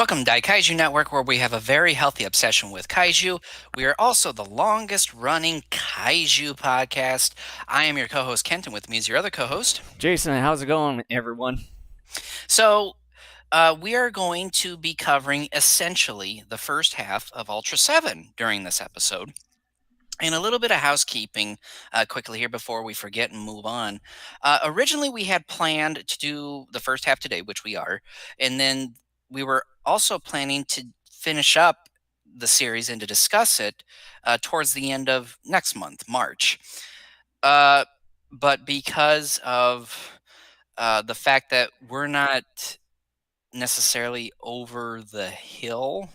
Welcome to Daikaiju Network, where we have a very healthy obsession with kaiju. We are also the longest running kaiju podcast. I am your co host, Kent, and with me is your other co host. Jason, how's it going, everyone? So, we are going to be covering essentially the first half of Ultraseven during this episode. And a little bit of housekeeping quickly here before we forget and move on. Originally, we had planned to do the first half today, which we are, and then we were also planning to finish up the series and to discuss it towards the end of next month, March. Uh, but because of the fact that we're not necessarily over the hill,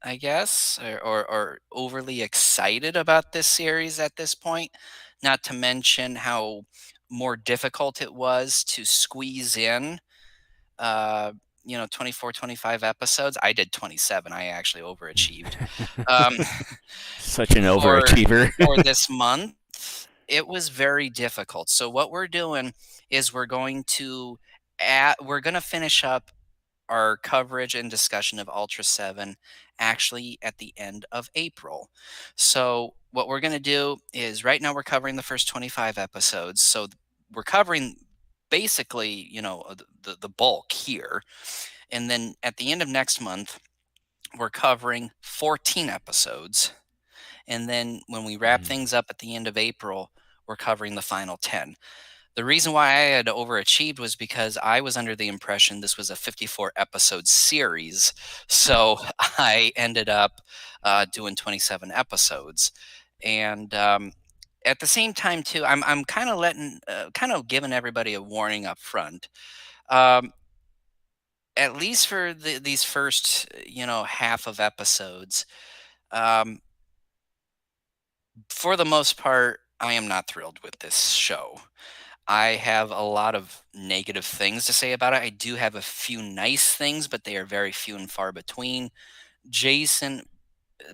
I guess, or overly excited about this series at this point. Not to mention how more difficult it was to squeeze in, uh, 24, 25 episodes. I did 27. I actually overachieved. Um, Such an for overachiever. for this month, it was very difficult. So what we're doing is we're going to finish up our coverage and discussion of Ultraseven actually at the end of April. So, what we're going to do is right now we're covering the first 25 episodes. So, we're covering basically, the bulk here. And then at the end of next month, we're covering 14 episodes. And then when we wrap Mhm. things up at the end of April, we're covering the final 10. The reason why I had overachieved was because I was under the impression this was a 54 episode series. So I ended up doing 27 episodes. And at the same time, too, I'm kind of kind of giving everybody a warning up front. Um, at least for these first, half of episodes, um, for the most part, I am not thrilled with this show. I have a lot of negative things to say about it. I do have a few nice things, but they are very few and far between. Jason,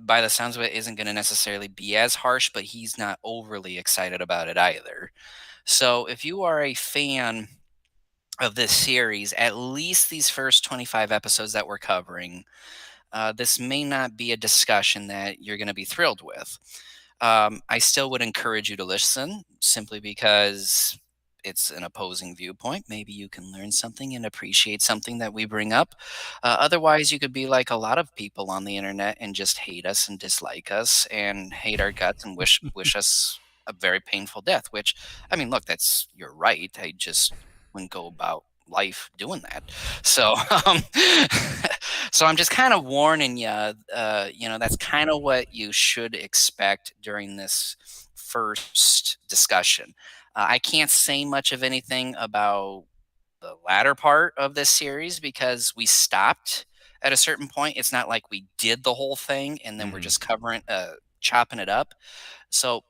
by the sounds of it, isn't going to necessarily be as harsh, but he's not overly excited about it either. So if you are a fan of this series, at least these first 25 episodes that we're covering, this may not be a discussion that you're going to be thrilled with. I still would encourage you to listen simply because it's an opposing viewpoint. Maybe you can learn something and appreciate something that we bring up. Otherwise, you could be like a lot of people on the internet and just hate us and dislike us and hate our guts and wish us a very painful death. Which, I mean, look, that's you're right. I just wouldn't go about life doing that. So, so I'm just kind of warning you. That's kind of what you should expect during this first discussion. I can't say much of anything about the latter part of this series because we stopped at a certain point. It's not like we did the whole thing and then we're Mhm. just chopping it up. So,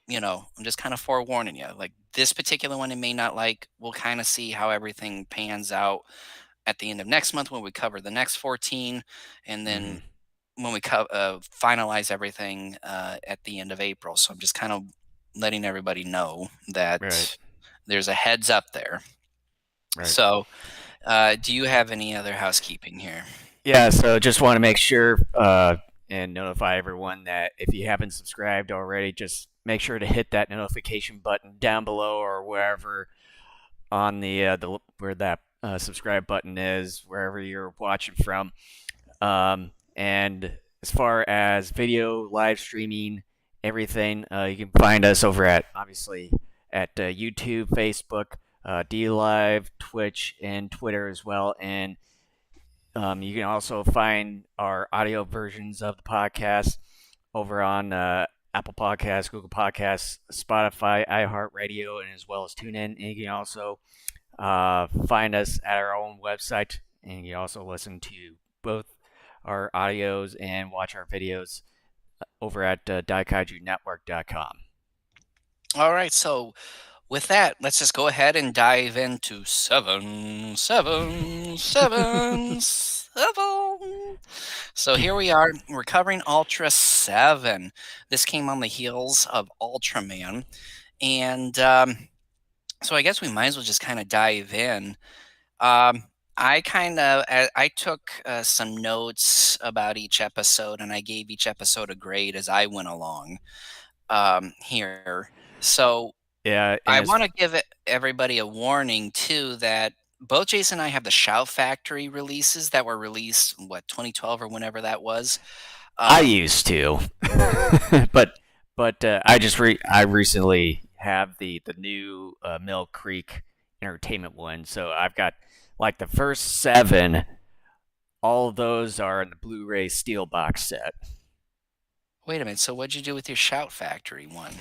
I'm just kind of forewarning you. Like this particular one, it may not like. We'll kind of see how everything pans out at the end of next month when we cover the next 14, and then Mhm. when we finalize everything at the end of April. So I'm just kind of letting everybody know Right. that there's a heads up there. Right. So, do you have any other housekeeping here? Yeah. So just want to make sure and notify everyone that if you haven't subscribed already, just make sure to hit that notification button down below or wherever on the where that subscribe button is, wherever you're watching from. And as far as video, live streaming, everything, you can find us over at obviously at YouTube, Facebook, D Live, Twitch, and Twitter as well. And you can also find our audio versions of the podcast over on Apple Podcasts, Google Podcasts, Spotify, iHeartRadio, and as well as TuneIn. And you can also find us at our own website, and you can also listen to both our audios and watch our videos over at daikaijunetwork.com. All right. So, with that, let's just go ahead and dive into seven, seven, seven, seven. So here we are. We're covering Ultra 7. This came on the heels of Ultraman. And so I guess we might as well just kind of dive in. Um, I took some notes about each episode, and I gave each episode a grade as I went along here. So Yeah, and I it's want to give everybody a warning too that both Jason and I have the Shout Factory releases that were released what 2012 or whenever that was. I Um, used to, but I recently have the new Mill Creek Entertainment one, so I've got like the first seven. All of those are in the Blu-ray steel box set. Wait a minute. So what'd you do with your Shout Factory one?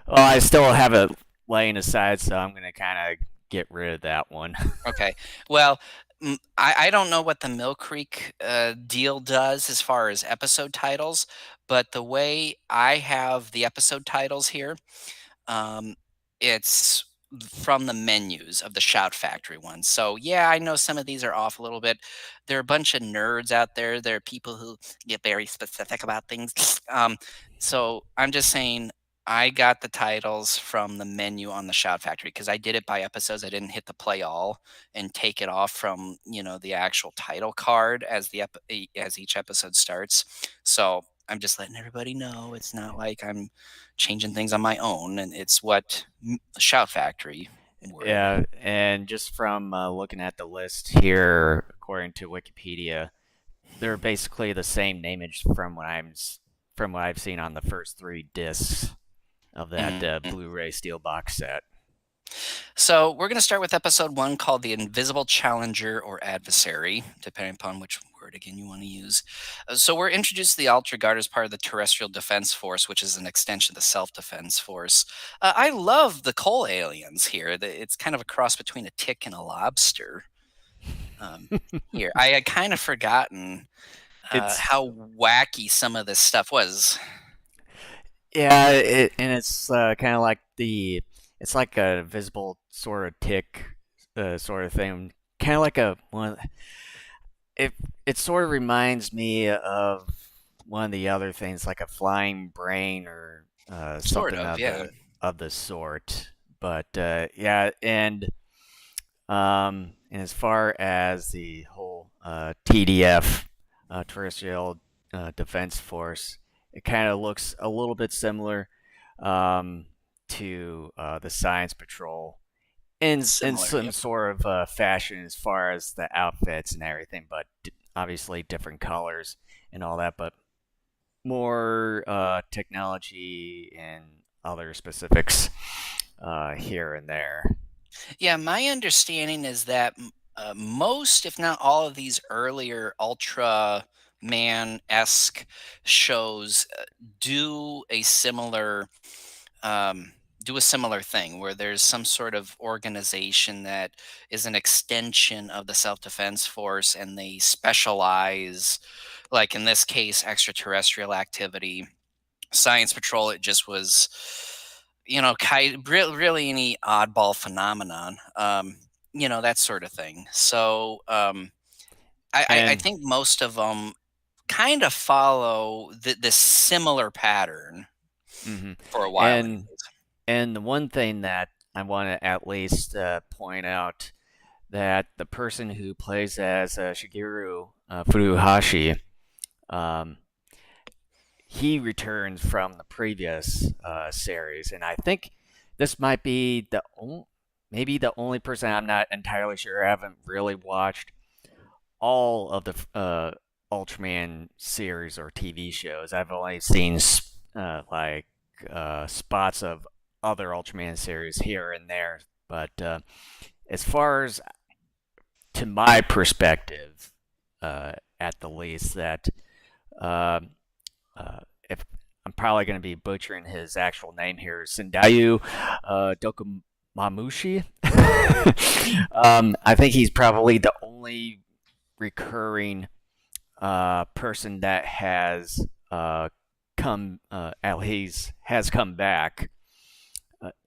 Well, I still have it laying aside, so I'm gonna kind of get rid of that one. Okay. Well, I don't know what the Mill Creek deal does as far as episode titles, but the way I have the episode titles here, um, it's from the menus of the Shout Factory ones. So yeah, I know some of these are off a little bit. There are a bunch of nerds out there. There are people who get very specific about things. So I'm just saying I got the titles from the menu on the Shout Factory because I did it by episodes. I didn't hit the play all and take it off from the actual title card as as each episode starts. So I'm just letting everybody know it's not like I'm changing things on my own, and it's what Shout Factory would. Yeah, and just from looking at the list here, according to Wikipedia, they're basically the same nameage from what I've seen on the first three discs of that Mhm. Blu-ray steel box set. So we're going to start with episode one called The Invisible Challenger or Adversary, depending upon which word again you want to use. So we're introduced to the Ultra Guard as part of the Terrestrial Defense Force, which is an extension of the Self Defense Force. I love the coal aliens here. It's kind of a cross between a tick and a lobster. Um, Here, I had kind of forgotten It's how wacky some of this stuff was. yeah, and it's kind of like it's like a visible sort of tick sort of thing, kind of like a one. It it sort of reminds me of one of the other things, like a flying brain or Sort something of, yeah. of the sort. But yeah, and as far as the whole TDF, Terrestrial Defense Force, it kind of looks a little bit similar um, to the Science Patrol in Similar, some yep. sort of fashion as far as the outfits and everything, but obviously different colors and all that, but more technology and other specifics here and there. Yeah, my understanding is that most, if not all, of these earlier Ultra Man-esque shows do a similar um, do a similar thing where there's some sort of organization that is an extension of the self-defense force, and they specialize, like in this case, extraterrestrial activity. Science Patrol, it just was, really any oddball phenomenon, that sort of thing. So I And think most of them kind of follow this similar pattern mhm. for a while, and anyways. and the one thing that I want to at least point out that the person who plays as Shigeru Furuhashi, um, he returns from the previous series, and I think this might be maybe the only person. I'm not entirely sure. I haven't really watched all of the Ultraman series or TV shows. I've only seen spots of other Ultraman series here and there. But as far as to my perspective, at the least, that uh, uh, if I'm probably going to be butchering his actual name here, Sendayu Dokumamushi. I think he's probably the only recurring person that has at least has come back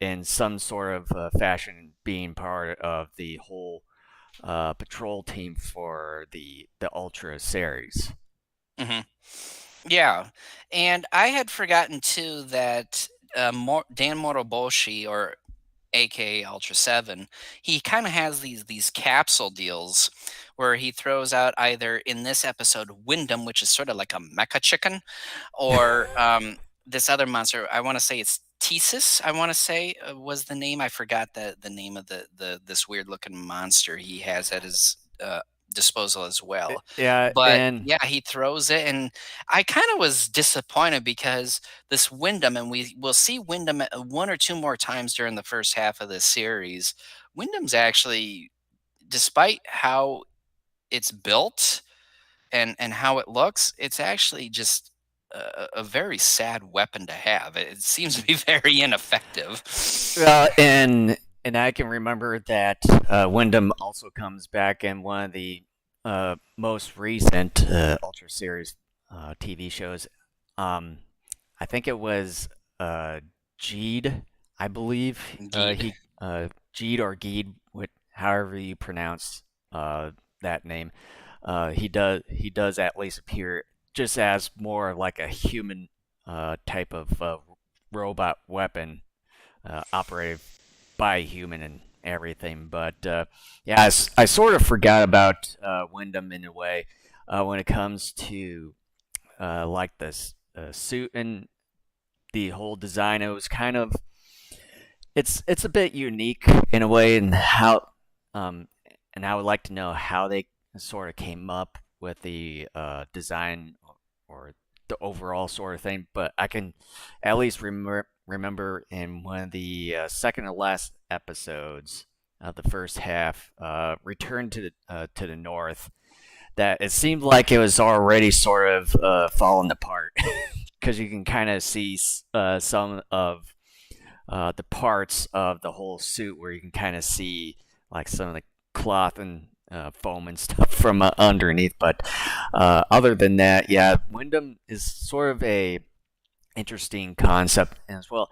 in some sort of fashion, being part of the whole patrol team for the Ultra series. Hmm. Yeah, and I had forgotten too that Dan Moroboshi, or AKA Ultraseven, he kind of has these capsule deals where he throws out either in this episode Wyndham, which is sort of like a mecha chicken, or this other monster. I want to say it's Thesis. I want to say was the name. I forgot the name of the this weird looking monster he has at his disposal as well. Yeah, But and yeah, he throws it, and I kind of was disappointed because this Wyndham, and we will see Wyndham one or two more times during the first half of this series. Wyndham's actually, despite how it's built and how it looks, it's actually just a very sad weapon to have. It seems to be very ineffective. and I can remember that Wyndham also comes back in one of the most recent Ultra Series TV shows. Um, I think it was Jeed, I believe. Indeed. He Jeed or Geed, however you pronounce that name. He does at least appear just as more like a human type of robot weapon operated by a human and everything. But yeah, I sort of forgot about Wyndham in a way when it comes to like this suit and the whole design. It was kind of it's a bit unique in a way, um, and I would like to know how they sort of came up with the design or the overall sort of thing. But I can at least remember in one of the second to last episodes of the first half, Return to the North, that it seemed like it was already sort of falling apart because you can kind of see some of the parts of the whole suit where you can kind of see like some of the cloth and foam and stuff from underneath. But other than that, yeah, Wyndham is sort of a interesting concept as well.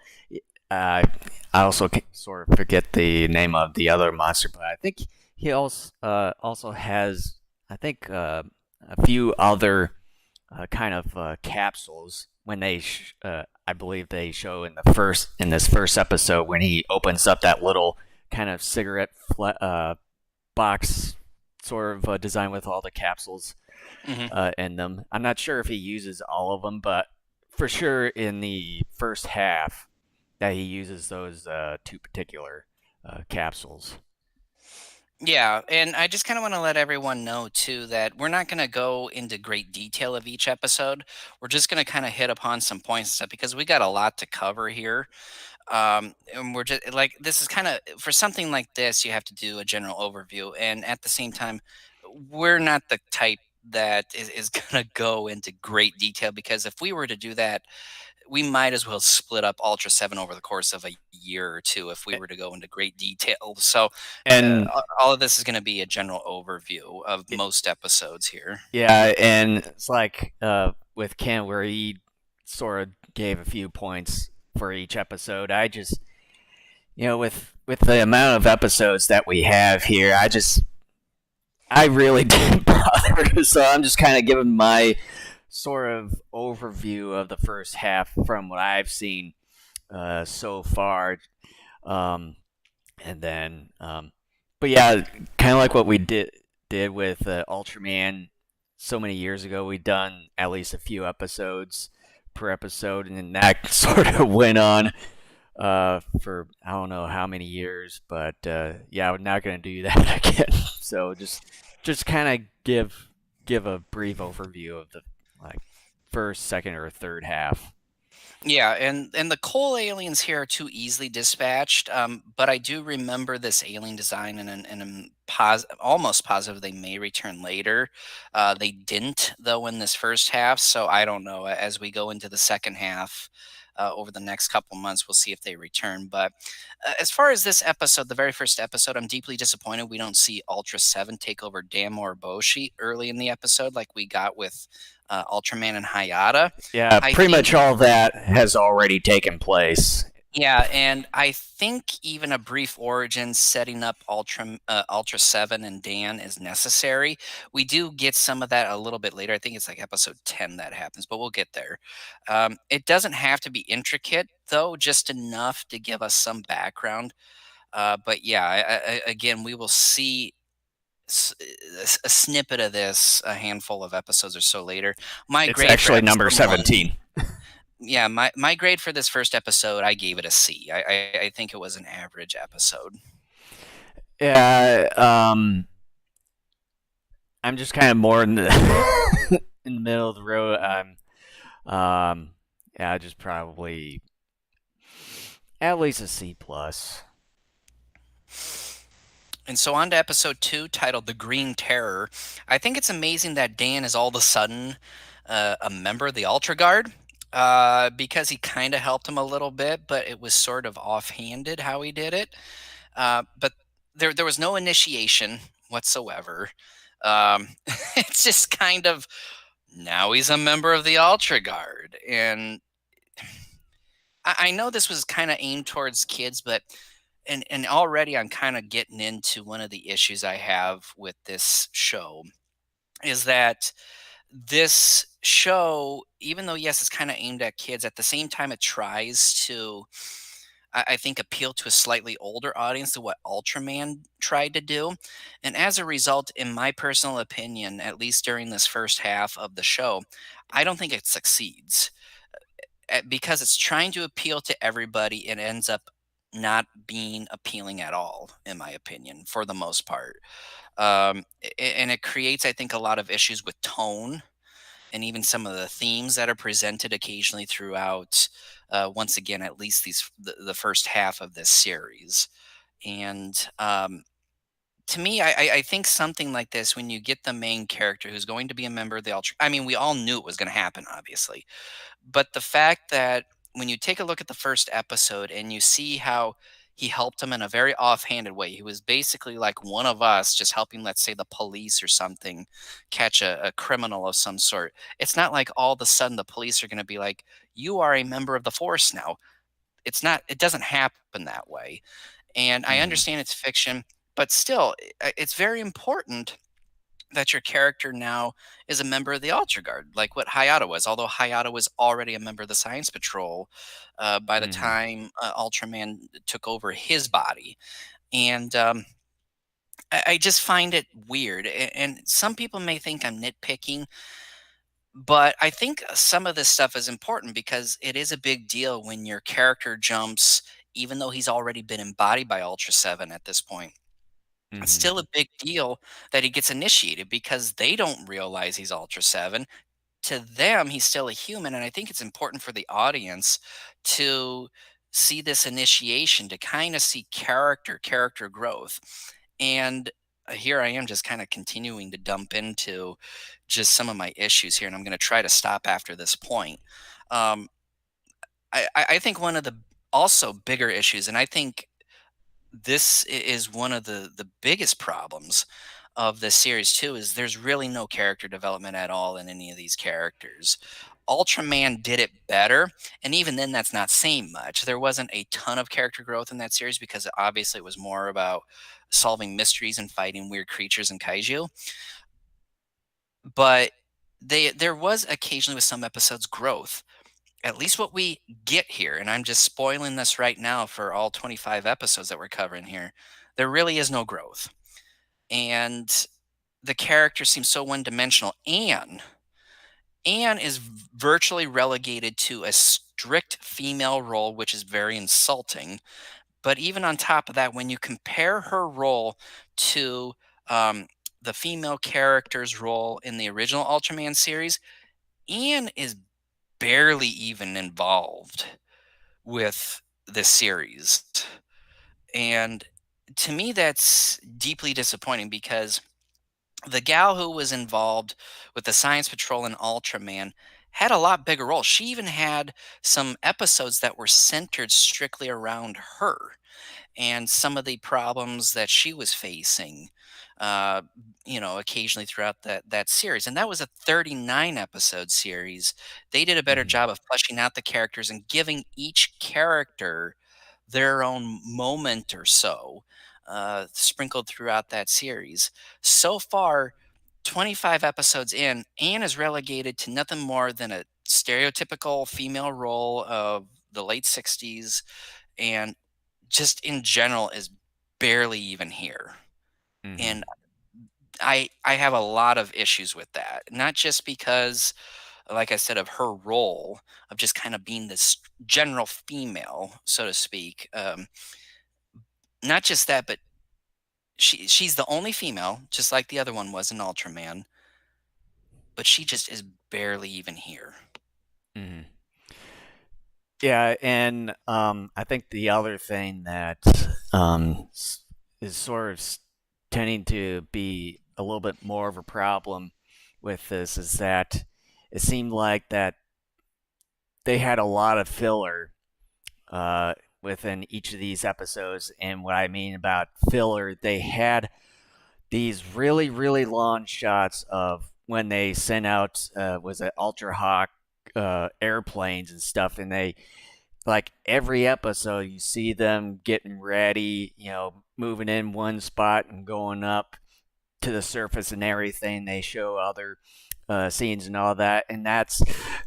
Uh, I also sort of forget the name of the other monster, but I think he also has I think a few other kind of capsules when I believe they show in this first episode when he opens up that little kind of cigarette box sort of design with all the capsules Hmm. in them. I'm not sure if he uses all of them, but for sure in the first half that he uses those two particular capsules. Yeah, and I just kind of want to let everyone know too that we're not going to go into great detail of each episode. We're just going to kind of hit upon some points and stuff because we got a lot to cover here. And we're just like this is kind of for something like this, you have to do a general overview, and at the same time, we're not the type that is going to go into great detail because if we were to do that, we might as well split up Ultra 7 over the course of a year or two if we were to go into great detail. So, And all of this is going to be a general overview of most episodes here. yeah, and it's like with Ken where he sort of gave a few points for each episode. I just with the amount of episodes that we have here, I really didn't bother. So I'm just kind of giving my sort of overview of the first half from what I've seen so far. Um, and then, but yeah, kind of like what we did with Ultraman so many years ago. We've done at least a few episodes per episode, and then that sort of went on for I don't know how many years, but yeah, we're not gonna do that again. So just kind of give a brief overview of the like first, second, or third half. Yeah, and the coal aliens here are too easily dispatched. But I do remember this alien design, and I'm almost positive they may return later. They didn't though in this first half, so I don't know. As we go into the second half, over the next couple months, we'll see if they return. But as far as this episode, the very first episode, I'm deeply disappointed we don't see Ultra Seven take over Damor Boshi early in the episode like we got with Ultraman and Hayata. Yeah, I pretty think much all that has already taken place. Yeah, and I think even a brief origin setting up Ultra 7 and Dan is necessary. We do get some of that a little bit later. I think it's like episode 10 that happens, but we'll get there. It doesn't have to be intricate, though, just enough to give us some background. But yeah, again, we will see a snippet of this a handful of episodes or so later. My It's grade for actually number episode one, 17. yeah, my grade for this first episode, I gave it a C. I think it was an average episode. Yeah, I'm just kind of more in the in the middle of the road. Yeah, just probably at least a C plus. And so on to episode two, titled "The Green Terror." I think it's amazing that Dan is all of a sudden a member of the Ultra Guard. Because he kind of helped him a little bit, but it was sort of offhanded how he did it. But there was no initiation whatsoever. It's just kind of now he's a member of the Ultra Guard, and I know this was kind of aimed towards kids, but and already I'm kind of getting into one of the issues I have with this show is that this show, even though yes, it's kind of aimed at kids, at the same time it tries to, I think, appeal to a slightly older audience than what Ultraman tried to do. And as a result, in my personal opinion, at least during this first half of the show, I don't think it succeeds because it's trying to appeal to everybody. It ends up not being appealing at all, in my opinion, for the most part. And it creates, I think, a lot of issues with tone and even some of the themes that are presented occasionally throughout. Once again, at least the first half of this series, and to me, I think something like this, when you get the main character who's going to be a member of the Ultra, I mean, we all knew it was going to happen, obviously, but the fact that when you take a look at the first episode and you see how he helped him in a very offhanded way, he was basically like one of us just helping, let's say, the police or something catch a criminal of some sort. It's not like all of a sudden the police are going to be like, you are a member of the force now. It's not, it doesn't happen that way. And I Mm-hmm. understand it's fiction, but still, it's very important that your character now is a member of the Ultra Guard, like what Hayata was. Although Hayata was already a member of the Science Patrol by the Mm-hmm. time Ultraman took over his body, and I just find it weird. And some people may think I'm nitpicking, but I think some of this stuff is important because it is a big deal when your character jumps, even though he's already been embodied by Ultra 7 at this point. It's Mm-hmm. still a big deal that he gets initiated because they don't realize he's Ultra 7. To them, he's still a human, and I think it's important for the audience to see this initiation, to kind of see character growth. And here I am just kind of continuing to dump into just some of my issues here, and I'm going to try to stop after this point. Um, I think one of the also bigger issues, and I think is one of the biggest problems of this series too, is there's really no character development at all in any of these characters. Ultraman did it better, and even then that's not saying much. There wasn't a ton of character growth in that series because obviously it was more about solving mysteries and fighting weird creatures and kaiju. But there was occasionally with some episodes growth. At least what we get here, and I'm just spoiling this right now for all 25 episodes that we're covering here, there really is no growth. And the character seems so one-dimensional. Anne is virtually relegated to a strict female role, which is very insulting. But even on top of that, when you compare her role to the female character's role in the original Ultraman series, Anne is barely even involved with this series. And to me, that's deeply disappointing because the gal who was involved with the Science Patrol and Ultraman had a lot bigger role. She even had some episodes that were centered strictly around her and some of the problems that she was facing, uh, occasionally throughout that series. And that was a 39 episode series. They did a better Mm-hmm. job of fleshing out the characters and giving each character their own moment or so, sprinkled throughout that series. So far, 25 episodes in, Anne is relegated to nothing more than a stereotypical female role of the late 60s, and just in general is barely even here. Mm-hmm. And I have a lot of issues with that. Not just because, like I said, of her role of just kind of being this general female, so to speak. Not just that, but she's the only female, just like the other one was in Ultraman, but she just is barely even here. Mhm. Yeah, and I think the other thing that is sort of tending to be a little bit more of a problem with this is that it seemed like that they had a lot of filler uh, within each of these episodes. And what I mean about filler, they had these really, really long shots of when they sent out was it Ultra Hawk airplanes and stuff, and they like every episode you see them getting ready, moving in one spot and going up to the surface and everything. They show other scenes and all that, and that's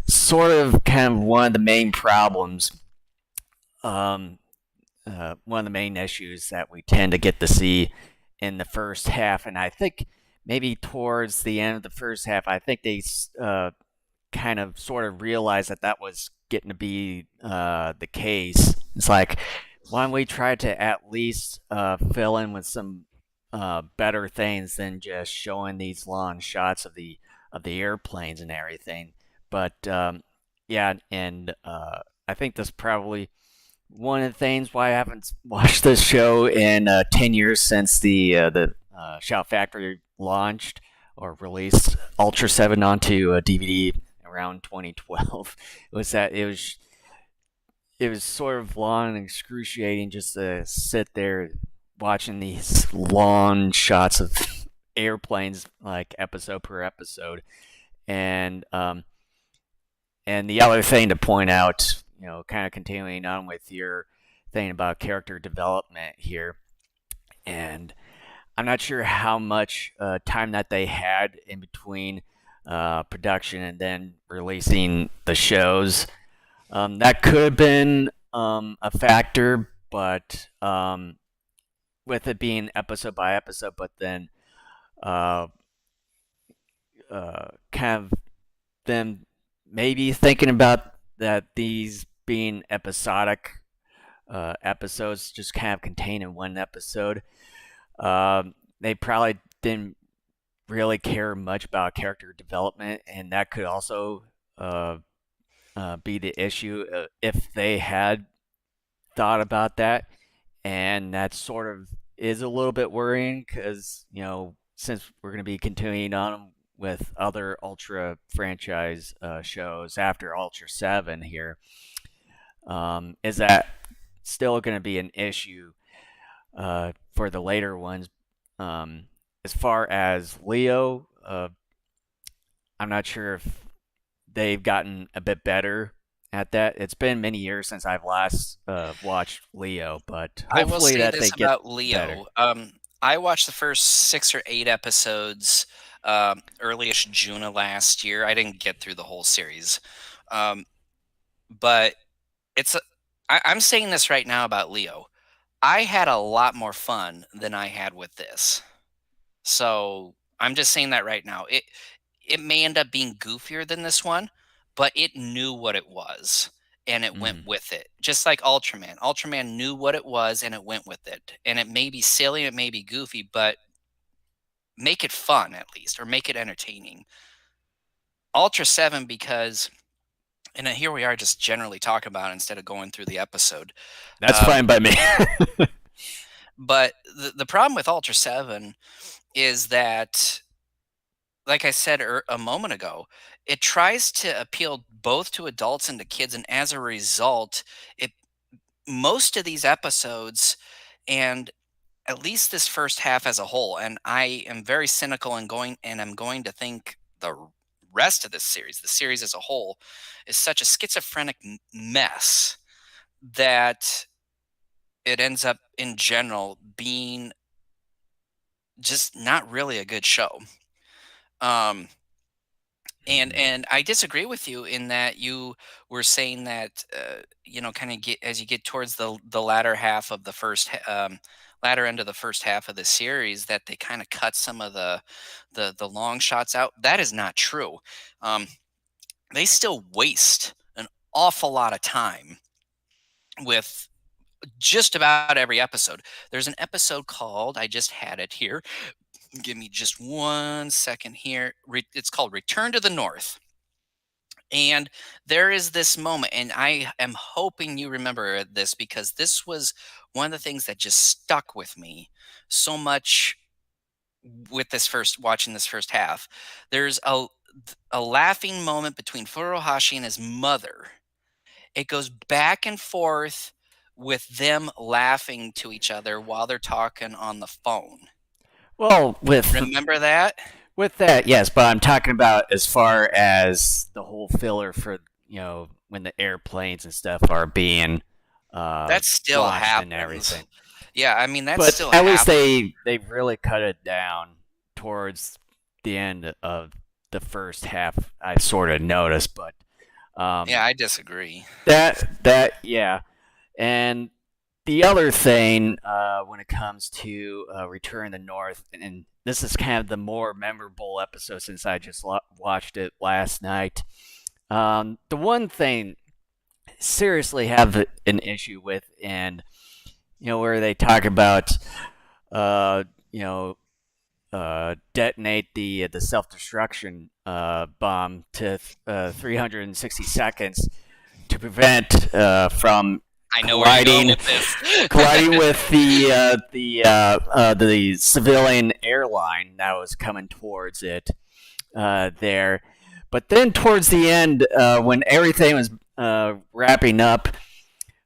sort of kind of one of the main problems. Um, one of the main issues that we tend to get to see in the first half, and I think maybe towards the end of the first half, I think they kind of sort of realized that that was getting to be the case. It's like, why don't we try to at least fill in with some better things than just showing these long shots of the airplanes and everything? But yeah, and I think that's probably one of the things why I haven't watched this show in 10 years since the Shout Factory launched or released Ultraseven onto a DVD around 2012 was that it was sort of long and excruciating just to sit there watching these long shots of airplanes like episode per episode. And um and the other thing to point out, kind of continuing on with your thing about character development here, and I'm not sure how much time that they had in between production and then releasing the shows. That could have been a factor, but with it being episode by episode, but then uh, kind of them maybe thinking about that these being episodic episodes just kind of contained in one episode. They probably didn't really care much about character development, and that could also uh, be the issue if they had thought about that. And that sort of is a little bit worrying because, since we're going to be continuing on with other Ultra franchise shows after Ultra 7 here, is that still going to be an issue for the later ones? As far as Leo, I'm not sure if they've gotten a bit better at that. It's been many years since I've last watched Leo, but I will hopefully say that they this get about better. Leo. I watched the first 6 or 8 episodes early-ish June of last year. I didn't get through the whole series, um, but it's. I'm saying this right now about Leo. I had a lot more fun than I had with this. So I'm just saying that right now. It may end up being goofier than this one, but it knew what it was and it went Mm. with it. Just like Ultraman. Ultraman knew what it was and it went with it. And it may be silly, it may be goofy, but make it fun at least or make it entertaining. Ultra 7 because and here we are just generally talking about it instead of going through the episode. That's Um, fine by me. but the problem with Ultra 7 is that like I said a moment ago, it tries to appeal both to adults and to kids, and as a result, it most of these episodes, and at least this first half as a whole, and I am very cynical and I'm going to think rest of this series, the series as a whole, is such a schizophrenic mess that it ends up in general being just not really a good show. Um, And I disagree with you in that you were saying that kind of get as you get towards the latter half of the latter end of the first half of the series that they kind of cut some of the long shots out. That is not true. Um, they still waste an awful lot of time with just about every episode. There's an episode called, I just had it here. Give me just 1 second here. It's called Return to the North. And there is this moment, and I am hoping you remember this because this was one of the things that just stuck with me so much with this first watching this first half. There's a laughing moment between Furuhashi and his mother. It goes back and forth with them laughing to each other while they're talking on the phone. Well, Remember that? with that, yes, but I'm talking about as far as the whole filler for when the airplanes and stuff are being That still launched and happens. everything. Yeah, I mean that But still at least happens. they really cut it down towards the end of the first half. I sort of noticed, but Yeah, um, I disagree. that yeah. And the other thing when it comes to Return to the North, and this is kind of the more memorable episode since I just watched it last night. The one thing I seriously have an issue with, and where they talk about uh, you know detonate the self destruction bomb to 360 seconds to prevent from I know where you're going colliding with this. colliding with the civilian airline that was coming towards it there. But then towards the end, when everything was wrapping up,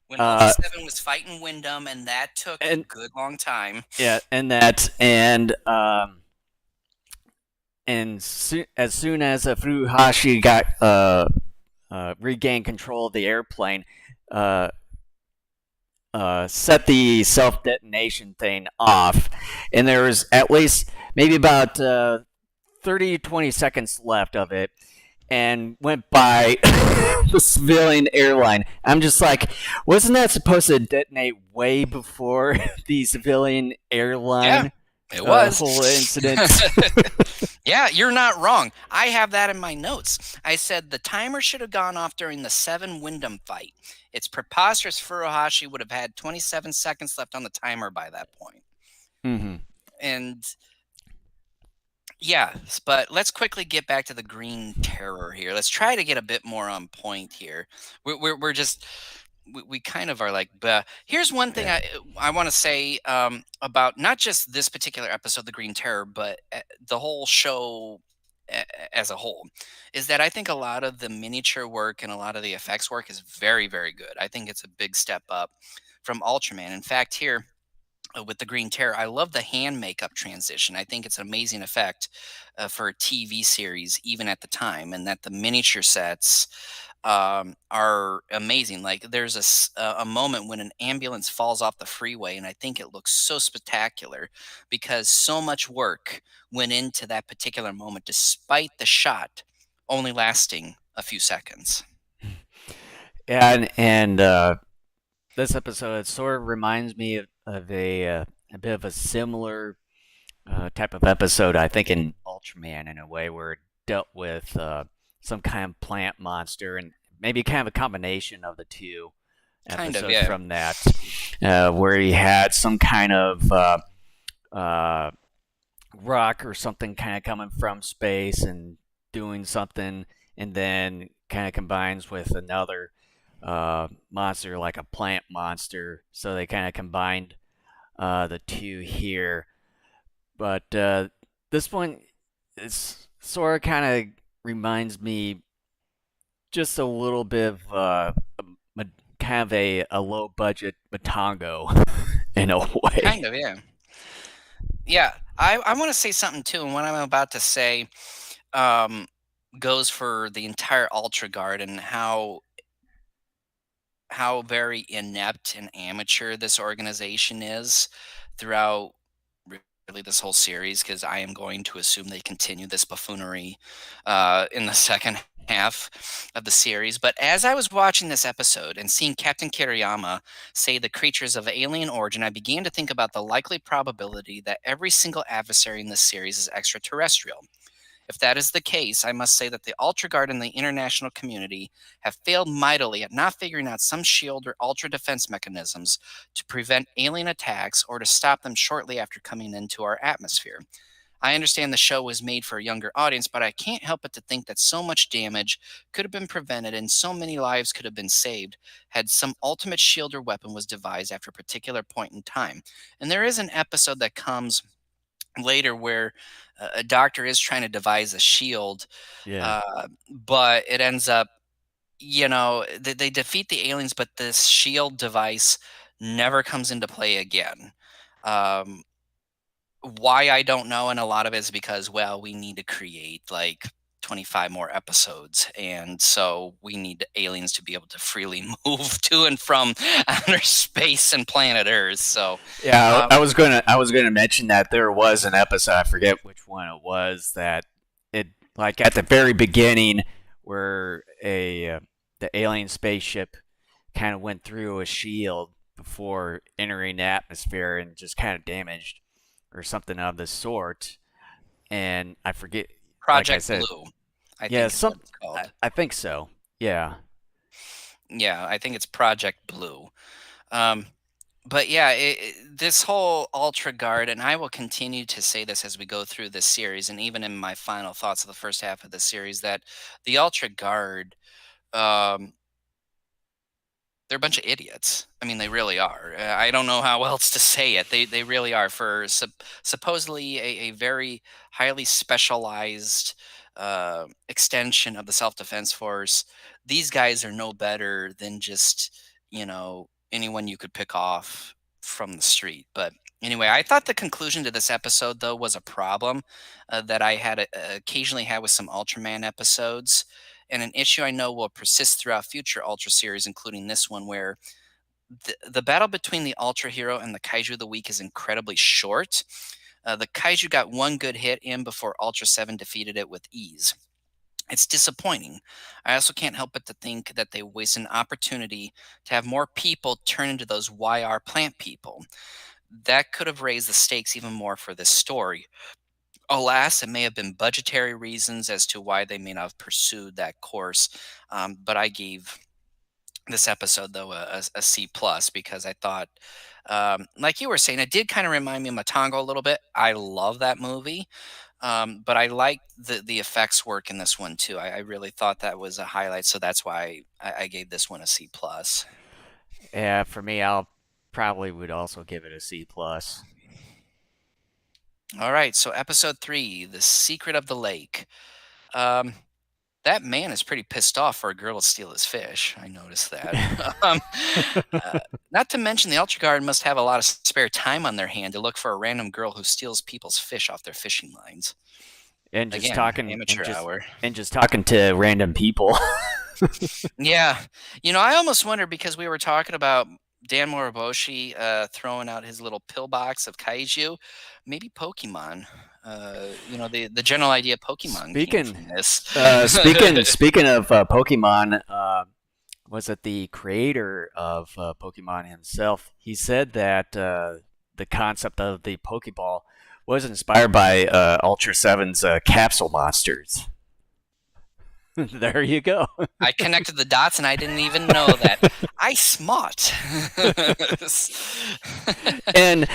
When uh, Ultraseven was fighting Wyndham, and that took a and good long time. yeah, and as soon as Furuhashi got regained control of the airplane, uh, set the self detonation thing off, and there was at least maybe about 30 to 20 seconds left of it, and went by the civilian airline. I'm just like, wasn't that supposed to detonate way before the civilian Yeah, airline it was. whole incident? Yeah, you're not wrong. I have that in my notes. I said the timer should have gone off during the 7 Wyndham fight. It's preposterous Furuhashi would have had 27 seconds left on the timer by that point. Mm-hmm. And yeah, but let's quickly get back to the Green Terror here. Let's try to get a bit more on point here. We're just we kind of are like, but here's one thing Yeah. I want to say about not just this particular episode, the Green Terror, but the whole show as a whole, is that I think a lot of the miniature work and a lot of the effects work is very, very good. I think it's a big step up from Ultraman. In fact, here with the Green Terror, I love the hand makeup transition. I think it's an amazing effect for a TV series, even at the time, and that the miniature sets are amazing. Like there's a moment when an ambulance falls off the freeway, and I think it looks so spectacular because so much work went into that particular moment, despite the shot only lasting a few seconds. And this episode sort of reminds me of a bit of a similar type of episode, I think, in Ultraman in a way, where it dealt with some kind of plant monster and maybe kind of a combination of the two Kind of, episodes yeah. from that, where he had some kind of uh, rock or something kind of coming from space and doing something, and then kind of combines with another monster, like a plant monster. So they kind of combined the two here. But this one is sort of kind of reminds me just a little bit of kind of a low budget Matango in a way. Kind of, yeah. Yeah, I want to say something too, and what I'm about to say um, goes for the entire Ultra Guard and how very inept and amateur this organization is throughout this whole series because I am going to assume they continue this buffoonery in the second half of the series. But as I was watching this episode and seeing Captain Kiriyama say the creatures of alien origin, I began to think about the likely probability that every single adversary in this series is extraterrestrial. If that is the case, I must say that the Ultra Guard and the international community have failed mightily at not figuring out some shield or ultra defense mechanisms to prevent alien attacks or to stop them shortly after coming into our atmosphere. I understand the show was made for a younger audience, but I can't help but to think that so much damage could have been prevented and so many lives could have been saved had some ultimate shield or weapon was devised after a particular point in time. And there is an episode that comes later where a doctor is trying to devise a shield, Yeah. but it ends up, they defeat the aliens, but this shield device never comes into play again. Um, why I don't know, and a lot of it is because, well, we need to create like 25 more episodes, and so we need aliens to be able to freely move to and from outer space and planet Earth. So, Yeah, um, I was gonna mention that there was an episode, I forget which one it was, that it, like, at the very beginning, where the alien spaceship kind of went through a shield before entering the atmosphere and just kind of damaged or something of the sort. And I forget, like I Project said, Blue, I yeah, think is what some it's I, called. I think so. Yeah, Yeah, I think it's Project Blue. Um, but yeah, this whole Ultra Guard, and I will continue to say this as we go through this series, and even in my final thoughts of the first half of the series, that the Ultra Guard, um, they're a bunch of idiots. I mean, they really are. I don't know how else to say it. They really are for supposedly a very highly specialized extension of the self defense force. These guys are no better than just anyone you could pick off from the street. But anyway, I thought the conclusion to this episode though was a problem that I had occasionally had with some Ultraman episodes, and an issue I know will persist throughout future Ultra series, including this one, where the battle between the Ultra Hero and the Kaiju of the Week is incredibly short. The Kaiju got one good hit in before Ultraseven defeated it with ease. It's disappointing. I also can't help but to think that they waste an opportunity to have more people turn into those YR plant people. That could have raised the stakes even more for this story. Alas, it may have been budgetary reasons as to why they may not have pursued that course. But I gave this episode though a C plus because I thought, like you were saying, it did kind of remind me of Matango a little bit. I love that movie, but I like the effects work in this one too. I really thought that was a highlight, so that's why I gave this one a C plus. yeah. For me, I'll probably would also give it a C plus. All right, so episode 3, The Secret of the Lake. Um, that man is pretty pissed off for a girl to steal his fish. I noticed that. um, uh, Not to mention, the Ultra Guard must have a lot of spare time on their hand to look for a random girl who steals people's fish off their fishing lines. and just Again, talking and amateur just hour. and just talking to random people. Yeah, I almost wonder because we were talking about Dan Moriboshi throwing out his little pillbox of kaiju. Maybe Pokemon. The general idea of Pokemon came speaking from this. speaking of Pokemon, was it the creator of Pokemon himself? He said that the concept of the Pokeball was inspired by Ultra Seven's capsule monsters. There you go. I connected the dots and I didn't even know that. I smart. And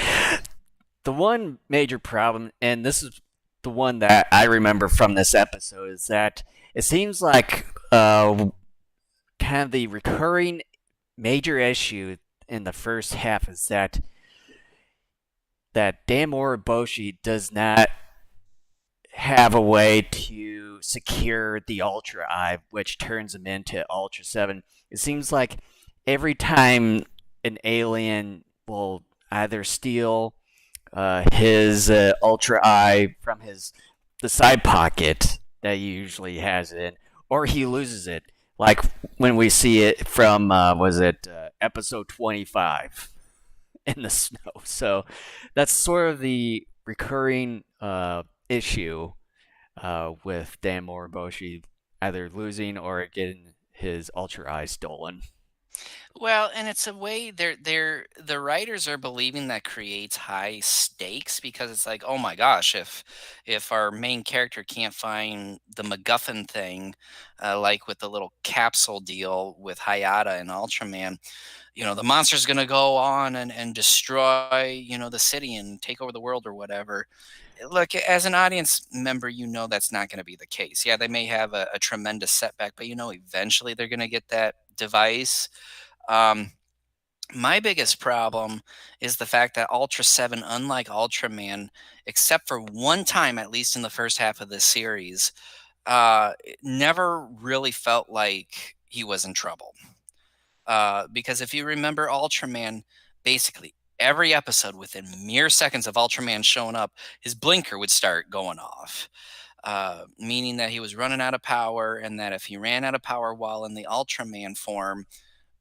the one major problem, and this is the one that I remember from this episode, is that it seems like kind of the recurring major issue in the first half is that Dan Moriboshi does not have a way to secure the Ultra Eye, which turns him into Ultra 7. It seems like every time an alien will either steal his Ultra Eye from the side pocket that he usually has it in, or he loses it. Like when we see it from, was it episode 25 in the snow? So that's sort of the recurring issue with Dan Moriboshi either losing or getting his Ultra Eye stolen. Well, and it's a way the writers are believing that creates high stakes because it's like, oh my gosh, if our main character can't find the MacGuffin thing, like with the little capsule deal with Hayata and Ultraman, the monster's gonna go on and destroy, the city and take over the world or whatever. Look, as an audience member, that's not gonna be the case. Yeah, they may have a tremendous setback, but eventually they're gonna get that device. Um, my biggest problem is the fact that Ultraseven, unlike Ultraman, except for one time, at least in the first half of this series, it never really felt like he was in trouble. Because if you remember Ultraman, basically every episode within mere seconds of Ultraman showing up, his blinker would start going off. Meaning that he was running out of power, and that if he ran out of power while in the Ultraman form,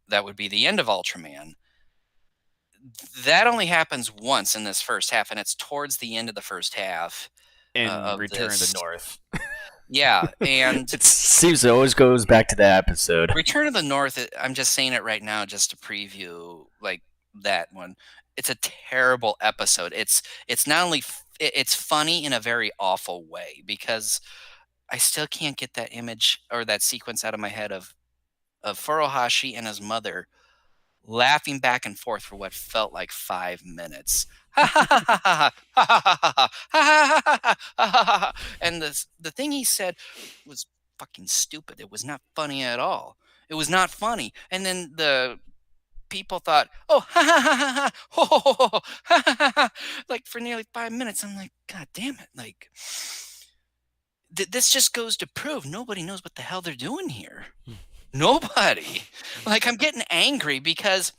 that would be the end of Ultraman. That only happens once in this first half, and it's towards the end of the first half In of Return to this. North. Yeah, and It seems it always goes back to that episode. Return of the North, I'm just saying it right now just to preview, like, that one. It's a terrible episode. It's not only it's funny in a very awful way because I still can't get that image or that sequence out of my head of Furuhashi and his mother laughing back and forth for what felt like 5 minutes. And the thing he said was fucking stupid. It was not funny at all. It was not funny. And then the people thought, "Oh, like for nearly 5 minutes." I'm like, "God damn it!" Like, this just goes to prove nobody knows what the hell they're doing here. Nobody. Like, I'm getting angry because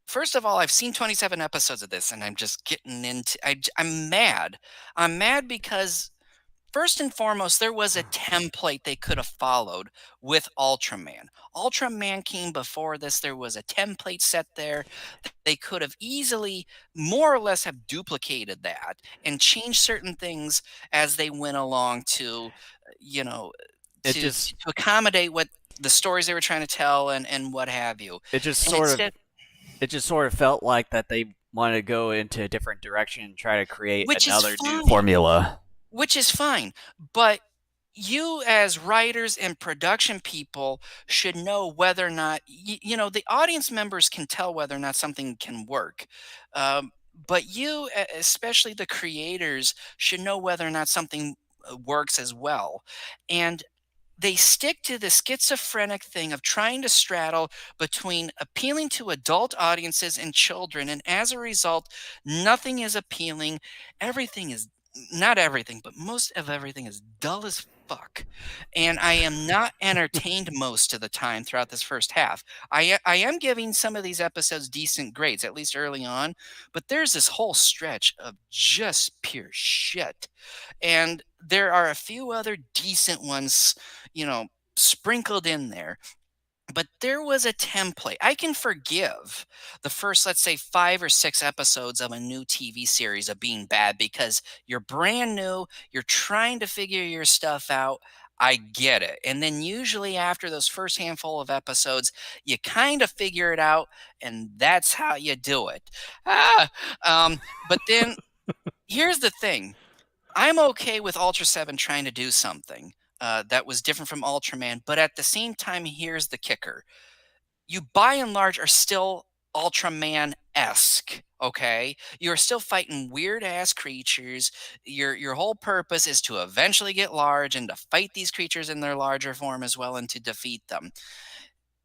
first of all, I've seen 27 episodes of this, and I'm just getting into. I'm mad. I'm mad because first and foremost, there was a template they could have followed with Ultraman. Ultraman came before this. There was a template set there. They could have easily, more or less, have duplicated that and changed certain things as they went along to, you know, It to just to accommodate what the stories they were trying to tell and what have you. it just And sort of instead, it just sort of felt like that they wanted to go into a different direction and try to create which is another new fine. formula. Which is fine, but you as writers and production people should know whether or not the audience members can tell whether or not something can work. But you, especially the creators, should know whether or not something works as well. And they stick to the schizophrenic thing of trying to straddle between appealing to adult audiences and children, and as a result, nothing is appealing. Everything is not everything, but most of everything is dull as fuck. And I am not entertained most of the time throughout this first half. I am giving some of these episodes decent grades, at least early on, but there's this whole stretch of just pure shit. And there are a few other decent ones, you know, sprinkled in there. But there was a template. I can forgive the first, let's say, 5 or 6 episodes of a new TV series of being bad because you're brand new, you're trying to figure your stuff out. I get it. And then usually after those first handful of episodes, you kind of figure it out, and that's how you do it. Ah, but then here's the thing. I'm okay with Ultraseven trying to do something that was different from Ultraman, but at the same time, here's the kicker. You, by and large, are still Ultraman esque. Okay, you're still fighting weird ass creatures. Your whole purpose is to eventually get large and to fight these creatures in their larger form as well and to defeat them.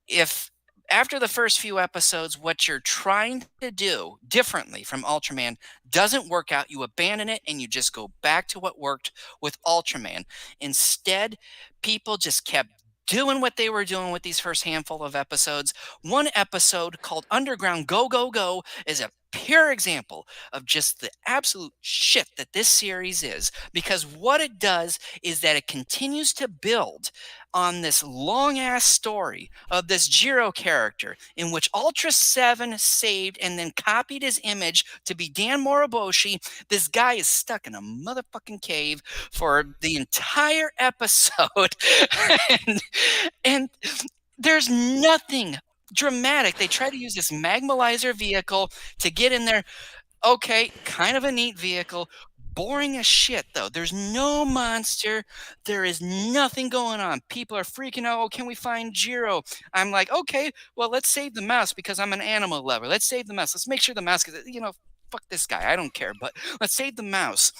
If after the first few episodes, what you're trying to do differently from Ultraman doesn't work out, you abandon it and you just go back to what worked with Ultraman. Instead, people just kept doing what they were doing with these first handful of episodes. One episode called Underground Go Go Go is a pure example of just the absolute shit that this series is, because what it does is that it continues to build on this long ass story of this Jiro character in which Ultra 7 saved and then copied his image to be Dan Moriboshi. This guy is stuck in a motherfucking cave for the entire episode. and, and there's nothing dramatic. They try to use this magmalizer vehicle to get in there. Okay, kind of a neat vehicle. Boring as shit, though. There's no monster. There is nothing going on. People are freaking out. Oh, can we find Jiro? I'm like, okay, well, let's save the mouse because I'm an animal lover. Let's save the mouse. Let's make sure the mouse, fuck this guy. I don't care, but let's save the mouse.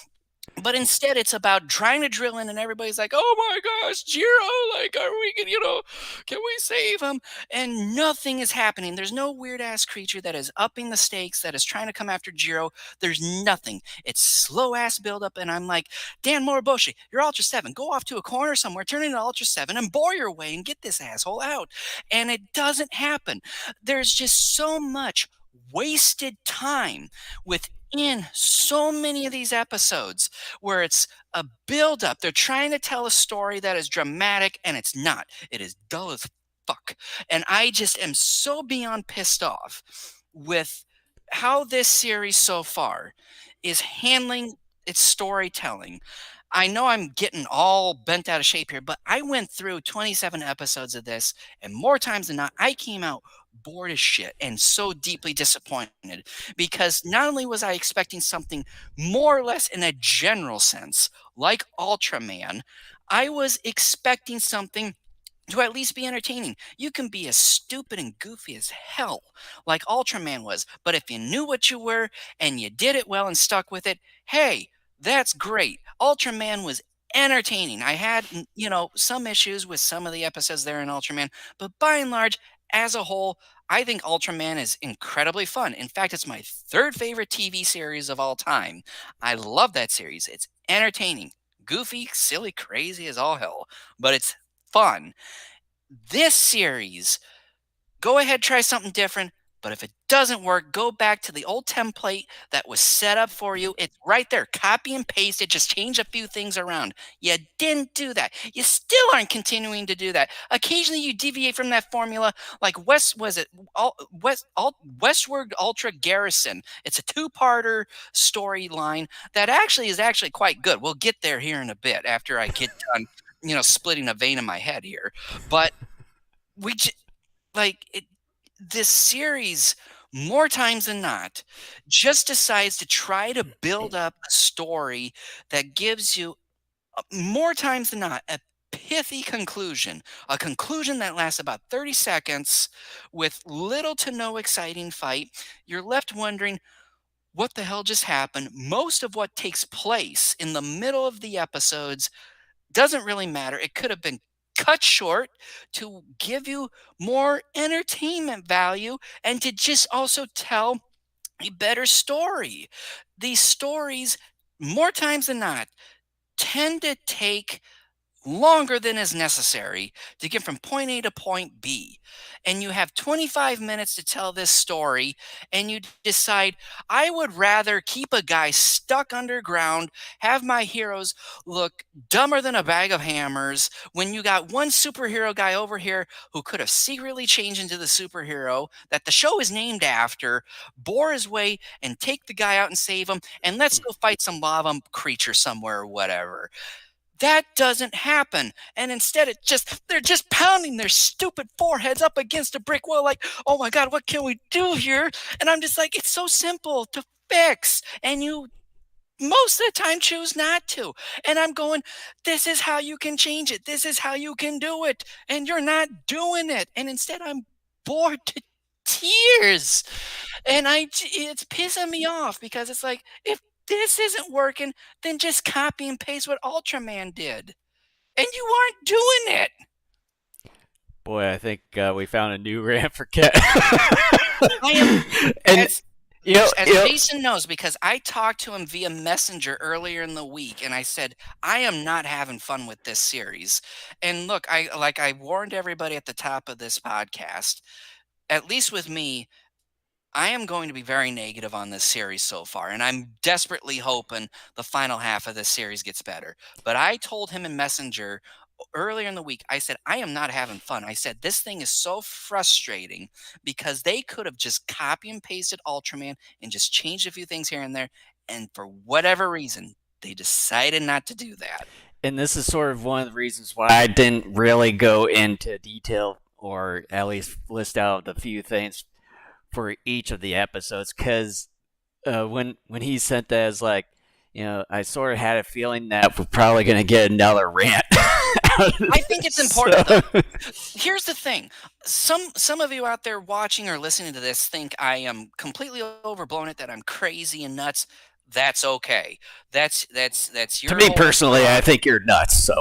But instead, it's about trying to drill in, and everybody's like, "Oh my gosh, Jiro! Like, are we gonna, can we save him?" And nothing is happening. There's no weird ass creature that is upping the stakes that is trying to come after Jiro. There's nothing. It's slow ass buildup, and I'm like, Dan Moriboshi, you're Ultra 7. Go off to a corner somewhere, turn into Ultra 7, and bore your way and get this asshole out. And it doesn't happen. There's just so much wasted time within so many of these episodes where it's a build up. They're trying to tell a story that is dramatic and it's not. It is dull as fuck. And I just am so beyond pissed off with how this series so far is handling its storytelling. I know I'm getting all bent out of shape here, but I went through 27 episodes of this, and more times than not, I came out bored as shit and so deeply disappointed because not only was I expecting something more or less in a general sense, like Ultraman, I was expecting something to at least be entertaining. You can be as stupid and goofy as hell, like Ultraman was, but if you knew what you were and you did it well and stuck with it, hey, that's great. Ultraman was entertaining. I had, some issues with some of the episodes there in Ultraman, but by and large, as a whole, I think Ultraman is incredibly fun. In fact, it's my third favorite TV series of all time. I love that series. It's entertaining, goofy, silly, crazy as all hell, but it's fun. This series, go ahead, try something different. But if it doesn't work, go back to the old template that was set up for you. It's right there. Copy and paste it. Just change a few things around. You didn't do that. You still aren't continuing to do that. Occasionally, you deviate from that formula, like Westward Ultra Garrison. It's a two-parter storyline that actually is actually quite good. We'll get there here in a bit after I get done, splitting a vein in my head here. But we like it, this series more times than not just decides to try to build up a story that gives you more times than not a pithy conclusion, a conclusion that lasts about 30 seconds with little to no exciting fight. You're left wondering what the hell just happened. Most of what takes place in the middle of the episodes doesn't really matter. It could have been cut short to give you more entertainment value and to just also tell a better story. These stories, more times than not, tend to take longer than is necessary to get from point A to point B. And you have 25 minutes to tell this story, and you decide, I would rather keep a guy stuck underground, have my heroes look dumber than a bag of hammers, when you got one superhero guy over here who could have secretly changed into the superhero that the show is named after, bore his way and take the guy out and save him, and let's go fight some lava creature somewhere or whatever. That doesn't happen. And instead they're just pounding their stupid foreheads up against a brick wall like, "Oh my god, what can we do here?" And I'm just like, it's so simple to fix. And you most of the time choose not to. And I'm going, this is how you can change it. This is how you can do it. And you're not doing it. And instead I'm bored to tears. And it's pissing me off because it's like, if this isn't working, then just copy and paste what Ultraman did. And you aren't doing it. Boy, I think we found a new rant for Cat. I am and as you know, as you know, Jason knows because I talked to him via Messenger earlier in the week and I said, I am not having fun with this series. And look, I warned everybody at the top of this podcast, at least with me, I am going to be very negative on this series so far, and I'm desperately hoping the final half of this series gets better. But I told him in Messenger earlier in the week, I said, I am not having fun. I said, this thing is so frustrating because they could have just copy and pasted Ultraman and just changed a few things here and there. And for whatever reason, they decided not to do that. And this is sort of one of the reasons why I didn't really go into detail or at least list out the few things for each of the episodes because when he sent that as like, I sort of had a feeling that we're probably gonna get another rant. I think it's important though. Here's the thing. Some of you out there watching or listening to this think I am completely overblown it, that I'm crazy and nuts. That's okay. That's To your me whole personally, I prerogative. think you're nuts. So.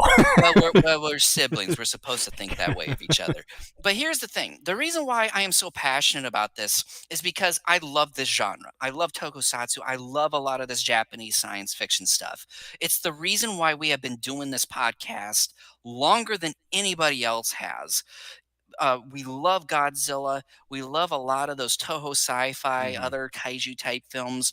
Well, we're siblings. We're supposed to think that way of each other. But here's the thing. The reason why I am so passionate about this is because I love this genre. I love tokusatsu. I love a lot of this Japanese science fiction stuff. It's the reason why we have been doing this podcast longer than anybody else has. We love Godzilla. We love a lot of those Toho sci-fi, Mhm. other kaiju type films.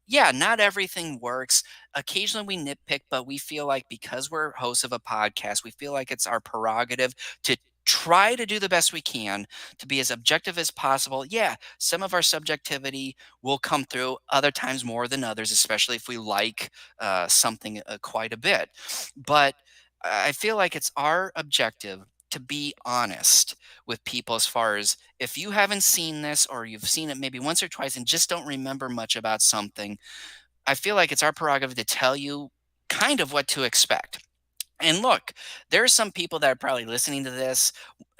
Yeah, not everything works. Occasionally we nitpick, but we feel like because we're hosts of a podcast, we feel like it's our prerogative to try to do the best we can to be as objective as possible. Yeah, some of our subjectivity will come through other times more than others, especially if we like something quite a bit. But I feel like it's our objective to be honest with people as far as if you haven't seen this or you've seen it maybe once or twice and just don't remember much about something, I feel like it's our prerogative to tell you kind of what to expect. And look, there are some people that are probably listening to this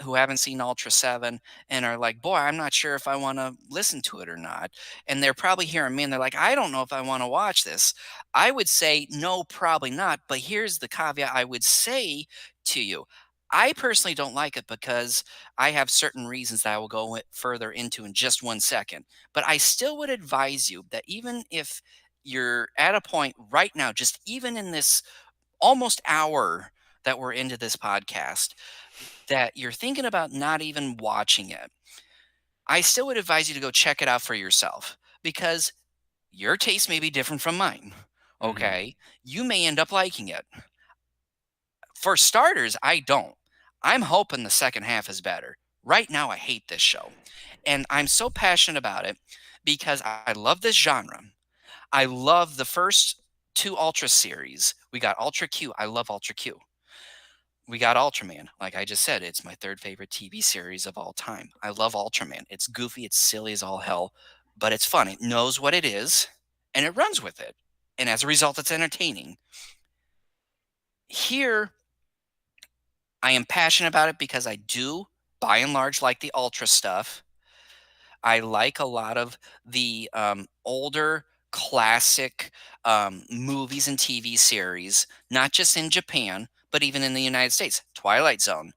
who haven't seen Ultra 7 and are like, boy, I'm not sure if I want to listen to it or not. And they're probably hearing me and they're like, I don't know if I want to watch this. I would say, no, probably not. But here's the caveat I would say to you. I personally don't like it because I have certain reasons that I will go further into in just 1 second. But I still would advise you that even if you're at a point right now, just even in this almost hour that we're into this podcast, that you're thinking about not even watching it, I still would advise you to go check it out for yourself because your taste may be different from mine. Mhm. Okay. You may end up liking it. For starters, I don't. I'm hoping the second half is better. Right now, I hate this show. And I'm so passionate about it because I love this genre. I love the first two Ultra series. We got Ultra Q. I love Ultra Q. We got Ultraman. Like I just said, it's my third favorite TV series of all time. I love Ultraman. It's goofy, it's silly as all hell, but it's fun. It knows what it is and it runs with it. And as a result, it's entertaining. Here, I am passionate about it because I do, by and large, like the Ultra stuff. I like a lot of the older classic movies and TV series, not just in Japan, but even in the United States. Twilight Zone.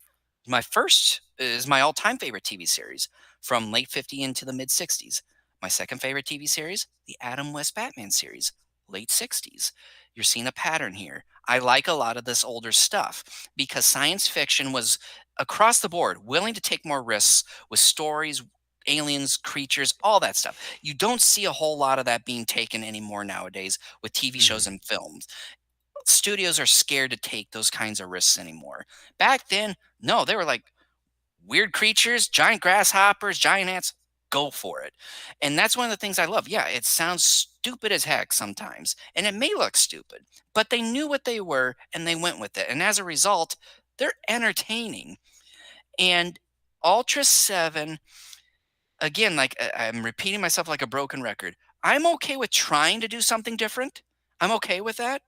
My first is my all time favorite TV series from late 50 into the mid 60s. My second favorite TV series, the Adam West Batman series, late 60s. You're seeing a pattern here. I like a lot of this older stuff because science fiction was across the board willing to take more risks with stories, aliens, creatures, all that stuff. You don't see a whole lot of that being taken anymore nowadays with TV shows Mhm. and films. Studios are scared to take those kinds of risks anymore. Back then, no, they were like weird creatures, giant grasshoppers, giant ants, go for it. And that's one of the things I love. Yeah, it sounds stupid as heck sometimes, and it may look stupid, but they knew what they were and they went with it. And as a result, they're entertaining. And Ultra 7, again, like I'm repeating myself like a broken record. I'm okay with trying to do something different. I'm okay with that.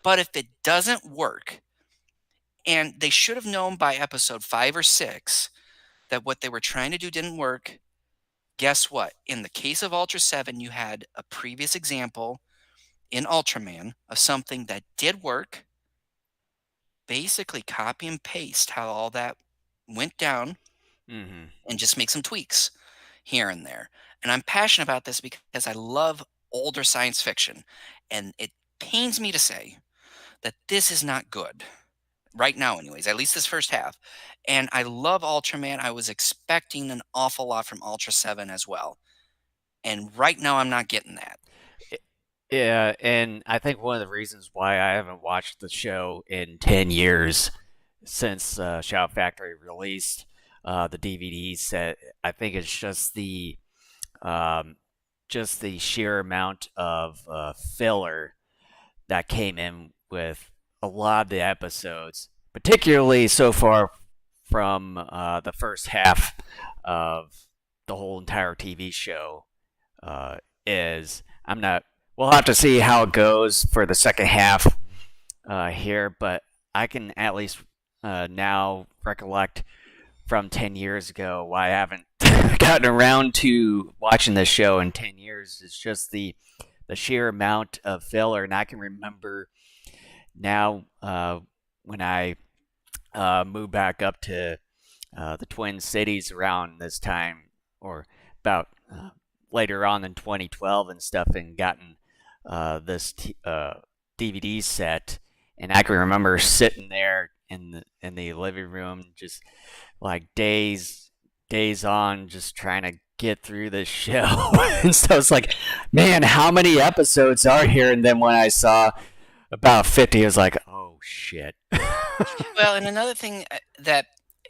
But if it doesn't work, and they should have known by episode 5 or 6 that what they were trying to do didn't work, guess what? In the case of Ultra 7, you had a previous example in Ultraman of something that did work. Basically, copy and paste how all that went down Mhm. and just make some tweaks here and there. And I'm passionate about this because I love older science fiction. And it pains me to say that this is not good. Right now, anyways, at least this first half. And I love Ultraman. I was expecting an awful lot from Ultra 7 as well. And right now, I'm not getting that. Yeah, and I think one of the reasons why I haven't watched the show in 10 years since Shout Factory released the DVD set, I think it's um, just the sheer amount of filler that came in with a lot of the episodes, particularly so far from the first half of the whole entire TV show. Uh, is I'm not. We'll have to see how it goes for the second half here, but I can at least now recollect from 10 years ago why I haven't gotten around to watching this show in 10 years. It's just the sheer amount of filler, and I can remember now when I moved back up to the Twin Cities around this time, or about later on in 2012 and stuff, and gotten this DVD set, and I can remember sitting there in the living room, just like days on, just trying to get through this show. And so it's like, man, how many episodes are here? And then when I saw about 50, I was like, oh shit. Well, and another thing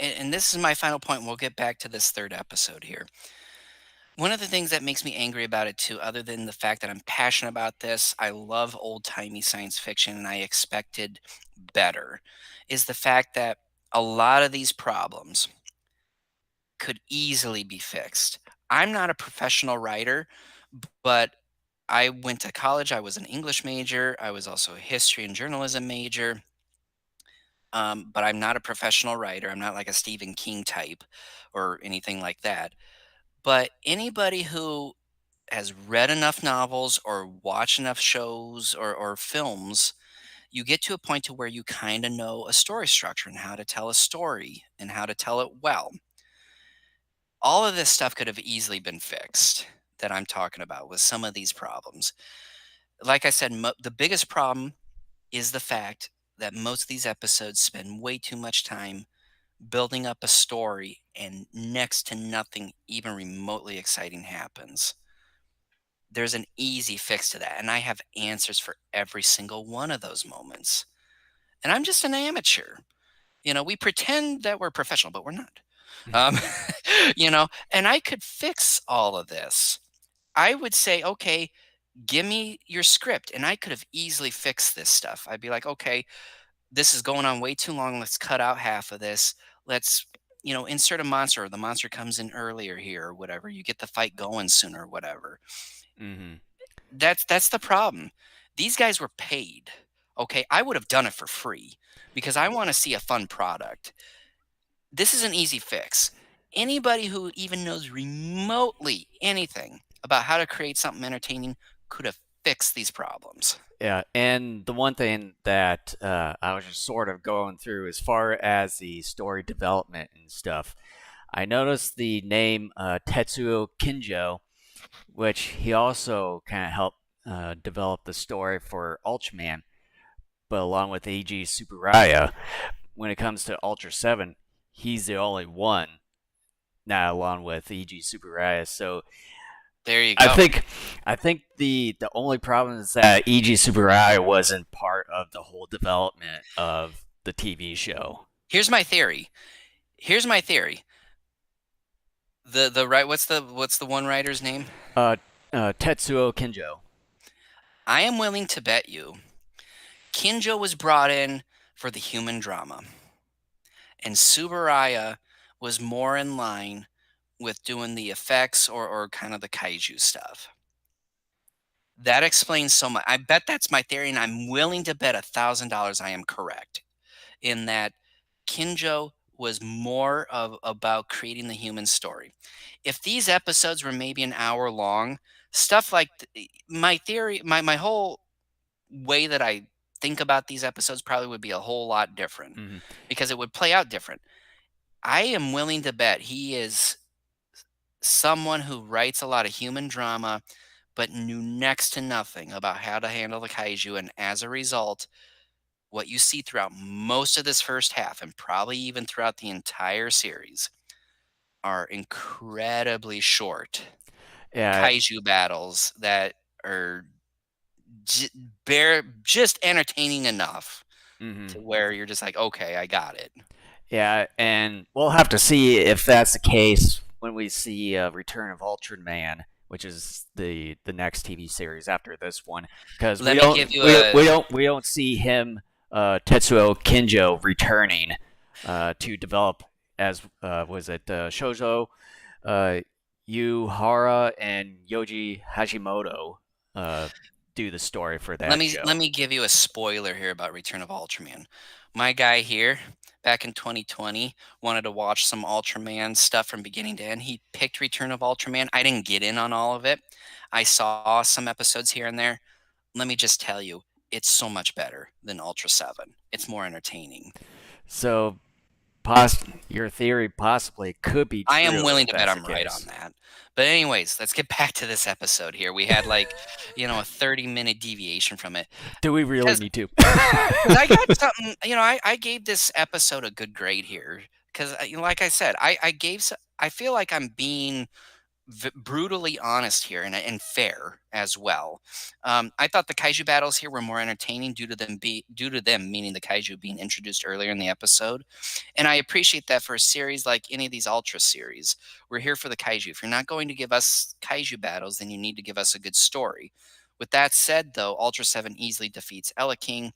and this is my final point, and we'll get back to this third episode here. One of the things that makes me angry about it too, other than the fact that I'm passionate about this, I love old timey science fiction and I expected better, is the fact that a lot of these problems could easily be fixed. I'm not a professional writer, but I went to college. I was an English major. I was also a history and journalism major. But I'm not a professional writer. I'm not like a Stephen King type or anything like that. But anybody who has read enough novels or watched enough shows or films, you get to a point to where you kind of know a story structure and how to tell a story and how to tell it well. All of this stuff could have easily been fixed that I'm talking about with some of these problems. Like I said, the biggest problem is the fact that most of these episodes spend way too much time building up a story and next to nothing even remotely exciting happens. There's an easy fix to that, and I have answers for every single one of those moments. And I'm just an amateur. We pretend that we're professional, but we're not. Um, and I could fix all of this. I would say, okay, give me your script, and I could have easily fixed this stuff. I'd be like, okay, this is going on way too long. Let's cut out half of this. Let's, insert a monster, or the monster comes in earlier here, or whatever. You get the fight going sooner, or whatever. Hmm. That's the problem. These guys were paid. Okay, I would have done it for free because I want to see a fun product. This is an easy fix. Anybody who even knows remotely anything about how to create something entertaining could have fixed these problems. Yeah, and the one thing that I was just sort of going through as far as the story development and stuff, I noticed the name Tetsuo Kinjo, which he also kind of helped develop the story for Ultraman, but along with E.G. Tsuburaya, when it comes to Ultraseven, he's the only one, not along with E.G. Tsuburaya. So There you I go. think I think the only problem is that E.G. Tsuburaya wasn't part of the whole development of the TV show. Here's my theory. Here's my theory. The right what's the one writer's name? Uh, Tetsuo Kinjo. I am willing to bet you Kinjo was brought in for the human drama, and Subaraya was more in line with doing the effects or kind of the kaiju stuff. That explains so much. I bet that's my theory, and I'm willing to bet $1,000 I am correct in that Kinjo was more of about creating the human story. If these episodes were maybe an hour long, stuff like my theory, my whole way that I think about these episodes probably would be a whole lot different Hmm. because it would play out different. I am willing to bet he is someone who writes a lot of human drama but knew next to nothing about how to handle the kaiju, and as a result, what you see throughout most of this first half and probably even throughout the entire series are incredibly short. Yeah. kaiju battles that are j- just entertaining enough Hmm. to where you're just like, okay, I got it. Yeah, and we'll have to see if that's the case when we see Return of Ultraman, which is the next TV series after this one, because Let me give you a we don't see him Tetsuo Kinjo returning to develop as was it Shoujo uh, Yuhara and Yoji Hashimoto uh, do the story for that let show. me give you a spoiler here about Return of Ultraman. My guy here, back in 2020, wanted to watch some Ultraman stuff from beginning to end. He picked Return of Ultraman. I didn't get in on all of it. I saw some episodes here and there. Let me just tell you, it's so much better than Ultra 7. It's more entertaining. So your theory possibly could be I am true if willing to bet that's the I'm right on case. that. But anyways, let's get back to this episode here. We had like, a 30-minute deviation from it. Do we really Because need to? Because I got something, I gave this episode a good grade here. Because, like I said, I feel like I'm being brutally honest here and fair as well. I thought the kaiju battles here were more entertaining due to them, meaning the kaiju being introduced earlier in the episode, and I appreciate that for a series like any of these Ultra series. We're here for the kaiju. If you're not going to give us kaiju battles, then you need to give us a good story. With that said, though, Ultra 7 easily defeats Ella King.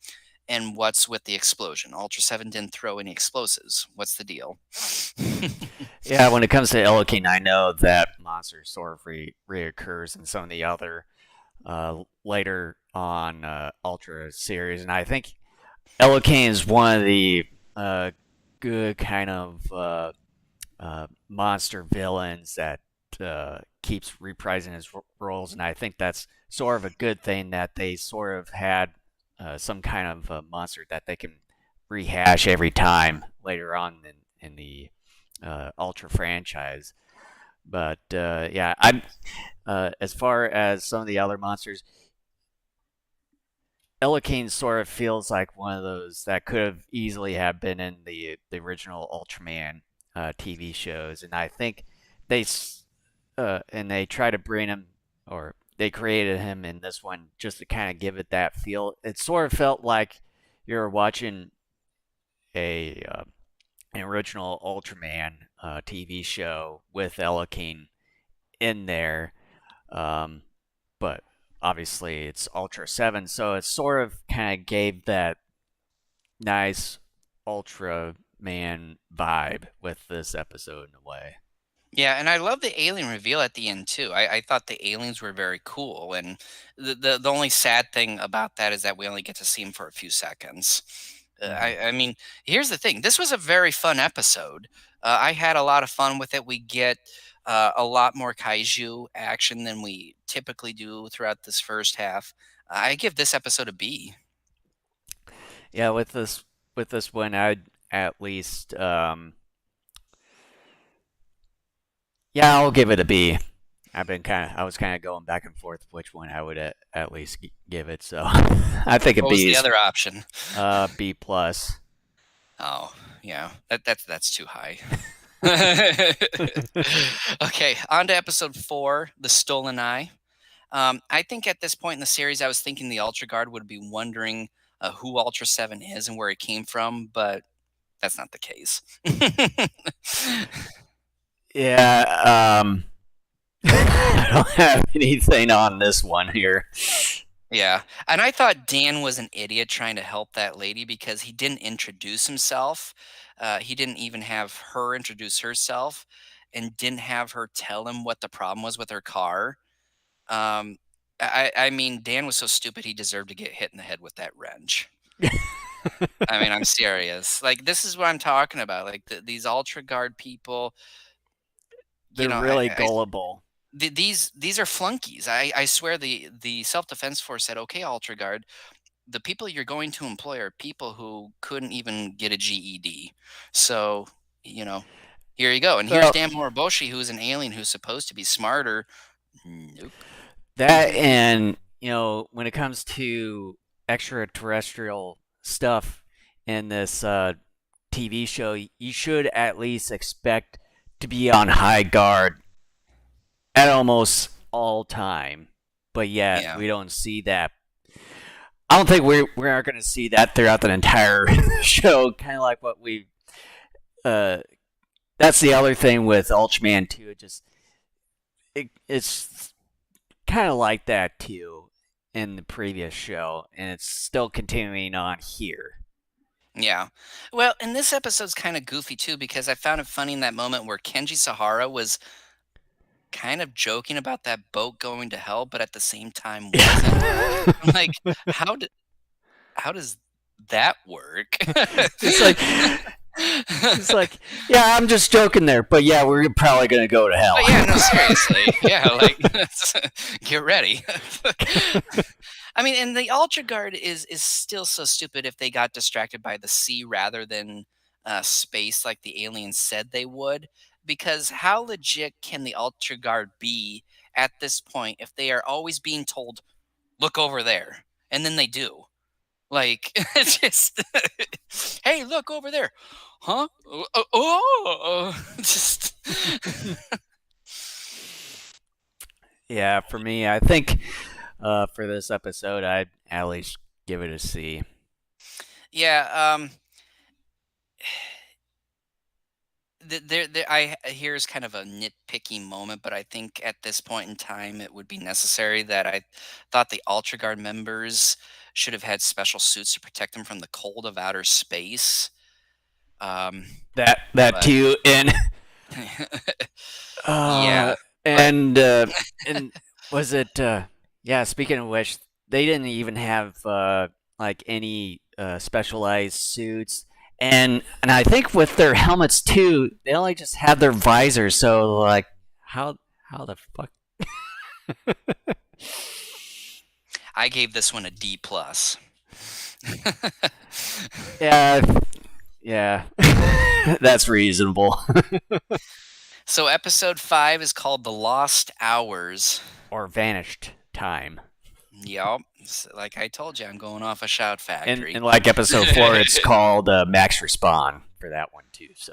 And what's with the explosion? Ultra 7 didn't throw any explosives. What's the deal? Yeah, when it comes to Elokin, I know that monster sort of reoccurs in some of the other later on Ultra series, and I think Elokin is one of the uh, good kind of monster villains that keeps reprising his roles, and I think that's sort of a good thing that they sort of had some kind of monster that they can rehash every time later on in the Ultra franchise. But yeah, I'm as far as some of the other monsters, Elikane sort of feels like one of those that could have easily have been in the original Ultraman TV shows, and I think they they try to bring him or they created him in this one just to kind of give it that feel. It sort of felt like you're watching a an original Ultraman TV show with Elikane in there, um, but obviously it's Ultra 7, so it sort of kind of gave that nice Ultra Man vibe with this episode in a way. Yeah, and I love the alien reveal at the end too. I thought the aliens were very cool, and the only sad thing about that is that we only get to see them for a few seconds. Mm-hmm. I mean, here's the thing: this was a very fun episode. I had a lot of fun with it. We get a lot more kaiju action than we typically do throughout this first half. I give this episode a B. Yeah, with this one, I'd at least yeah, I'll give it a B. I was kind of going back and forth which one I would at least give it. So I think a What was B the is other option? B plus. Oh, yeah, that's too high. Okay, on to episode 4, The Stolen Eye. I think at this point in the series, I was thinking the Ultra Guard would be wondering who Ultra 7 is and where it came from, but that's not the case. Yeah, I don't have anything on this one here. Yeah, and I thought Dan was an idiot trying to help that lady because he didn't introduce himself. He didn't even have her introduce herself and didn't have her tell him what the problem was with her car. Um, I mean, Dan was so stupid he deserved to get hit in the head with that wrench. I mean, I'm serious. Like, this is what I'm talking about. Like, these Ultra Guard people, you They're know, really gullible. these are flunkies. I swear the self defense force said, "Okay, Ultra Guard, the people you're going to employ are people who couldn't even get a GED. So, you know, here you go. And here's Well, Dan Moriboshi, who's an alien who's supposed to be smarter. Nope. that and when it comes to extraterrestrial stuff in this TV show, you should at least expect to be on high guard at almost all time, but yet Yeah. we don't see that. I don't think we aren't going to see that throughout the entire show. Kind of like what we. Uh, that's the other thing with Ultraman too. It's kind of like that too in the previous show, and it's still continuing on here. Yeah. Well, and this episode's kind of goofy too because I found it funny in that moment where Kenji Sahara was kind of joking about that boat going to hell, but at the same time wasn't. I'm like, how did how does that work? it's like it's like, yeah, I'm just joking there, but yeah, we're probably gonna go to hell. But yeah, no, seriously. Yeah, like get ready. I mean, and the Ultra Guard is still so stupid if they got distracted by the sea rather than space like the aliens said they would. Because how legit can the Ultra Guard be at this point if they are always being told, look over there? And then they do. Like, it's just, hey, look over there. Huh? Just. Yeah, for me, I think for this episode, I'd at least give it a C. Yeah, here's kind of a nitpicky moment, but I think at this point in time it would be necessary that I thought the Ultra Guard members should have had special suits to protect them from the cold of outer space. Um, That but too, yeah, uh, but and and was it? Yeah. Speaking of which, they didn't even have like any specialized suits, and I think with their helmets too, they only just have their visors. So like, how the fuck? I gave this one a D plus. Yeah, yeah, that's reasonable. So episode 5 is called The Lost Hours. Or vanished time. Yup. Like I told you, I'm going off a shout factory. And like episode 4, it's called Max Respawn for that one too. So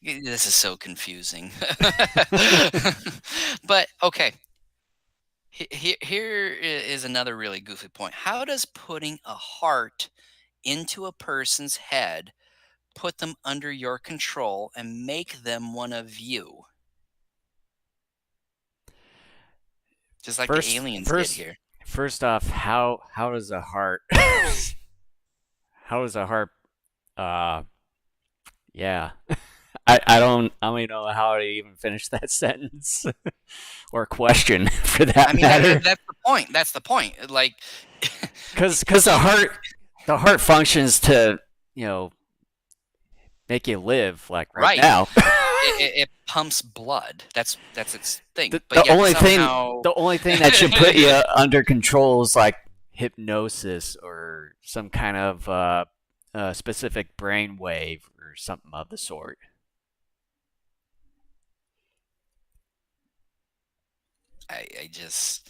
This is so confusing. But okay, here is another really goofy point. How does putting a heart into a person's head put them under your control and make them one of you? Just like the first, aliens did first, here. first off, how does a heart? How does a heart? Uh, yeah. I don't even know how to even finish that sentence or question for I that mean, matter. that's the point. That's the point. Like, Because because the heart functions to you know make you live like right right, now. it pumps blood. That's its thing. the, But the yet only thing somehow, the only thing that should put you under control is like hypnosis or some kind of specific brain wave or something of the sort. I just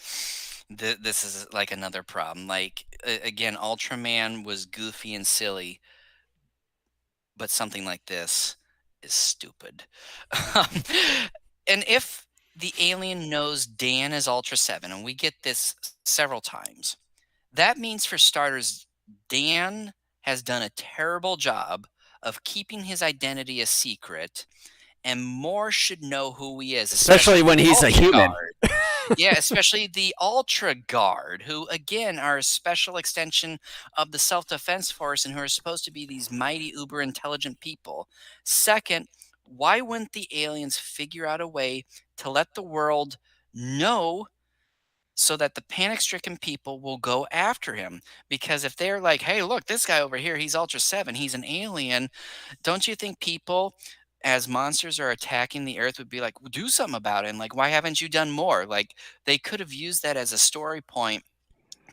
this is like another problem. Like again, Ultraman was goofy and silly, but something like this is stupid. Um, and if the alien knows Dan is Ultra 7, and we get this several times, that means for starters, Dan has done a terrible job of keeping his identity a secret, and more should know who he is, Especially especially when the he's a Ultra human. Guard. Yeah, especially the Ultra Guard, who again are a special extension of the Self Defense Force and who are supposed to be these mighty, uber intelligent people. Second, why wouldn't the aliens figure out a way to let the world know so that the panic stricken people will go after him? Because if they're like, hey, look, this guy over here, he's Ultra 7, he's an alien, don't you think people as monsters are attacking the earth would be like, "Well, do something about it? And like, why haven't you done more?" Like, they could have used that as a story point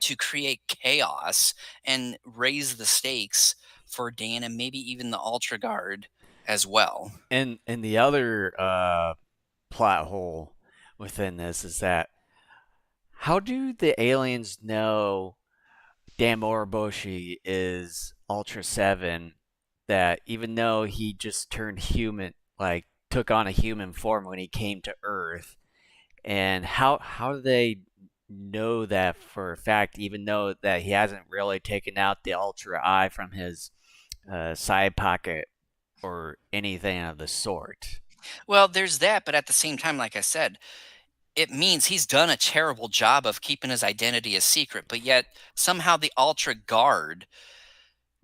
to create chaos and raise the stakes for Dan and maybe even the Ultra Guard as well. And the other plot hole within this is that how do the aliens know Dan Moriboshi is Ultra 7, that even though he just turned human, like took on a human form when he came to Earth, And how do they know that for a fact, even though that he hasn't really taken out the Ultra Eye from his side pocket or anything of the sort? Well, there's that, but at the same time, like I said, it means he's done a terrible job of keeping his identity a secret, but yet somehow the Ultra Guard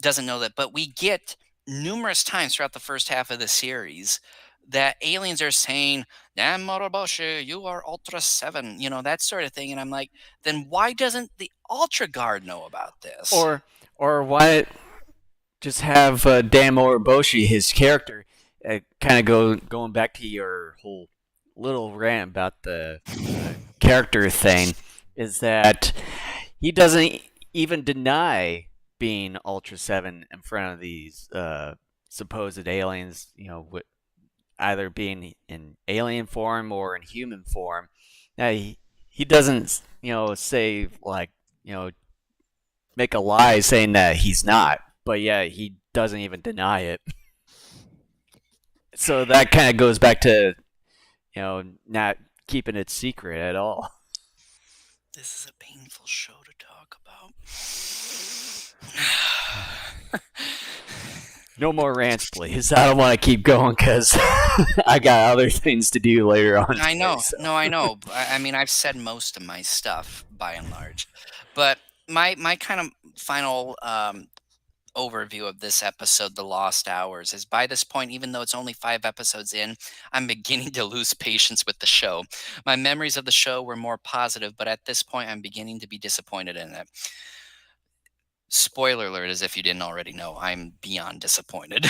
doesn't know that. But we get numerous times throughout the first half of the series that aliens are saying, "Damn Moroboshi, you are Ultra 7," that sort of thing. And I'm like, then why doesn't the Ultra Guard know about this? Or why just have Dan Moriboshi, his character, kind of going back to your whole little rant about the character thing, is that he doesn't even deny being Ultra 7 in front of these supposed aliens, either being in alien form or in human form. Now, he doesn't, say, like, make a lie saying that he's not, but yeah, he doesn't even deny it. So that kind of goes back to, not keeping it secret at all. This is a painful show to talk about. No more rants, please. I don't want to keep going because I got other things to do later on I today. know. So. No, I know. I mean, I've said most of my stuff by and large, but my kind of final overview of this episode, The Lost Hours, is by this point, even though it's only 5 episodes in, I'm beginning to lose patience with the show. My memories of the show were more positive, but at this point, I'm beginning to be disappointed in it. Spoiler alert, as if you didn't already know, I'm beyond disappointed.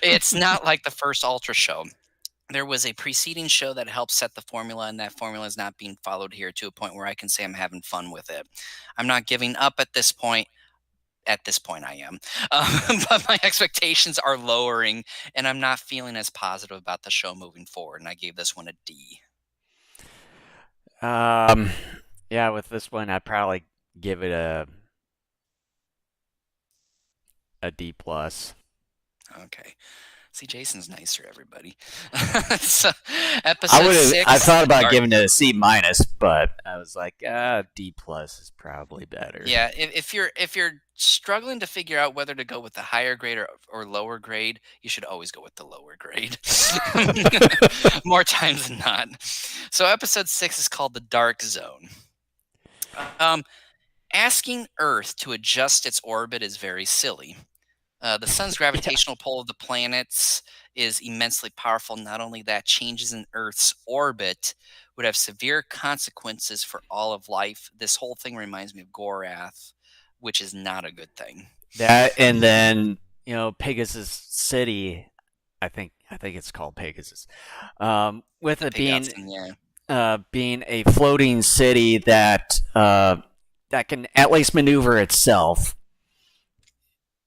It's not like the first Ultra show. There was a preceding show that helped set the formula, and that formula is not being followed here to a point where I can say I'm having fun with it. I'm not giving up at this point. At this point, I am. But my expectations are lowering, and I'm not feeling as positive about the show moving forward. And I gave this one a D. Um, yeah, with this one, I'd probably give it a D plus. Okay. See, Jason's nicer, everybody. So, I episode would have. I 6, thought about Dark. giving it a C minus, but I was like, D plus is probably better. Yeah, if you're struggling to figure out whether to go with the higher grade or lower grade, you should always go with the lower grade. More times than not. So episode 6 is called The Dark Zone. Um, Asking Earth to adjust its orbit is very silly. The sun's Yeah, gravitational pull of the planets is immensely powerful. Not only that, changes in Earth's orbit would have severe consequences for all of life. This whole thing reminds me of Gorath, which is not a good thing. that and then Pegasus City. I think it's called Pegasus. With it Pegasus, yeah. being a floating city that can at least maneuver itself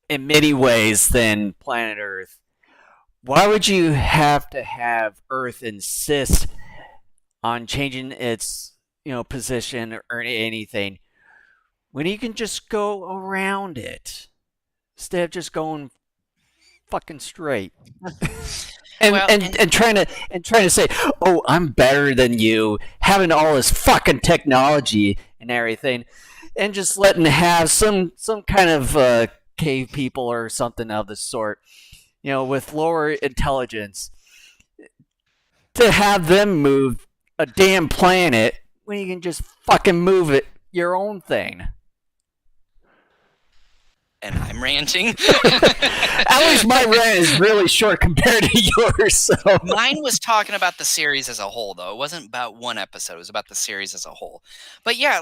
in many ways than planet Earth. Why would you have to have Earth insist on changing its position or anything when you can just go around it instead of just going fucking straight? and, Well, and, and trying to say, oh, I'm better than you, having all this fucking technology and everything, and just letting have some kind of cave people or something of the sort, with lower intelligence, to have them move a damn planet when you can just fucking move it your own thing. and I'm ranting. At least my rant is really short compared to yours. So Mine was talking about the series as a whole, though. It wasn't about one episode. It was about the series as a whole. But yeah,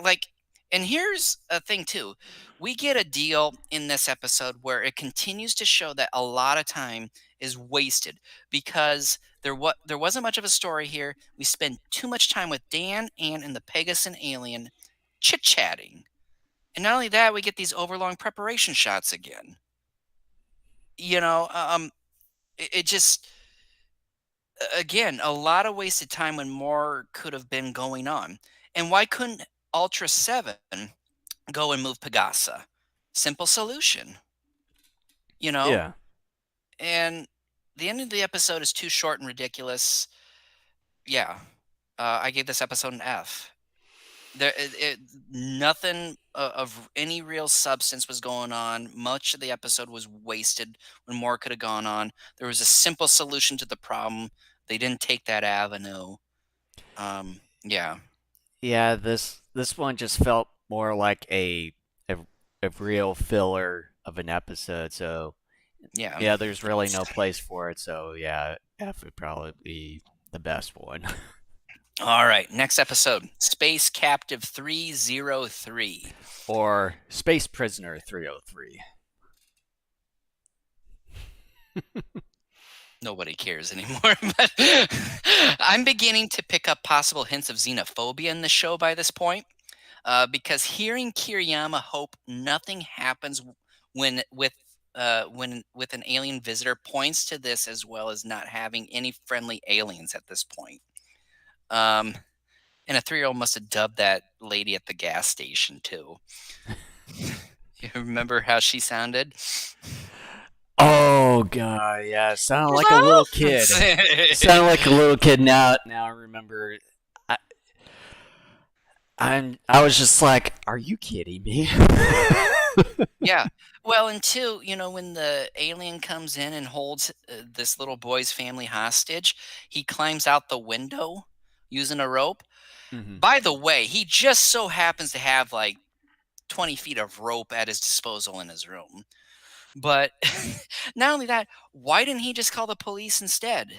and here's a thing too. We get a deal in this episode where it continues to show that a lot of time is wasted because there wasn't much of a story here. We spend too much time with Dan, Ann, and the Pegasus alien chit-chatting. And not only that, we get these overlong preparation shots again. You know, it just again, a lot of wasted time when more could have been going on. And why couldn't Ultra 7 go and move Pegasa? Simple solution, you know? yeah, And the end of the episode is too short and ridiculous. Yeah. I gave this episode an F. Nothing of any real substance was going on. Much of the episode was wasted when more could have gone on. There was a simple solution to the problem. They didn't take that avenue. Yeah, Yeah, this one just felt more like a, a real filler of an episode. So yeah. yeah, there's really no place for it. So yeah, F would probably be the best one. All right, next episode, Space Captive 303. Or Space Prisoner 303. Nobody cares anymore, but I'm beginning to pick up possible hints of xenophobia in the show by this point. Because hearing Kiriyama hope nothing happens when with an alien visitor points to this, as well as not having any friendly aliens at this point. Um, and a 3-year-old must have dubbed that lady at the gas station too. You remember how she sounded? Oh god, yeah, sounded like a little kid. Sounded like a little kid. Now I remember. I, I was just like, are you kidding me? Yeah. Well, and two, when the alien comes in and holds this little boy's family hostage, he climbs out the window using a rope. hmm By the way, he just so happens to have like 20 feet of rope at his disposal in his room. But not only that, why didn't he just call the police instead?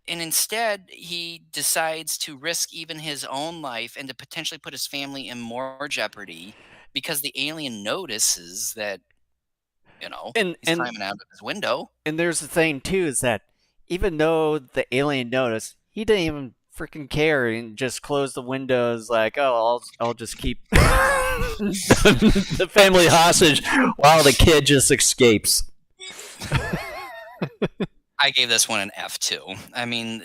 And instead, he decides to risk even his own life and to potentially put his family in more jeopardy because the alien notices that, And he's and climbing out of his window. and there's the thing too is that even though the alien noticed, he didn't even freaking care and just closed the windows. Like, oh, I'll just keep the family hostage while the kid just escapes. I gave this one an F too. I mean,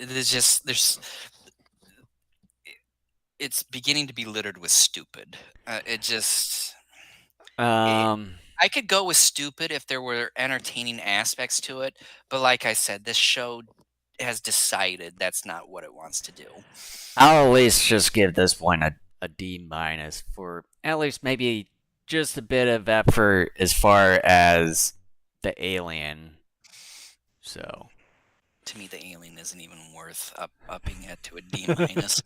it's beginning to be littered with stupid. It just, it, Um, I could go with stupid if there were entertaining aspects to it, but like I said, this show has decided that's not what it wants to do. I'll at least just give this one a D minus for at least maybe just a bit of effort as far as the alien. So. To me, the alien isn't even worth upping it to a D minus.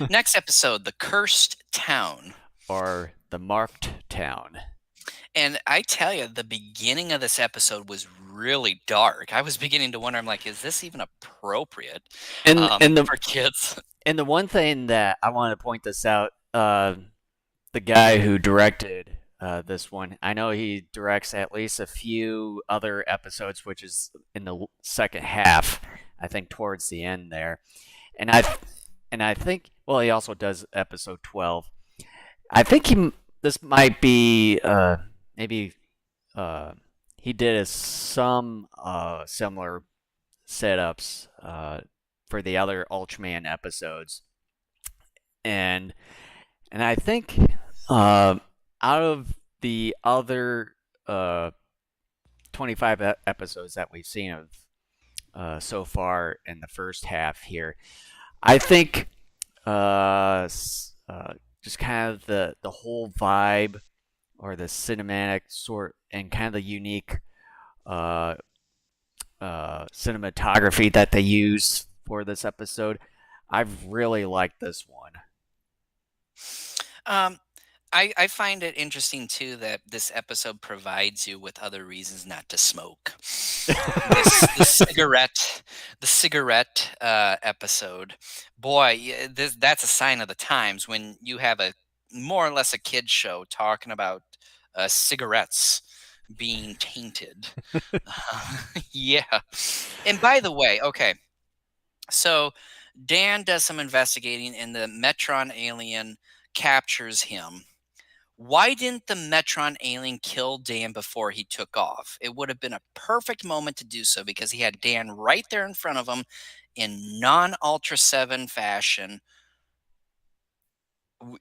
Next episode, The Cursed Town. Or the marked town. And I tell you, the beginning of this episode was really dark. I was beginning to wonder, I'm like, is this even appropriate And the for kids? and the one thing that I want to point this out, the guy who directed this one, I know he directs at least a few other episodes, which is in the second half, I think towards the end there, and I think well he also does episode 12. I think this might be maybe he did some similar setups for the other Ultraman episodes, and I think out of the other 25 episodes that we've seen of so far in the first half here, I think just kind of the whole vibe or the cinematic sort and kind of the unique uh, cinematography that they use for this episode. I've really liked this one. Um, I find it interesting too that this episode provides you with other reasons not to smoke. The cigarette episode, boy, that's a sign of the times when you have a more or less a kid show talking about cigarettes being tainted. Yeah. And by the way, okay, so Dan does some investigating, and the Metron alien captures him. Why didn't the Metron alien kill Dan before he took off? It would have been a perfect moment to do so because he had Dan right there in front of him in non-Ultraseven fashion.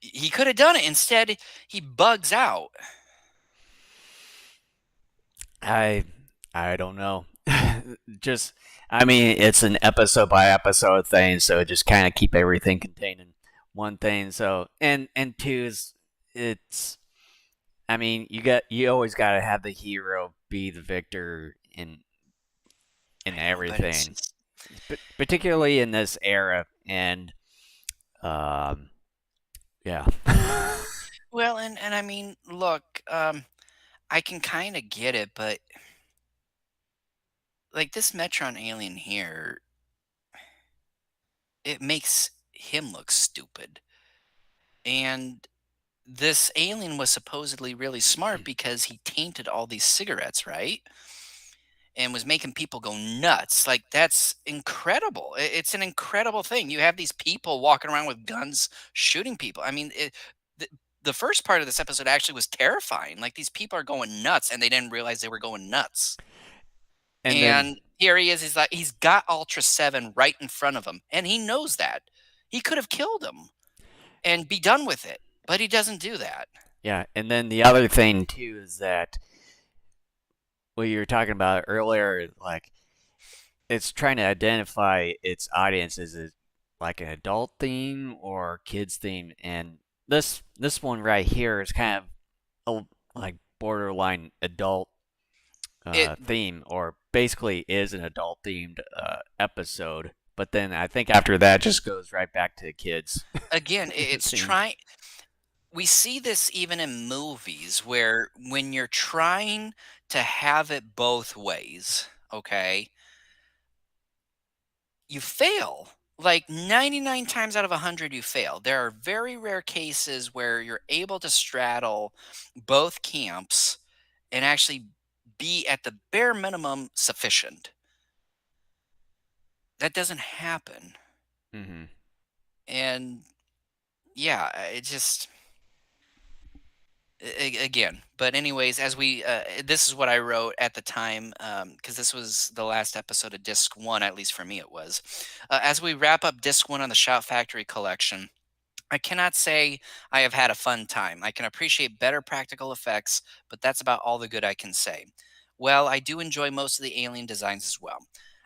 He could have done it. Instead, he bugs out. I don't know. just, I mean, it's an episode by episode thing, so just kind of keep everything contained in one thing. So, and two is, it's, I mean, you always got to have the hero be the victor in I know, but it's everything, just particularly in this era. And um, yeah. well, and I mean, look, I can kind of get it, but like this Metron alien here, it makes him look stupid. And this alien was supposedly really smart because he tainted all these cigarettes, right? And was making people go nuts. Like that's incredible. It's an incredible thing. You have these people walking around with guns shooting people. I mean, the, the first part of this episode actually was terrifying. Like these people are going nuts and they didn't realize they were going nuts. And then And here he is. He's like, he's got Ultra 7 right in front of him. And he knows that. He could have killed him and be done with it. But he doesn't do that. yeah, and then the other thing too is that what you were talking about earlier, like it's trying to identify its audience. Is it like an adult theme or kids theme? And this one right here is kind of like borderline adult It theme, or basically is an adult themed episode. But then I think after that just goes right back to kids again, it's themed. trying. We see this even in movies where when you're trying to have it both ways, okay, you fail. Like 99 times out of 100, you fail. There are very rare cases where you're able to straddle both camps and actually be at the bare minimum sufficient. That doesn't happen. Mm-hmm. And yeah, it just again, but anyways, as we this is what I wrote at the time, because this was the last episode of disc 1, at least for me it was. As we wrap up disc 1 on the Shout Factory collection, I cannot say I have had a fun time. I can appreciate better practical effects, but that's about all the good I can say. Well, I do enjoy most of the alien designs as well.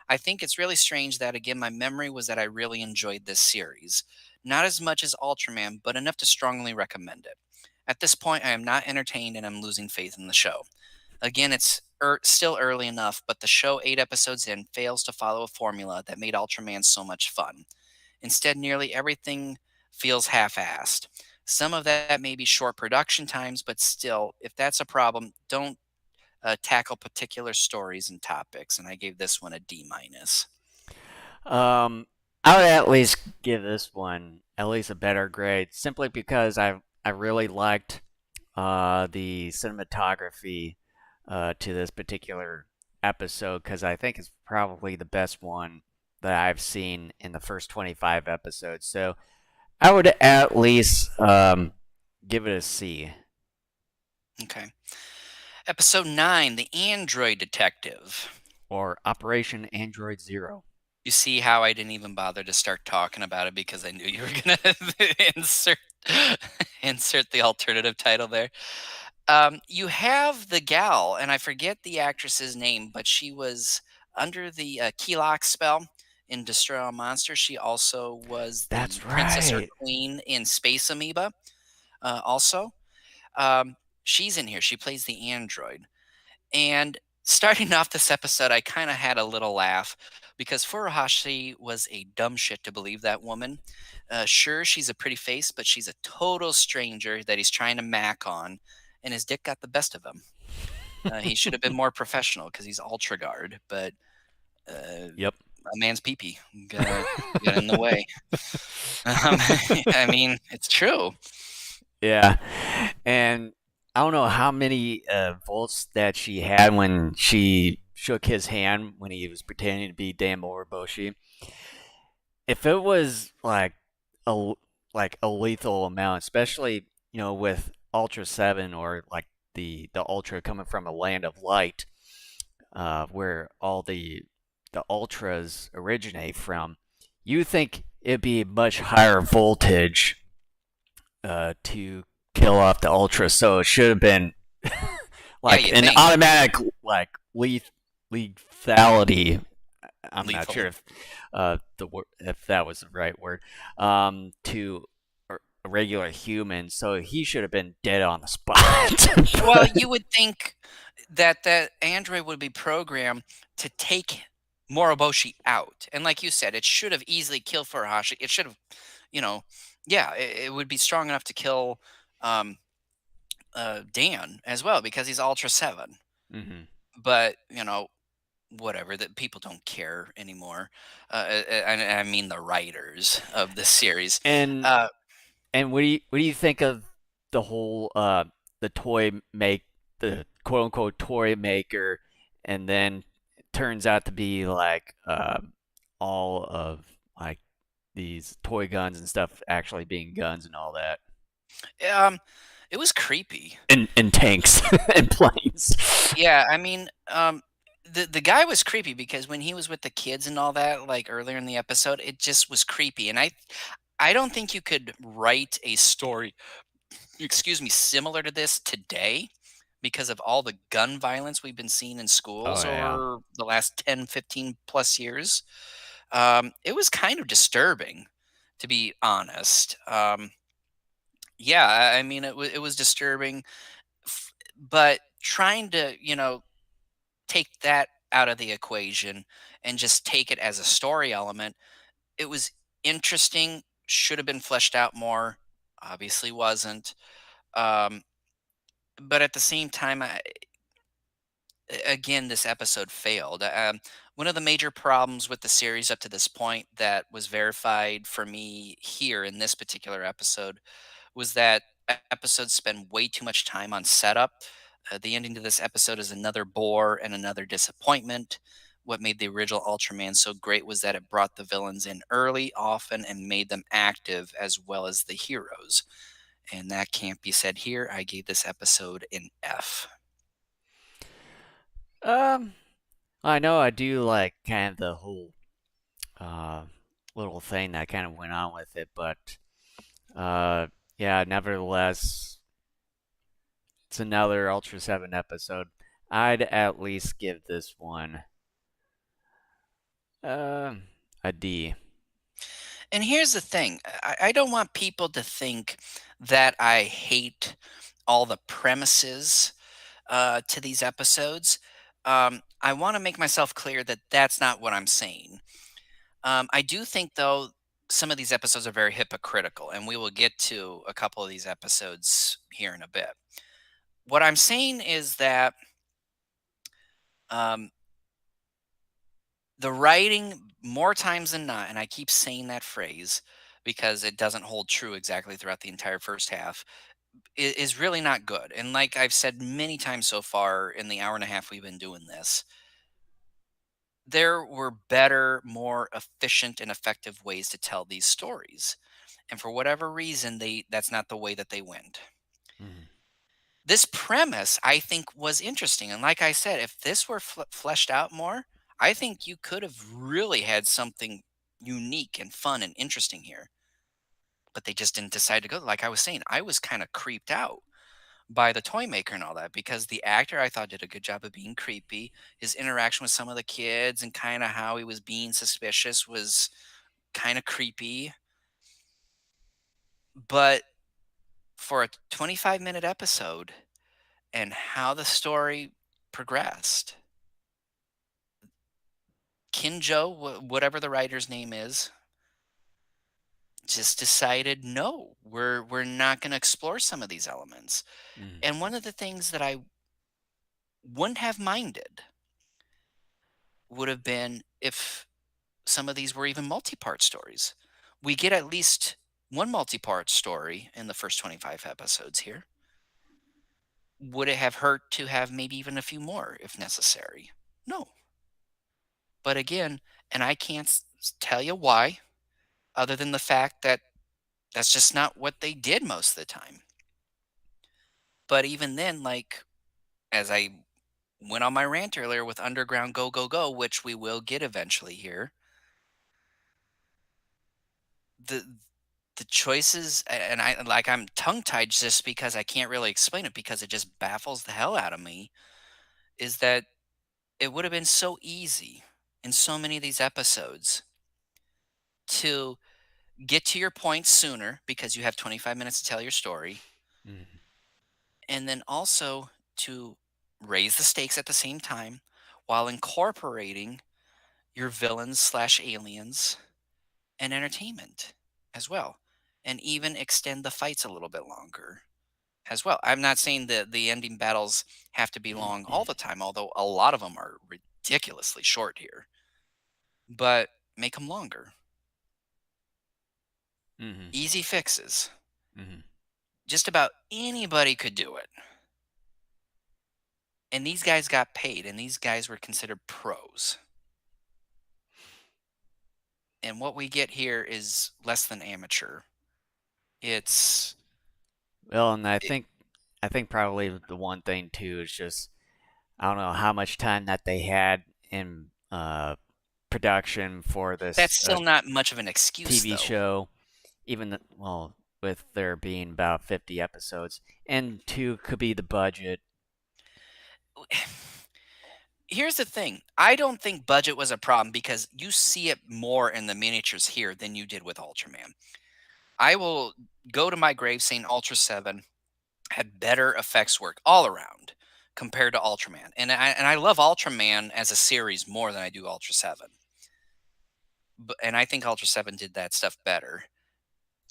I think it's really strange that, again, my memory was that I really enjoyed this series. Not as much as Ultraman, but enough to strongly recommend it. At this point, I am not entertained and I'm losing faith in the show. Again, it's still early enough, but the show 8 episodes in fails to follow a formula that made Ultraman so much fun. Instead, nearly everything feels half assed. Some of that may be short production times, but still, if that's a problem, don't tackle particular stories and topics. And I gave this one a D minus. I would at least give this one at least a better grade, simply because I really liked the cinematography to this particular episode, because I think it's probably the best one that I've seen in the first 25 episodes. So I would at least give it a C. Okay. Episode 9, The Android Detective. Or Operation Android Zero. You see how I didn't even bother to start talking about it because I knew you were going to insert the alternative title there. You have the gal, and I forget the actress's name, but she was under the key lock spell in Destroy All Monsters. She also was the That's princess or right. queen in Space Amoeba. Also, um, she's in here. She plays the android. And starting off this episode, I kind of had a little laugh because Furuhashi was a dumb shit to believe that woman. Sure, she's a pretty face, but she's a total stranger that he's trying to mac on, and his dick got the best of him. He should have been more professional because he's ultra guard, but Yep. a man's pee-pee got in the way. I mean, it's true. Yeah, and I don't know how many volts that she had when she shook his hand when he was pretending to be Dan Moriboshi. If it was a like a lethal amount, especially with Ultra 7, or like the Ultra coming from a land of light, where all the Ultras originate from, you think it'd be much higher voltage to kill off the Ultra, so it should have been Yeah, like you an think. automatic like lethality. I'm not sure Lethal. if if that was the right word, to a regular human. So he should have been dead on the spot. Well, you would think that that android would be programmed to take Moroboshi out, and like you said, it should have easily killed Furuhashi. It should have, you know, yeah, it would be strong enough to kill um, Dan as well because he's Ultra 7. hmm But whatever. That people don't care anymore. I mean the writers of the series. And Uh, what do you think of the whole the toy make the quote unquote toy maker, and then it turns out to be like all of like these toy guns and stuff actually being guns and all that, um, it was creepy. and tanks and planes. Yeah, I mean, the guy was creepy because when he was with the kids and all that, like earlier in the episode, it just was creepy. And I don't think you could write a story, excuse me, similar to this today because of all the gun violence we've been seeing in Oh schools yeah. over the last 10, 15 plus years. It was kind of disturbing, to be honest. Yeah, I mean, it was disturbing, but trying to take that out of the equation and just take it as a story element. It was interesting, should have been fleshed out more. Obviously, wasn't. Um, but at the same time, again, this episode failed. One of the major problems with the series up to this point that was verified for me here in this particular episode was that episodes spend way too much time on setup. The ending to this episode is another bore and another disappointment. What made the original Ultraman so great was that it brought the villains in early, often, and made them active as well as the heroes. And that can't be said here. I gave this episode an F. Um, I know I do like kind of the whole uh little thing that kind of went on with it, but uh yeah, nevertheless, it's another Ultra 7 episode. I'd at least give this one uh, a D. And here's the thing, I don't want people to think that I hate all the premises to these episodes. I want to make myself clear that that's not what I'm saying. I do think, though, some of these episodes are very hypocritical, and we will get to a couple of these episodes here in a bit. What I'm saying is that um, the writing, more times than not, and I keep saying that phrase because it doesn't hold true exactly throughout the entire first half, is really not good. And like I've said many times so far in the hour and a half we've been doing this, there were better, more efficient and effective ways to tell these stories. And for whatever reason, that's not the way that they went. Mhm. This premise, I think, was interesting. And like I said, if this were fleshed out more, I think you could have really had something unique and fun and interesting here. But they just didn't decide to go. Like I was saying, I was kind of creeped out by the toy maker and all that because the actor I thought did a good job of being creepy. His interaction with some of the kids and kind of how he was being suspicious was kind of creepy. But for a 25-minute episode and how the story progressed, Kinjo, whatever the writer's name is, just decided no, we're not going to explore some of these elements. Mhm. And one of the things that I wouldn't have minded would have been if some of these were even multi-part stories. We get at least one multi-part story in the first 25 episodes here. Would it have hurt to have maybe even a few more if necessary? No. But again, and I can't tell you why, other than the fact that that's just not what they did most of the time. But even then, like, as I went on my rant earlier with Underground Go Go Go, which we will get eventually here, the choices, and I'm tongue tied just because I can't really explain it because it just baffles the hell out of me, is that It would have been so easy in so many of these episodes to get to your point sooner because you have 25 minutes to tell your story, Mhm. and then also to raise the stakes at the same time while incorporating your villains slash aliens and entertainment as well, and even extend the fights a little bit longer as well. I'm not saying that the ending battles have to be long all the time, although a lot of them are ridiculously short here, but make them longer. Mhm. Easy fixes. Mhm. Just about anybody could do it. And these guys got paid, and these guys were considered pros. And what we get here is less than amateur. It's Well, and it, I think probably the one thing too is just I don't know how much time that they had in production for that's this still not much of an excuse, TV though. show, well, with there being about 50 episodes, and two could be the budget. Here's the thing. I don't think budget was a problem because you see it more in the miniatures here than you did with Ultraman. I will go to my grave saying Ultra 7 had better effects work all around compared to Ultraman. And I love Ultraman as a series more than I do Ultra 7. And I think Ultra 7 did that stuff better.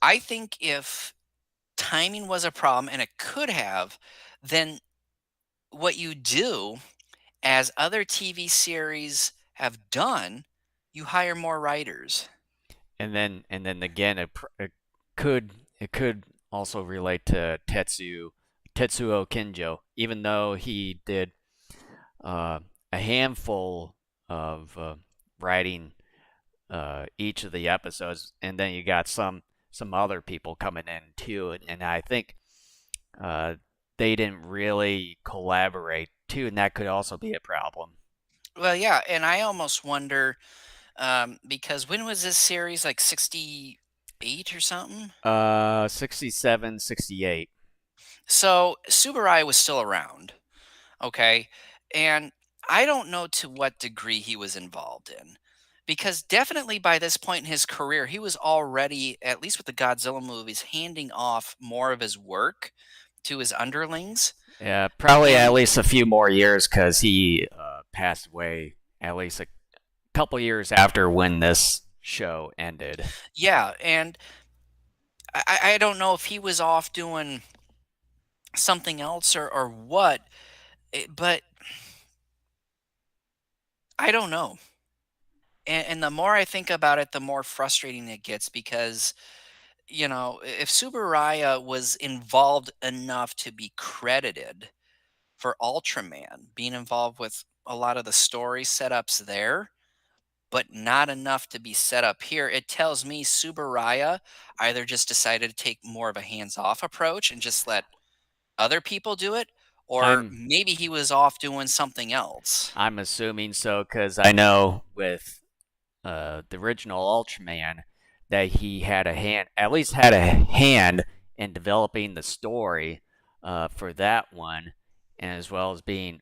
I think if timing was a problem, and it could have, then what you do, as other TV series have done, you hire more writers. And then again, could it could also relate to Tetsuo Kinjo, even though he did uh, a handful of writing each of the episodes, and then you got some other people coming in too, and I think uh, they didn't really collaborate too, and that could also be a problem. Well, yeah, and I almost wonder, because when was this series, like 68 or something? 67, 68. So Subaraya was still around, okay? And I don't know to what degree he was involved in. Because definitely by this point in his career, he was already, at least with the Godzilla movies, handing off more of his work to his underlings. Yeah, probably at And least a few more years because he passed away at least a couple years after when this show ended. yeah, and I don't know if he was off doing something else or what, but I don't know. And the more I think about it, the more frustrating it gets because, if Subaraya was involved enough to be credited for Ultraman, being involved with a lot of the story setups there, but not enough to be set up here, it tells me Subaraya either just decided to take more of a hands-off approach and just let other people do it, or I'm maybe he was off doing something else. I'm assuming so because I know with the original Ultraman that he had a hand, at least had a hand in developing the story for that one, and as well as being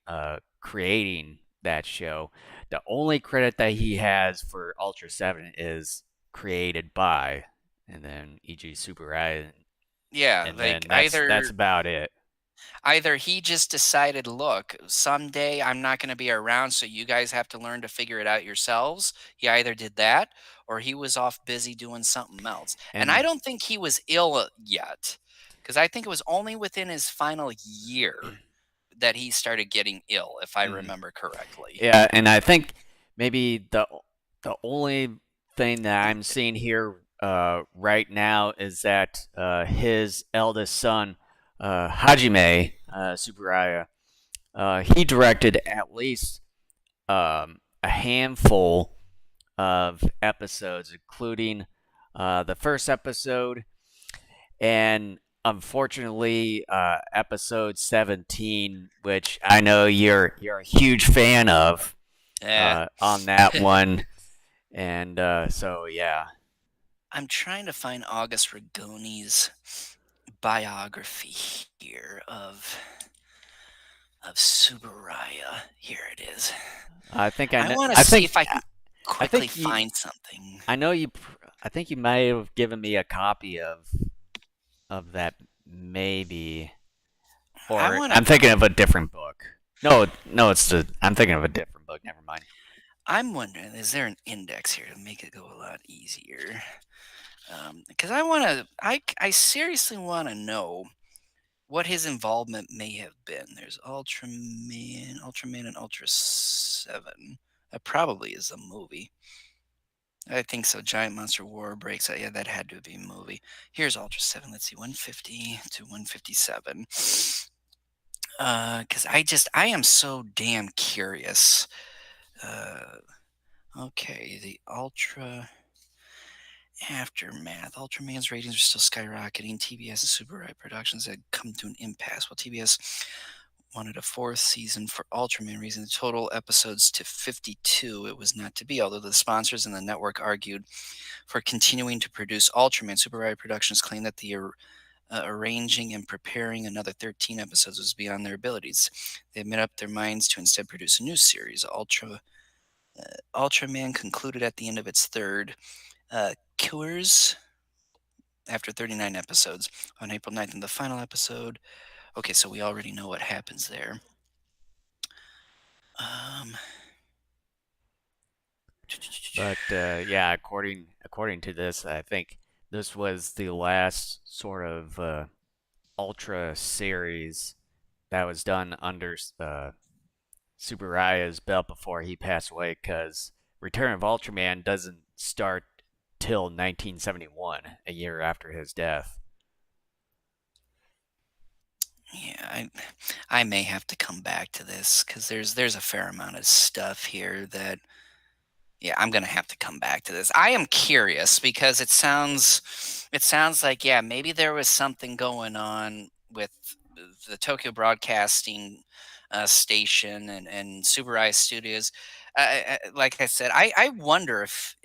creating that show. The only credit that he has for Ultra 7 is created by, and then E.G. Tsuburaya, Yeah, and like then that's either about it. either he just decided, look, someday I'm not going to be around, so you guys have to learn to figure it out yourselves. He either did that or he was off busy doing something else. And I And don't think he was ill yet, because I think it was only within his final year that he started getting ill, if I mhm. remember correctly. Yeah, and I think maybe the only thing that I'm seeing here right now is that his eldest son, Hajime Tsuburaya, he directed at least a handful of episodes, including the first episode and unfortunately episode 17, which I know you're a huge fan of Yeah. on that one. And so, yeah. I'm trying to find August Rigoni's biography here of of Subaraya. Here it is. I think I I know. want to I see think if I can I quickly think you. find something. I know you. I think you may have given me a copy of that, maybe, I or want to. I'm thinking of a different book. No, no, it's the. I'm thinking of a different book. Never mind. I'm wondering, is there an index here to make it go a lot easier? Because I want to. I seriously want to know what his involvement may have been. There's Ultraman, and Ultra Seven. That probably is a movie. I think so. Giant Monster War breaks out. Yeah, that had to be a movie. Here's Ultra Seven. Let's see, 150 to 157. Because I am so damn curious. Uh, okay, the Ultra Aftermath. Ultraman's ratings are still skyrocketing. TBS and Super Rai Productions had come to an impasse. While TBS wanted a fourth season for Ultraman, raising the total episodes to 52, it was not to be. Although the sponsors and the network argued for continuing to produce Ultraman, Super Rai Productions claimed that the arranging and preparing another 13 episodes was beyond their abilities. They made up their minds to instead produce a new series. Ultraman concluded at the end of its third Cures after 39 episodes on April 9th. In the final episode, okay, so we already know what happens there. Um, But yeah, according to this, I think this was the last sort of Ultra series that was done under Subaraya's belt before he passed away, because Return of Ultraman doesn't start till 1971, a year after his death. yeah, I may have to come back to this because there's a fair amount of stuff here that yeah, I'm gonna have to come back to this. I am curious because it sounds like yeah, maybe there was something going on with the Tokyo Broadcasting station and Subarai Studios. Like I said, I wonder if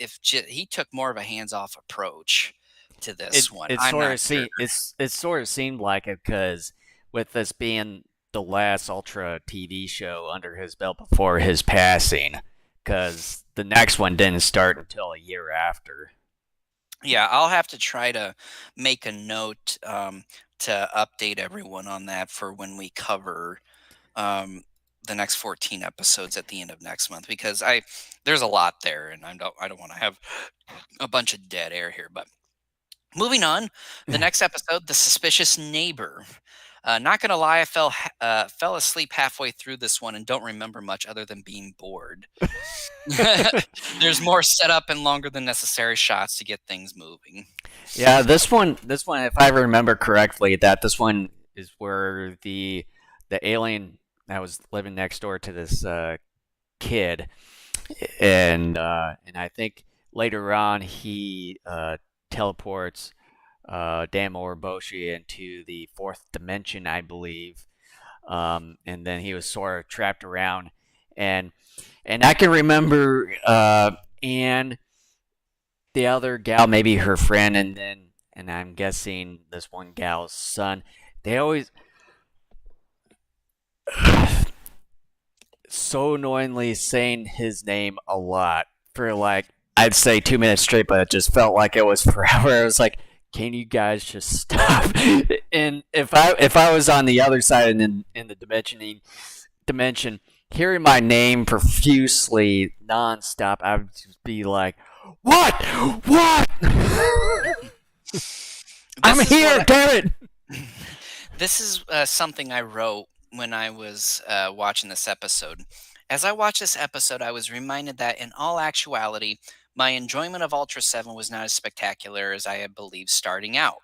he took more of a hands off approach to this one. It I'm sort not of sure. it sort of seemed like it, because with this being the last Ultra TV show under his belt before his passing, because the next one didn't start until a year after. Yeah, I'll have to try to make a note to update everyone on that for when we cover um, the next 14 episodes at the end of next month because I there's a lot there and I don't want to have a bunch of dead air here. But moving on, the next episode, the suspicious neighbor. Not gonna lie, I fell asleep halfway through this one and don't remember much other than being bored. There's more setup and longer than necessary shots to get things moving. Yeah, this one, if I remember correctly, that this one is where the alien that was living next door to this kid, and I think later on he teleports Dan Moriboshi into the fourth dimension, I believe, and then he was sort of trapped around, and and I can remember and the other gal, maybe her friend, and I'm guessing this one gal's son. They always so annoyingly saying his name a lot for, like, I'd say 2 minutes straight, but it just felt like it was forever. I was like, can you guys just stop? And if I was on the other side in the dimension, hearing my name profusely nonstop, I would just be like, what? What? I'm This is what here, damn it! this is something I wrote when I was watching this episode. As I watched this episode, I was reminded that in all actuality, my enjoyment of Ultra 7 was not as spectacular as I had believed starting out.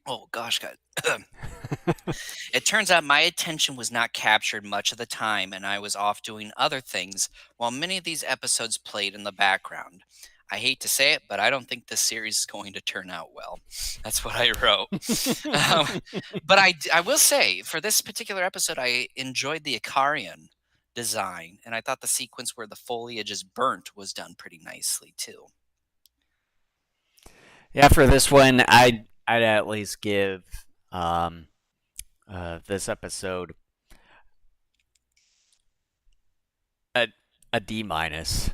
Oh gosh, God. It turns out my attention was not captured much of the time, and I was off doing other things while many of these episodes played in the background. I hate to say it, but I don't think this series is going to turn out well. That's what I wrote. Um, but I will say, for this particular episode, I enjoyed the Ikarian design, and I thought the sequence where the foliage is burnt was done pretty nicely too. Yeah, for this one, I'd at least give um, this episode a D minus.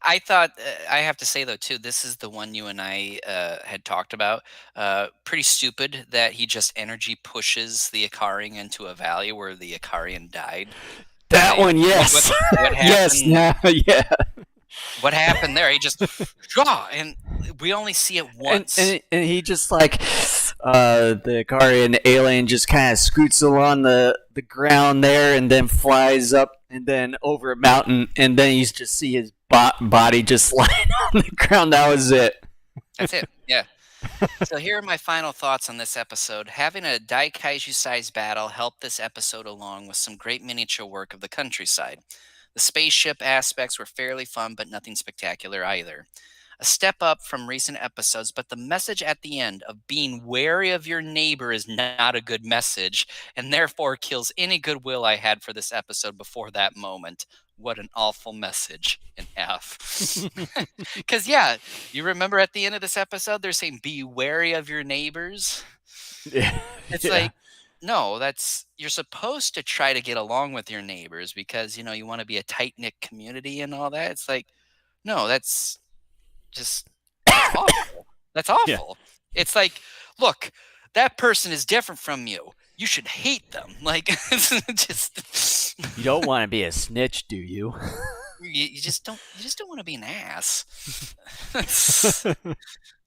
I thought I have to say though too, this is the one you and I had talked about. Pretty stupid that he just energy pushes the Ikarian into a valley where the Ikarian died. That one, What yes, what yes, happened? now, yeah. What happened there? He just and we only see it and, once. and and he just like the Guardian alien just kind of scoots along the ground there and then flies up and then over a mountain and then you just see his body just lying on the ground. That was it. That's it. Yeah. So here are my final thoughts on this episode. Having a Daikaiju-sized battle helped this episode along with some great miniature work of the countryside. The spaceship aspects were fairly fun, but nothing spectacular either. A step up from recent episodes, but the message at the end of being wary of your neighbor is not a good message, and therefore kills any goodwill I had for this episode before that moment. What an awful message. An F. Because, yeah, you remember at the end of this episode, they're saying, be wary of your neighbors. Yeah. It's Yeah. like, no, you're supposed to try to get along with your neighbors because, you want to be a tight knit community and all that. It's like, no, that's awful. That's Yeah. awful. It's like, look, that person is different from you. You should hate them. Like, just You don't want to be a snitch, do you? you just don't want to be an ass.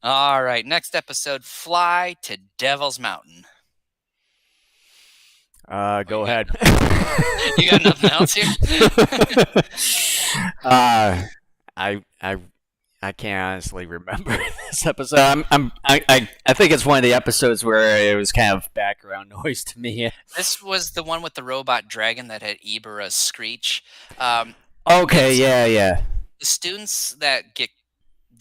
All right, next episode, Fly to Devil's Mountain. Go ahead. You got nothing else here? I can't honestly remember this episode. I think it's one of the episodes where it was kind of background noise to me. This was the one with the robot dragon that had Ibara's screech. Okay, yeah. The students that get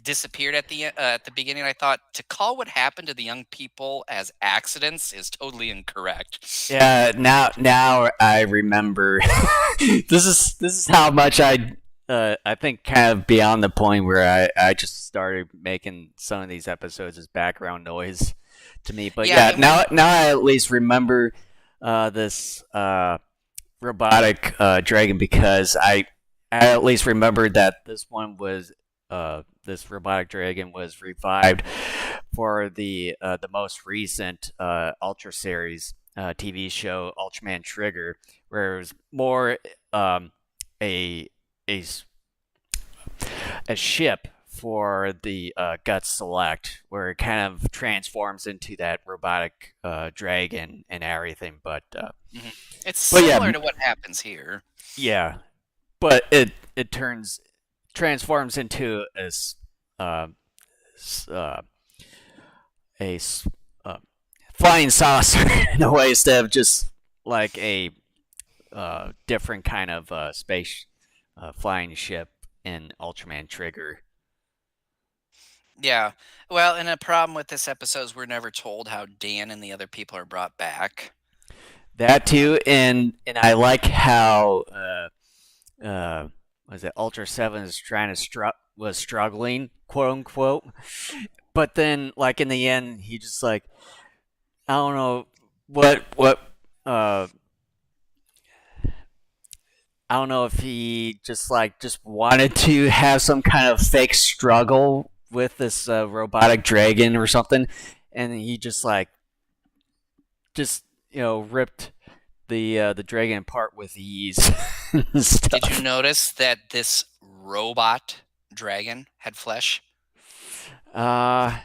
disappeared at the beginning, I thought to call what happened to the young people as accidents is totally incorrect. Yeah, now I remember. This is how much I think kind of beyond the point where I just started making some of these episodes as background noise to me. But Yeah, now I at least remember this robotic dragon because I at least remembered that this one was this robotic dragon was revived for the most recent Ultra series TV show Ultraman Trigger, where it was more a a ship for the Guts Select, where it kind of transforms into that robotic dragon and everything. But it's similar to what happens here. Yeah, but it transforms into a flying saucer in a way instead of just like a different kind of space flying ship in Ultraman Trigger. Yeah. Well, and a problem with this episode is we're never told how Dan and the other people are brought back. That too, and I like how was it Ultraseven is trying to was struggling, quote unquote, but then like in the end he just like I don't know what I don't know if he just wanted to have some kind of fake struggle with this robotic dragon or something, and he just ripped the dragon apart with ease. Did you notice that this robot dragon had flesh? I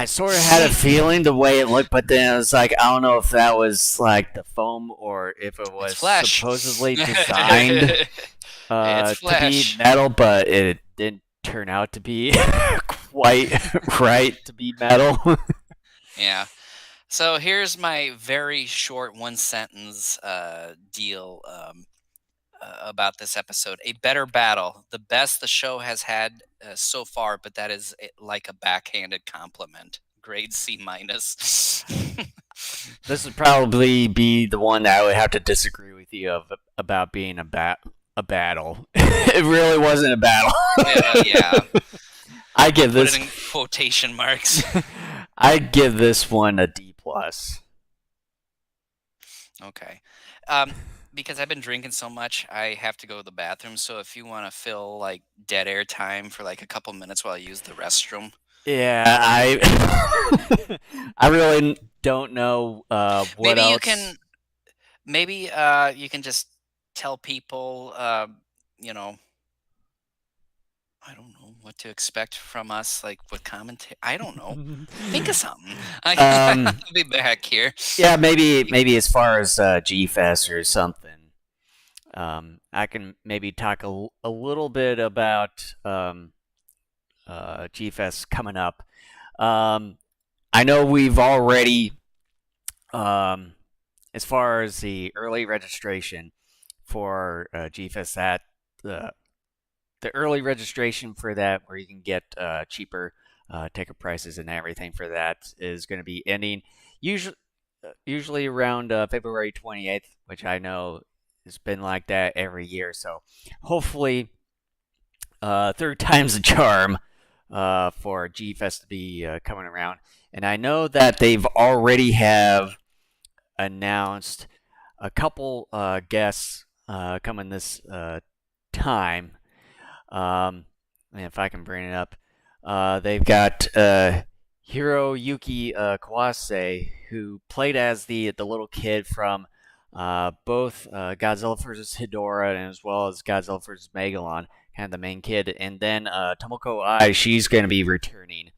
sort of had a feeling the way it looked, but then I was like, I don't know if that was like the foam or if it was supposedly designed to be metal, but it didn't turn out to be quite right to be metal. Yeah. So here's my very short one-sentence deal about this episode. A better battle. The best the show has had so far, but that is like a backhanded compliment. Grade C minus. This would probably be the one that I would have to disagree with you about being a battle. It really wasn't a battle. Yeah. I give this put it in quotation marks. I give this one a D+. Okay. Um, because I've been drinking so much, I have to go to the bathroom. So if you want to fill like dead air time for like a couple minutes while I use the restroom, Yeah, I really don't know what maybe you else. can you can just tell people, you know, I don't know what to expect from us, like what commentary. I don't know. Think of something. I'll um, be back here. yeah, maybe as far as G Fest or something. I can maybe talk a little bit about G Fest coming up. Um, I know we've already, um, as far as the early registration for G Fest, that the the early registration for that, where you can get cheaper ticket prices and everything for that, is going to be ending usually usually around February 28th, which I know has been like that every year. So hopefully, third time's a charm for G Fest to be coming around. And I know that they've already have announced a couple guests coming this time. Um, if I can bring it up, they've got Hiroyuki Kawase, who played as the little kid from both Godzilla vs. Hedorah and as well as Godzilla vs. Megalon, kind of the main kid. And then Tomoko Ai, she's going to be returning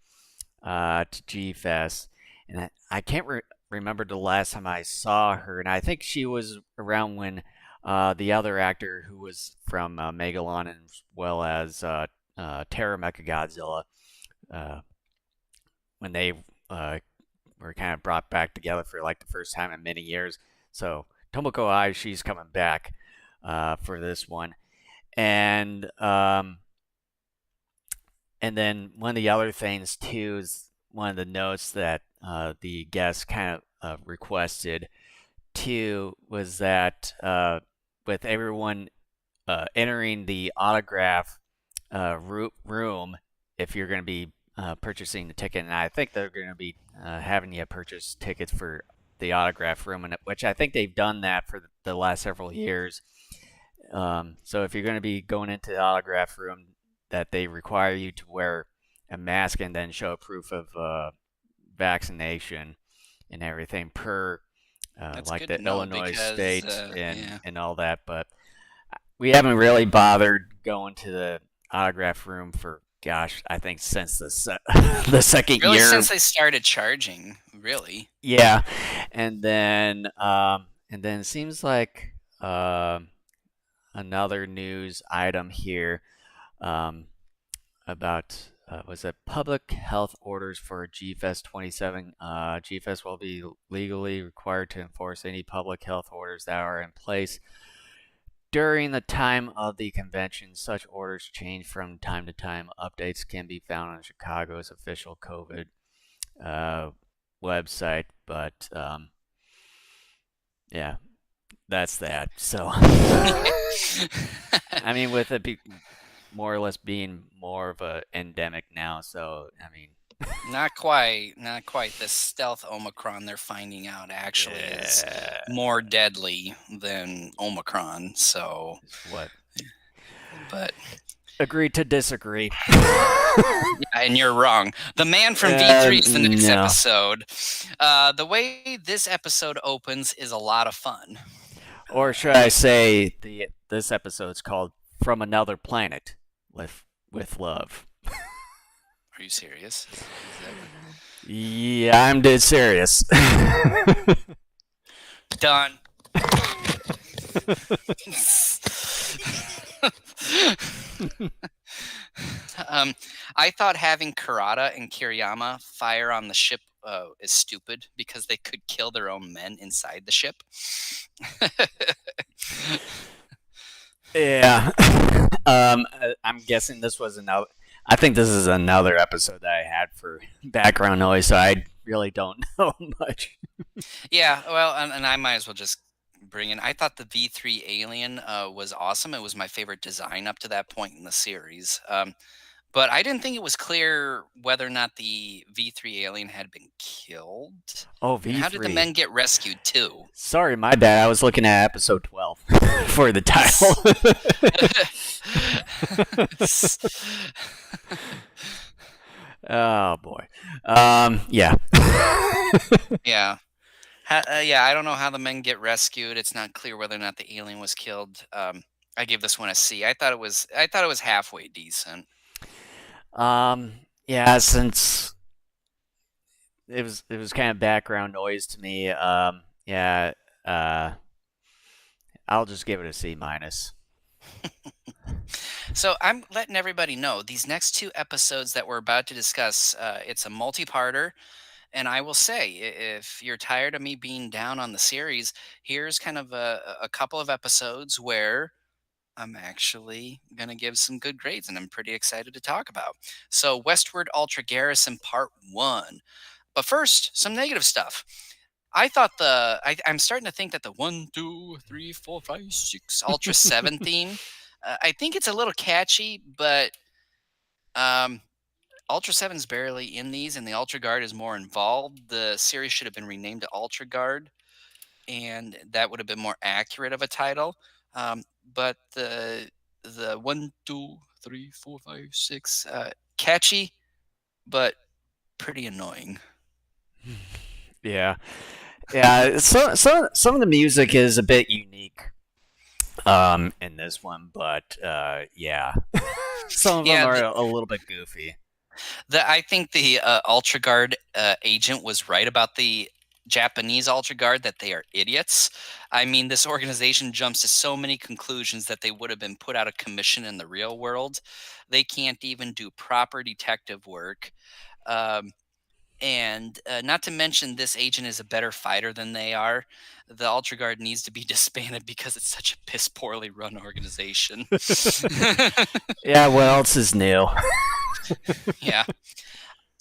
to G Fest. And I can't remember the last time I saw her, and I think she was around when the other actor who was from Megalon as well as Terra Mechagodzilla, uh, when they were kind of brought back together for like the first time in many years. So Tomoko Ai, she's coming back for this one, and um, and then one of the other things too is one of the notes that the guest kind of requested too was that with everyone entering the autograph room, if you're going to be purchasing the ticket, and I think they're going to be having you purchase tickets for the autograph room, and which I think they've done that for the last several years. So if you're going to be going into the autograph room, that they require you to wear a mask and then show proof of vaccination and everything per That's like good to the know Illinois because state yeah. and all that. But we haven't really bothered going to the autograph room for gosh, I think since the second Really, year. since they started charging, really. Yeah, and then it seems like another news item here um, about was it public health orders for GFest 27. GFest will be legally required to enforce any public health orders that are in place during the time of the convention. Such orders change from time to time. Updates can be found on Chicago's official COVID uh, website, but yeah, that's that. So, I mean, with it more or less being more of a endemic now, so I mean, Not quite, not quite. The stealth Omicron they're finding out actually is yeah, more deadly than Omicron. So, is what but agree to disagree. yeah, and you're wrong. The man from V3 is the next No, episode. The way this episode opens is a lot of fun. or should I say the this episode's called "From Another Planet" with love. Are you serious? Is that what? Yeah, I'm dead serious. Done. um, I thought having Kurata and Kiriyama fire on the ship is stupid because they could kill their own men inside the ship. Yeah. I'm guessing this was another. I think this is another episode that I had for background noise, so I really don't know much. Yeah, well, and I might as well just bring in. I thought the V3 Alien was awesome. It was my favorite design up to that point in the series. but I didn't think it was clear whether or not the V3 alien had been killed. Oh, And how did the V3. men get rescued too? Sorry, my bad. I was looking at episode 12 for the title. Oh boy. Yeah. Yeah. Yeah, I don't know how the men get rescued. It's not clear whether or not the alien was killed. I gave this one a C. I thought it was halfway decent. um, yeah, since it was kind of background noise to me. Yeah. Uh, I'll just give it a C minus. So I'm letting everybody know these next two episodes that we're about to discuss. It's a multi-parter, and I will say, if you're tired of me being down on the series, here's kind of a couple of episodes where I'm actually going to give some good grades, and I'm pretty excited to talk about. So, Westward Ultra Garrison Part 1. But first, some negative stuff. I'm starting to think that the 1, 2, 3, 4, 5, 6 Ultra 7 theme, I think it's a little catchy, but um, Ultra 7's barely in these, and the Ultra Guard is more involved. The series should have been renamed to Ultra Guard, and that would have been more accurate of a title. But the 1, 2, 3, 4, 5, 6 catchy, but pretty annoying. Yeah. Yeah. Some of the music is a bit unique in this one, but yeah, some of them Yeah, are a little bit goofy. I think the Ultra Guard agent was right about the Japanese Ultra Guard, that they are idiots. I mean, this organization jumps to so many conclusions that they would have been put out of commission in the real world. They can't even do proper detective work. Um, and not to mention, this agent is a better fighter than they are. The Ultra Guard needs to be disbanded because it's such a piss poorly run organization. Yeah, what else is new? Yeah.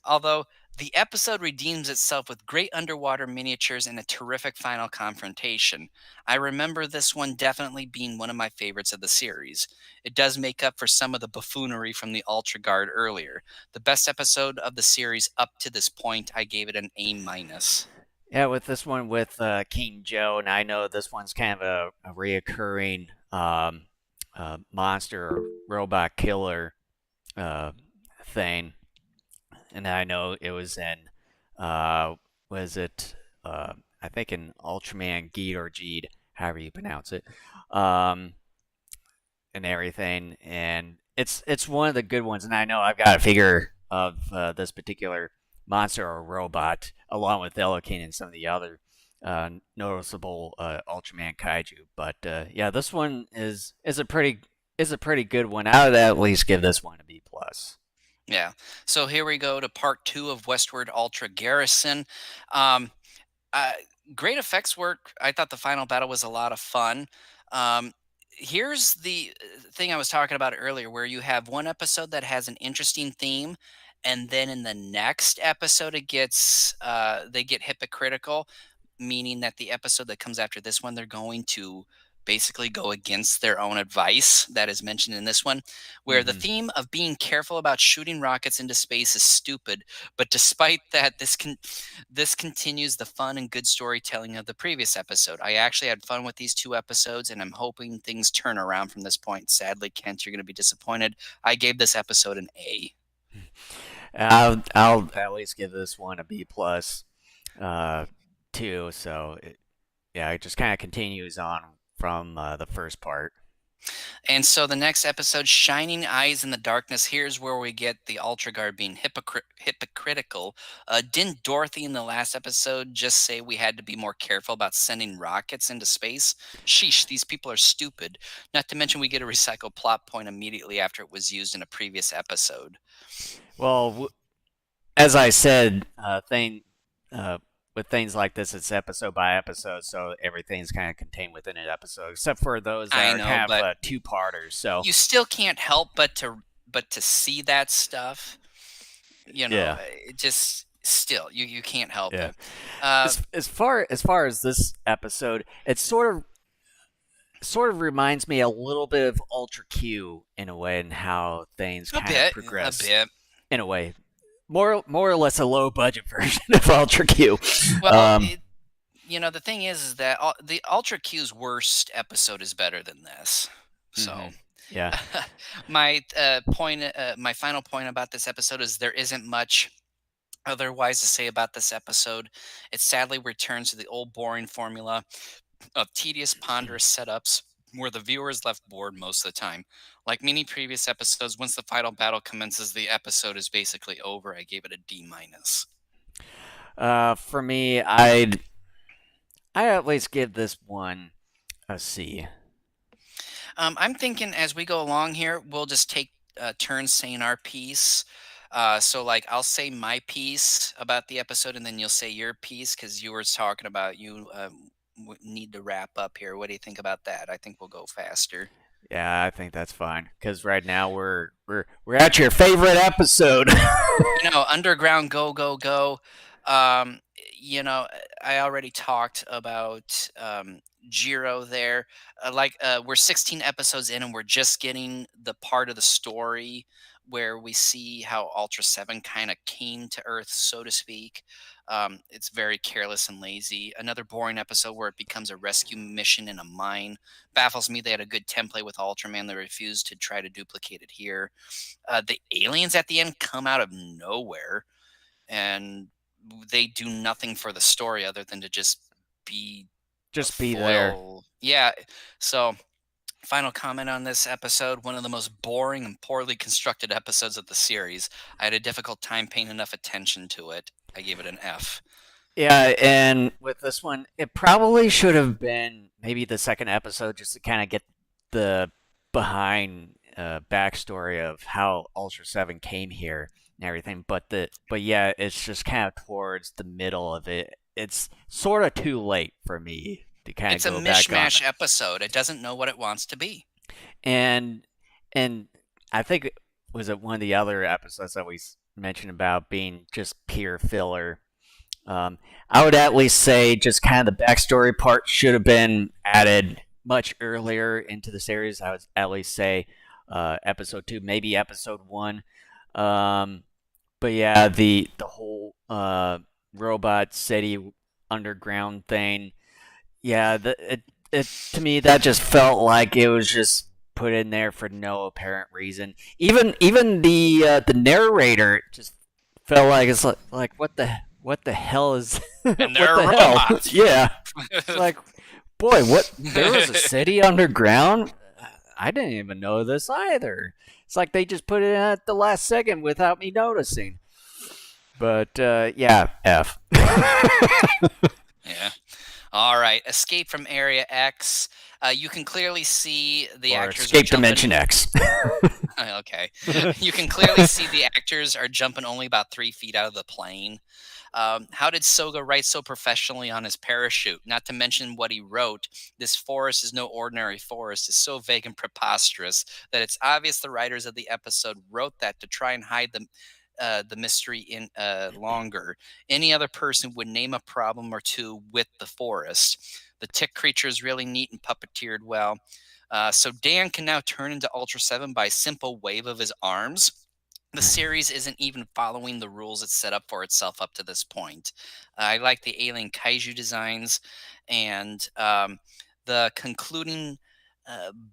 Although the episode redeems itself with great underwater miniatures and a terrific final confrontation. I remember this one definitely being one of my favorites of the series. It does make up for some of the buffoonery from the Ultra Guard earlier. The best episode of the series up to this point, I gave it an A minus. Yeah, with this one with King Joe, and I know this one's kind of a reoccurring monster or robot killer uh, thing, and I know it was in was it I think in Ultraman Geed or Geed, however you pronounce it, um, and everything, and it's one of the good ones. And I know I've got a figure of this particular monster or robot, along with Elekine and some of the other noticeable Ultraman kaiju. But yeah, this one is a pretty good one. I would at least give this one a B plus. Yeah. So here we go to part two of Westward Ultra Garrison. Um, Uh, Great effects work. I thought the final battle was a lot of fun. Um, Here's the thing I was talking about earlier, where you have one episode that has an interesting theme, and then in the next episode, they get hypocritical, meaning that the episode that comes after this one, they're going to basically go against their own advice that is mentioned in this one, where the Hmm. theme of being careful about shooting rockets into space is stupid, but despite that, this continues the fun and good storytelling of the previous episode. I actually had fun with these two episodes, and I'm hoping things turn around from this point. Sadly, Kent, you're going to be disappointed. I gave this episode an A. I'll at least give this one a B plus uh, too. So yeah, it just kind of continues on from the first part. And so the next episode, Shining Eyes in the Darkness, here's where we get the Ultra Guard being hypocritical. Didn't Dorothy in the last episode just say we had to be more careful about sending rockets into space? Sheesh, these people are stupid. Not to mention, we get a recycled plot point immediately after it was used in a previous episode. Well, as I said, uh, with things like this, it's episode by episode, so everything's kind of contained within an episode, except for those that I are know, kind of but two-parters. So you still can't help but to see that stuff. yeah, It just still you can't help yeah. it. Uh, As far as this episode, it's sort of reminds me a little bit of Ultra Q in a way, and how things A kind of bit, a progress bit. in a way. More or less a low budget version of Ultra Q. Well, Um, the thing is that the Ultra Q's worst episode is better than this. So, mhm, yeah, my final point about this episode is there isn't much otherwise to say about this episode. It sadly returns to the old boring formula of tedious, ponderous setups where the viewer is left bored most of the time. Like many previous episodes, once the final battle commences, the episode is basically over. I gave it a D minus. for me, I at least give this one a C. I'm thinking as we go along here, we'll just take turns saying our piece. So, like, I'll say my piece about the episode, and then you'll say your piece because you were talking about you need to wrap up here. What do you think about that? I think we'll go faster. Yeah, I think that's fine because right now we're at your favorite episode. Underground, go, go, go. Um, I already talked about Jiro there. We're 16 episodes in, and we're just getting the part of the story where we see how Ultraseven kind of came to Earth, so to speak. It's very careless and lazy. Another boring episode where it becomes a rescue mission in a mine. Baffles me they had a good template with Ultraman. They refused to try to duplicate it here. The aliens at the end come out of nowhere, and they do nothing for the story other than to just be a Just be there. foil. Yeah. So, final comment on this episode, one of the most boring and poorly constructed episodes of the series. I had a difficult time paying enough attention to it. I gave it an F. Yeah, and with this one, it probably should have been maybe the second episode just to kind of get the behind backstory of how Ultraseven came here and everything. But yeah, it's just kind of towards the middle of it. It's sort of too late for me to kind of It's a go back on mishmash episode. It doesn't know what it wants to be. and and I think was it one of the other episodes that we mentioned about being just pure filler. I would at least say just kind of the backstory part should have been added much earlier into the series. I would at least say episode 2, maybe episode 1. Um, but yeah, the whole robot city underground thing. Yeah, it to me that just felt like it was just put in there for no apparent reason. Even the narrator just felt like it's like what the hell is what And they're the hell? robots. Yeah, it's like boy, what there was a city underground. I didn't even know this either. It's like they just put it in at the last second without me noticing. But yeah, F. Yeah. All right. Escape from Area X. You can clearly see the Or actors Escape are jumping. Dimension X. Okay. You can clearly see the actors are jumping only about 3 feet out of the plane. How did Soga write so professionally on his parachute? Not to mention what he wrote. This forest is no ordinary forest. Is so vague and preposterous that it's obvious the writers of the episode wrote that to try and hide the mystery in longer. Any other person would name a problem or two with the forest. The tick creature is really neat and puppeteered well. So Dan can now turn into Ultraseven by a simple wave of his arms. The series isn't even following the rules it's set up for itself up to this point. I like the alien kaiju designs, and the concluding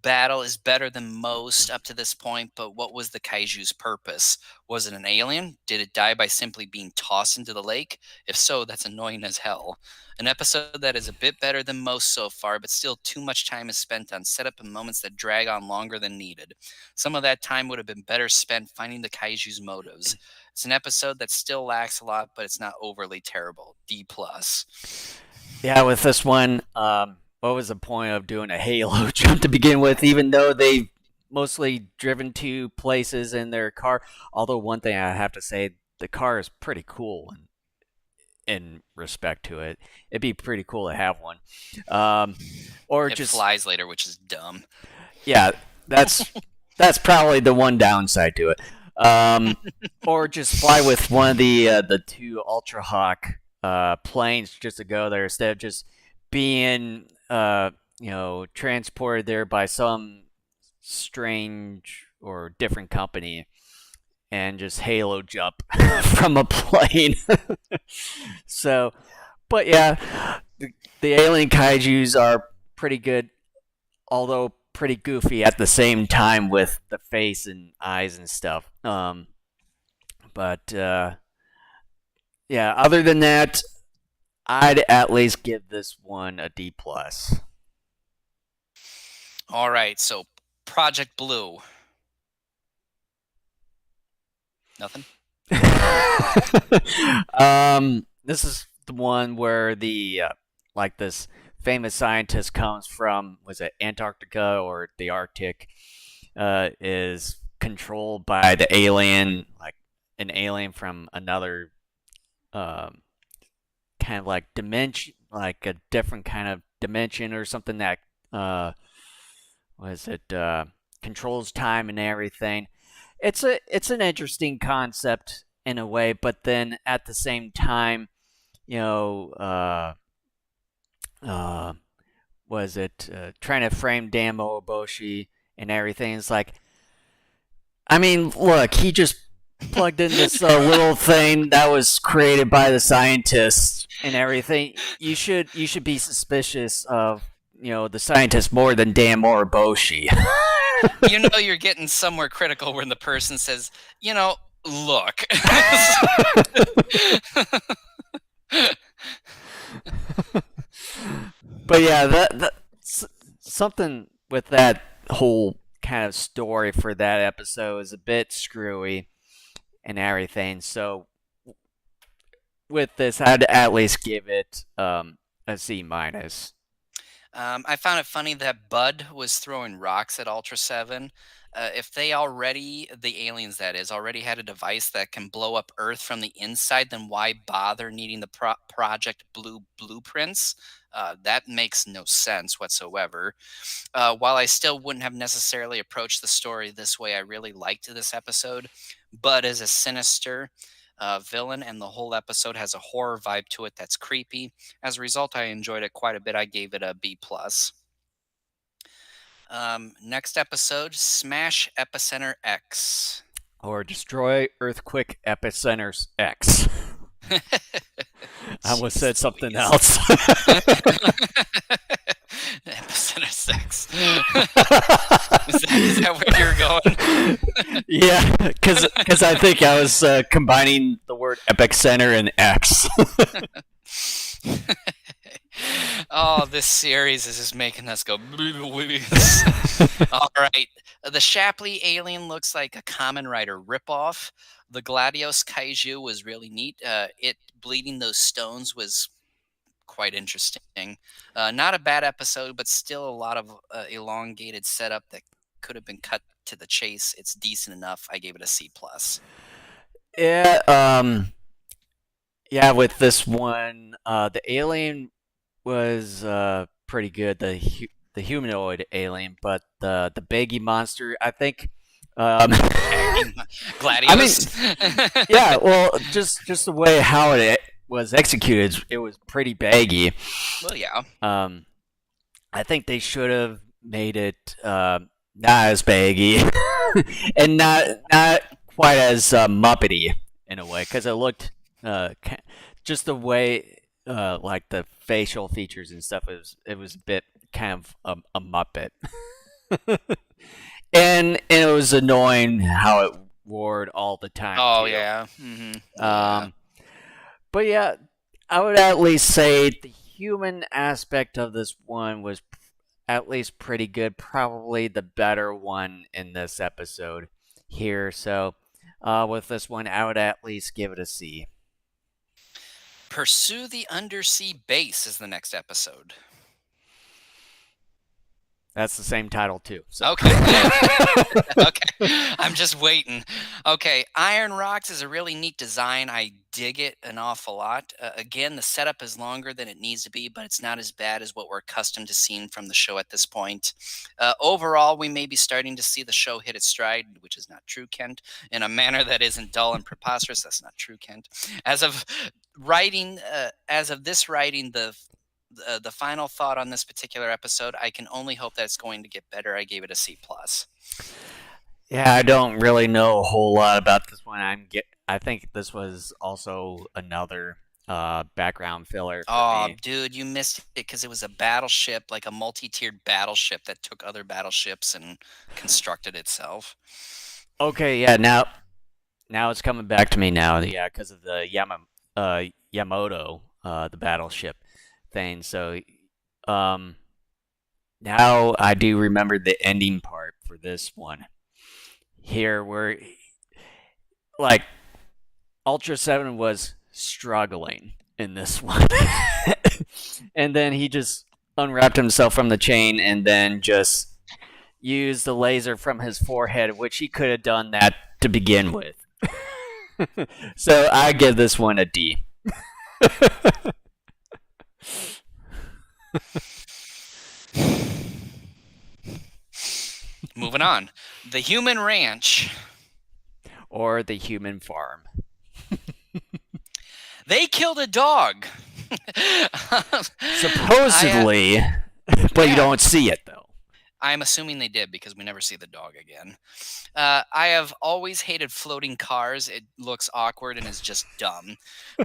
battle is better than most up to this point. But what was the kaiju's purpose? Was it an alien? Did it die by simply being tossed into the lake? If so, that's annoying as hell. An episode that is a bit better than most so far, but still too much time is spent on setup and moments that drag on longer than needed. Some of that time would have been better spent finding the kaiju's motives. It's an episode that still lacks a lot, but it's not overly terrible. D plus. Yeah, with this one, what was the point of doing a Halo jump to begin with, even though they've mostly driven to places in their car? Although one thing I have to say, the car is pretty cool in respect to it. It'd be pretty cool to have one. Or It just flies later, which is dumb. yeah, that's that's probably the one downside to it. Um, or just fly with one of the two Ultra Hawk planes just to go there instead of just being transported there by some strange or different company and just halo jump from a plane. So, but yeah, the alien kaijus are pretty good, although pretty goofy at the same time with the face and eyes and stuff. But yeah, other than that, I'd at least give this one a D plus. All right, so Project Blue. Nothing? This is the one where the like this famous scientist comes from, was it Antarctica or the Arctic? Is controlled by the alien, like an alien from another um, kind of like dimension, like a different kind of dimension or something that what is it? Controls time and everything. It's an interesting concept in a way, but then at the same time, you know, uh, was it trying to frame Damo Oboshi and everything? It's like, I mean, look, he just plugged in this little thing that was created by the scientists and everything. You should be suspicious of the scientist more than Dan Moriboshi. You know you're getting somewhere critical when the person says, look. But yeah, that's something with that whole kind of story for that episode is a bit screwy and everything. So with this, I'd at least give it a C minus. I found it funny that Bud was throwing rocks at Ultraseven. If they already, the aliens that is, already had a device that can blow up Earth from the inside, then why bother needing the Project Blue blueprints? That makes no sense whatsoever. While I still wouldn't have necessarily approached the story this way, I really liked this episode. Bud is a sinister villain, and the whole episode has a horror vibe to it that's creepy. As a result, I enjoyed it quite a bit. I gave it a B plus. Next episode, Smash Epicenter X. Or Destroy Earthquake Epicenters X. I almost said something else. Epicenter X. Is that where you're going? Yeah, because I think I was combining the word epic center and X. Oh, this series is just making us go. All right. The Shapley alien looks like a Kamen Rider ripoff. The Gladios Kaiju was really neat. It bleeding those stones was quite interesting. Not a bad episode, but still a lot of elongated setup that could have been cut to the chase. It's decent enough. I gave it a C plus. Yeah, yeah. With this one, the alien was pretty good. The humanoid alien, but the baggy monster, I think. Gladius. I mean, yeah. Well, just the way how it was executed, it was pretty baggy. Well, yeah. I think they should have made it not as baggy and not quite as Muppety in a way, because it looked just the way like the facial features and stuff it was a bit kind of a Muppet, and it was annoying how it roared all the time. Oh too. yeah. Mm-hmm. Yeah. But yeah, I would at least say the human aspect of this one was at least pretty good. Probably the better one in this episode here. So with this one, I would at least give it a C. Pursue the Undersea Base is the next episode. That's the same title too. So. Okay. Okay. I'm just waiting. Okay. Iron Rocks is a really neat design. I dig it an awful lot. Again, the setup is longer than it needs to be, but it's not as bad as what we're accustomed to seeing from the show at this point. Overall, we may be starting to see the show hit its stride, which is not true, Kent, in a manner that isn't dull and preposterous. That's not true, Kent. As of this writing, The final thought on this particular episode, I can only hope that it's going to get better. I gave it a C plus. Yeah, I don't really know a whole lot about this one. I think this was also another background filler for Oh, me. dude, you missed it because it was a battleship, like a multi-tiered battleship that took other battleships and constructed itself. Okay, yeah, now it's coming back to me now. Yeah, because of the Yamoto, the battleship thing. So, um, now I do remember the ending part for this one. Here, where like Ultraseven was struggling in this one, and then he just unwrapped himself from the chain, and then just used the laser from his forehead, which he could have done that to begin with. So I give this one a D. Moving on. The Human Ranch. Or the human farm. They killed a dog. Supposedly, but you Yeah. don't see it though. I'm assuming they did because we never see the dog again. I have always hated floating cars. It looks awkward and is just dumb.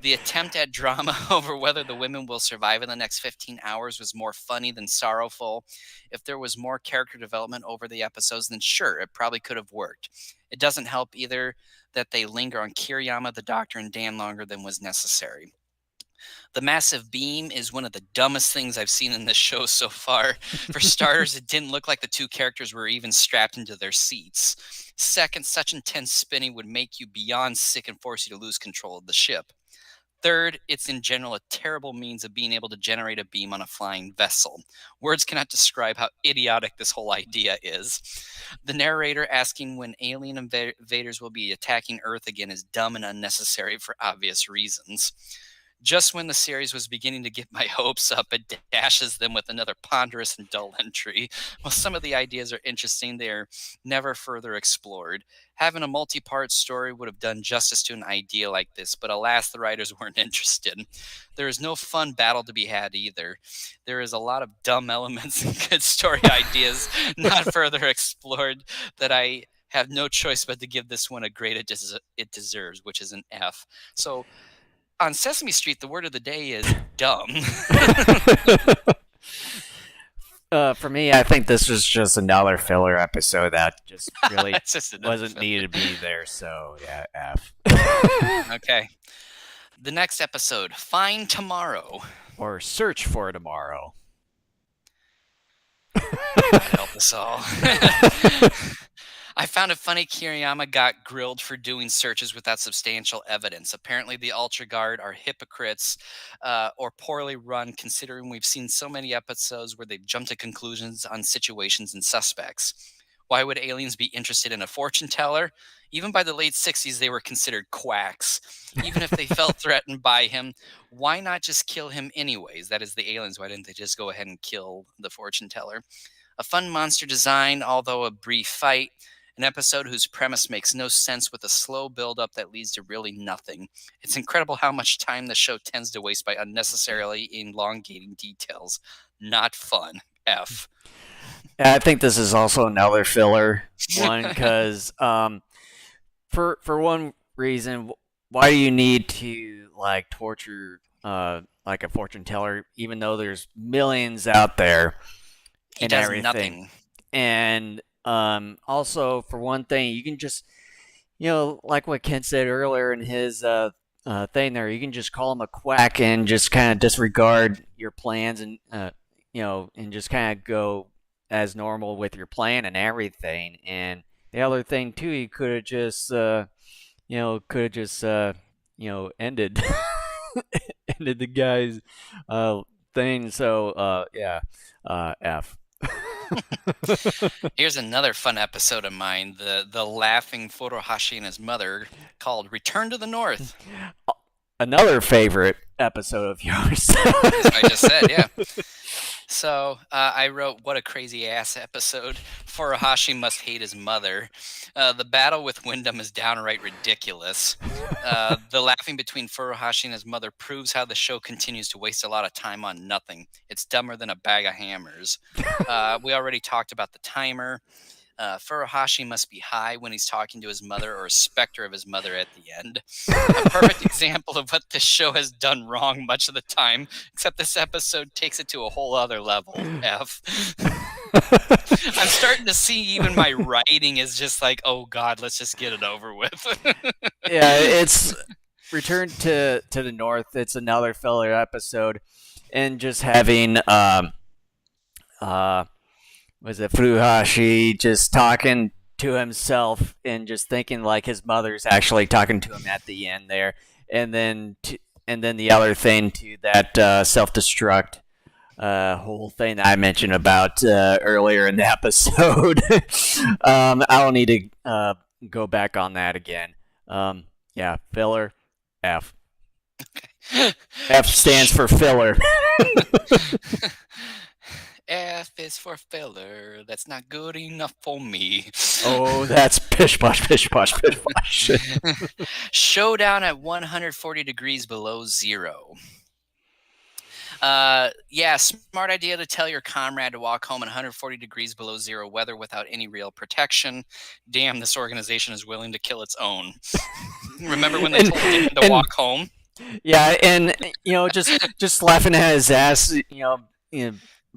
The attempt at drama over whether the women will survive in the next 15 hours was more funny than sorrowful. If there was more character development over the episodes, then sure, it probably could have worked. It doesn't help either that they linger on Kiriyama, the Doctor, and Dan longer than was necessary. The massive beam is one of the dumbest things I've seen in this show so far. For starters, it didn't look like the two characters were even strapped into their seats. Second, such intense spinning would make you beyond sick and force you to lose control of the ship. Third, it's in general a terrible means of being able to generate a beam on a flying vessel. Words cannot describe how idiotic this whole idea is. The narrator asking when alien invaders will be attacking Earth again is dumb and unnecessary for obvious reasons. Just when the series was beginning to get my hopes up, it dashes them with another ponderous and dull entry. While some of the ideas are interesting, they are never further explored. Having a multi-part story would have done justice to an idea like this, but alas, the writers weren't interested. There is no fun battle to be had either. There is a lot of dumb elements and good story ideas not further explored that I have no choice but to give this one a grade it deserves, which is an F. So on Sesame Street, the word of the day is dumb. For me, I think this was just another filler episode that just really It's just another wasn't filler. needed to be there. So yeah, F. Okay. The next episode, Find Tomorrow. Or search for tomorrow. God help us all. I found it funny Kiriyama got grilled for doing searches without substantial evidence. Apparently, the Ultra Guard are hypocrites or poorly run, considering we've seen so many episodes where they've jumped to conclusions on situations and suspects. Why would aliens be interested in a fortune teller? Even by the late 60s, they were considered quacks. Even if they felt threatened by him, why not just kill him anyways? That is, the aliens. Why didn't they just go ahead and kill the fortune teller? A fun monster design, although a brief fight. An episode whose premise makes no sense with a slow build-up that leads to really nothing. It's incredible how much time the show tends to waste by unnecessarily elongating details. Not fun. F. I think this is also another filler one because for one reason, why do you need to like torture like a fortune teller, even though there's millions out there He and does everything? nothing. And also for one thing, you can just like what Ken said earlier in his thing there, you can just call him a quack and just kind of disregard your plans and and just kind of go as normal with your plan and everything. And the other thing too, you could have just ended ended the guy's thing. So yeah, F. Here's another fun episode of mine, the laughing Furuhashi and his mother, called Return to the North. Another favorite episode of yours. That's what I just said, yeah. I wrote, "What a crazy ass episode. Furuhashi must hate his mother. The battle with Wyndham is downright ridiculous. The laughing between Furuhashi and his mother proves how the show continues to waste a lot of time on nothing. It's dumber than a bag of hammers. We already talked about the timer. Furuhashi must be high when he's talking to his mother or a specter of his mother at the end. A perfect example of what this show has done wrong much of the time, except this episode takes it to a whole other level. F. I'm starting to see even my writing is just like, oh God, let's just get it over with. Yeah, it's Return to the North. It's another filler episode, and just having uh was it Furuhashi just talking to himself and just thinking like his mother's actually talking to him at the end there, and then the other thing to that self destruct whole thing that I mentioned about earlier in the episode. I don't need to go back on that again. Yeah, filler. F. F stands for filler. F is for filler. That's not good enough for me. Oh, that's pish posh, pish posh, pish posh. Showdown at 140 degrees below zero. Yeah, smart idea to tell your comrade to walk home in 140 degrees below zero weather without any real protection. Damn, this organization is willing to kill its own. Remember when they told Dan to walk home? Yeah, and just laughing at his ass,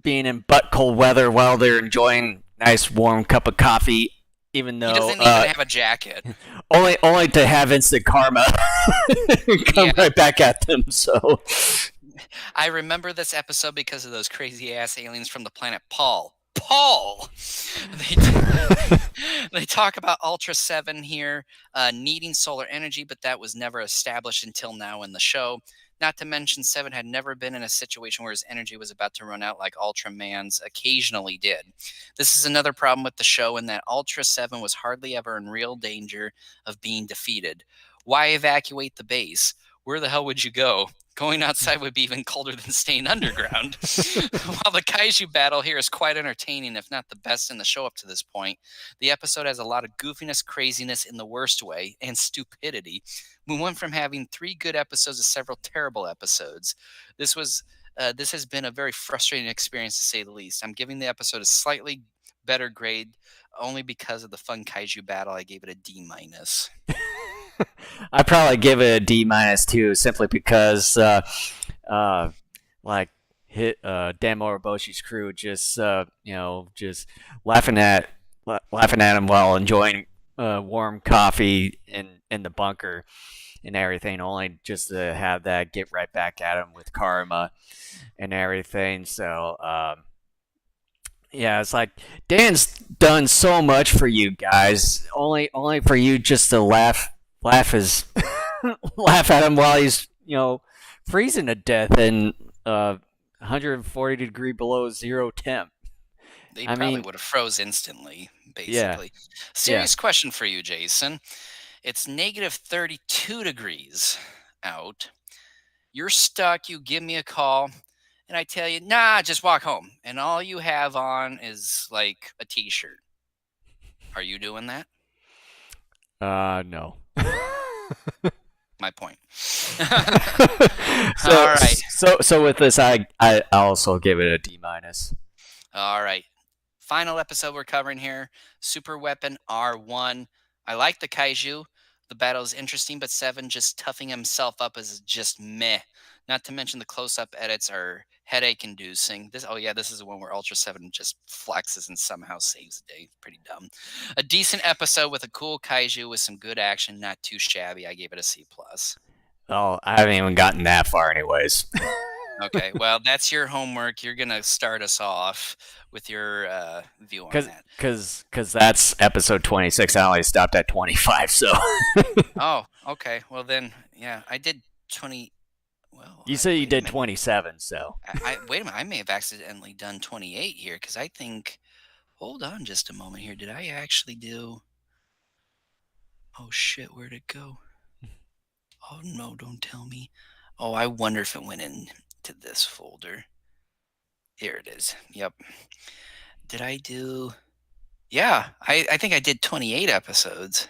being in butt cold weather while they're enjoying nice warm cup of coffee, even He though doesn't even have a jacket. only to have instant karma come right back at them. So I remember this episode because of those crazy ass aliens from the planet Paul. Paul! They talk about Ultraseven here needing solar energy, but that was never established until now in the show. Not to mention, Seven had never been in a situation where his energy was about to run out like Ultraman's occasionally did. This is another problem with the show in that Ultraseven was hardly ever in real danger of being defeated. Why evacuate the base? Where the hell would you go? Going outside would be even colder than staying underground. While the Kaiju battle here is quite entertaining, if not the best in the show up to this point, the episode has a lot of goofiness, craziness in the worst way, and stupidity. We went from having 3 good episodes to several terrible episodes. This has been a very frustrating experience to say the least. I'm giving the episode a slightly better grade only because of the fun Kaiju battle. I gave it a D minus. I probably give it a D minus too, simply because like hit Dan Moriboshi's crew just just laughing at him while enjoying warm coffee in the bunker and everything, only just to have that get right back at him with karma and everything. So yeah, it's like Dan's done so much for you guys, only for you just to laugh laugh at him while he's freezing to death in 140 degree below zero temp. They I probably mean, would have froze instantly, yeah, basically. yeah. Serious question for you, Jason. It's negative 32 degrees out. You're stuck. You give me a call, and I tell you, nah, just walk home. And all you have on is like a t shirt. Are you doing that? No. My point. so All right. so with this, I also give it a D minus. All right. Final episode we're covering here, Super Weapon R1. I like the Kaiju. The battle is interesting, but Seven just toughing himself up is just meh. Not to mention the close-up edits are headache-inducing. This is the one where Ultraseven just flexes and somehow saves the day. Pretty dumb. A decent episode with a cool Kaiju with some good action, not too shabby. I gave it a C+. Oh, I haven't even gotten that far, anyways. Okay, well, that's your homework. You're gonna start us off with your view on that. Because that's episode 26. I only stopped at 25, so. Oh, okay. Well, then, yeah, I did 20. Well, You said you wait a did minute. 27, so. Wait a minute. I may have accidentally done 28 here because I think. Hold on just a moment here. Did I actually do? Oh shit! Where'd it go? Oh no! Don't tell me. Oh, I wonder if it went into this folder. Here it is. Yep. Did I do? Yeah, I think I did 28 episodes.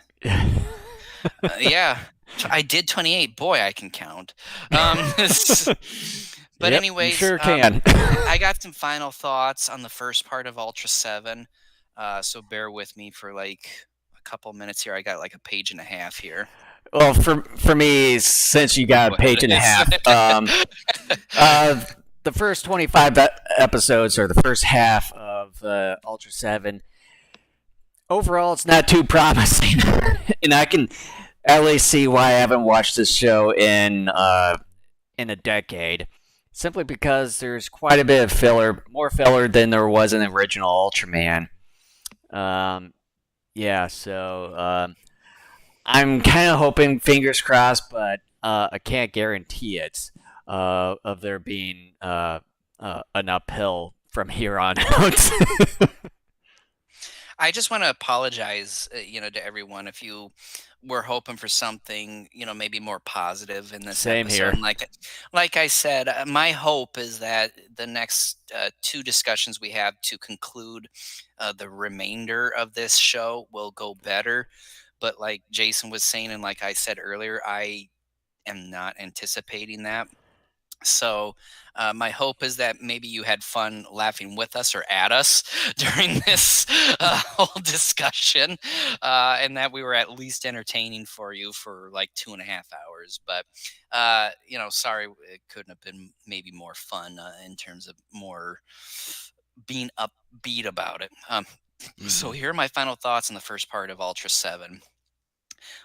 Yeah, I did 28. Boy, I can count. But Yep, you anyways, sure can. I got some final thoughts on the first part of Ultra 7. So bear with me for like a couple minutes here. I got like a page and a half here. Well, for me, since you got a What page it and a is. half, uh, the first 25 episodes or the first half of Ultra 7, overall, it's not too promising. And I can at least see why I haven't watched this show in a decade. Simply because there's quite a bit of filler, more filler than there was in the original Ultraman. Um, yeah, so I'm kind of hoping, fingers crossed, but I can't guarantee it. Of there being an uphill from here on out. I just want to apologize, to everyone if you were hoping for something, maybe more positive in this Same episode. here. And like I said, my hope is that the next two discussions we have to conclude the remainder of this show will go better. But like Jason was saying, and like I said earlier, I am not anticipating that. So, my hope is that maybe you had fun laughing with us or at us during this whole discussion, and that we were at least entertaining for you for like 2.5 hours. But, sorry, it couldn't have been maybe more fun in terms of more being upbeat about it. So, Mm-hmm. here are my final thoughts on the first part of Ultra 7.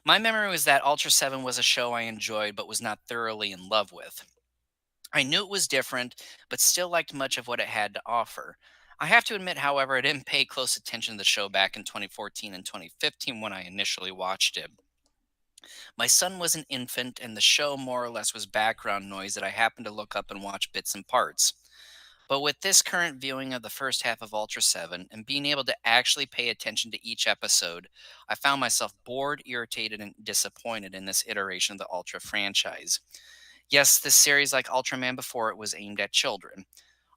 My memory was that Ultra 7 was a show I enjoyed but was not thoroughly in love with. I knew it was different, but still liked much of what it had to offer. I have to admit, however, I didn't pay close attention to the show back in 2014 and 2015 when I initially watched it. My son was an infant, and the show more or less was background noise that I happened to look up and watch bits and parts. But with this current viewing of the first half of Ultra 7 and being able to actually pay attention to each episode, I found myself bored, irritated, and disappointed in this iteration of the Ultra franchise. Yes, this series, like Ultraman before it, was aimed at children.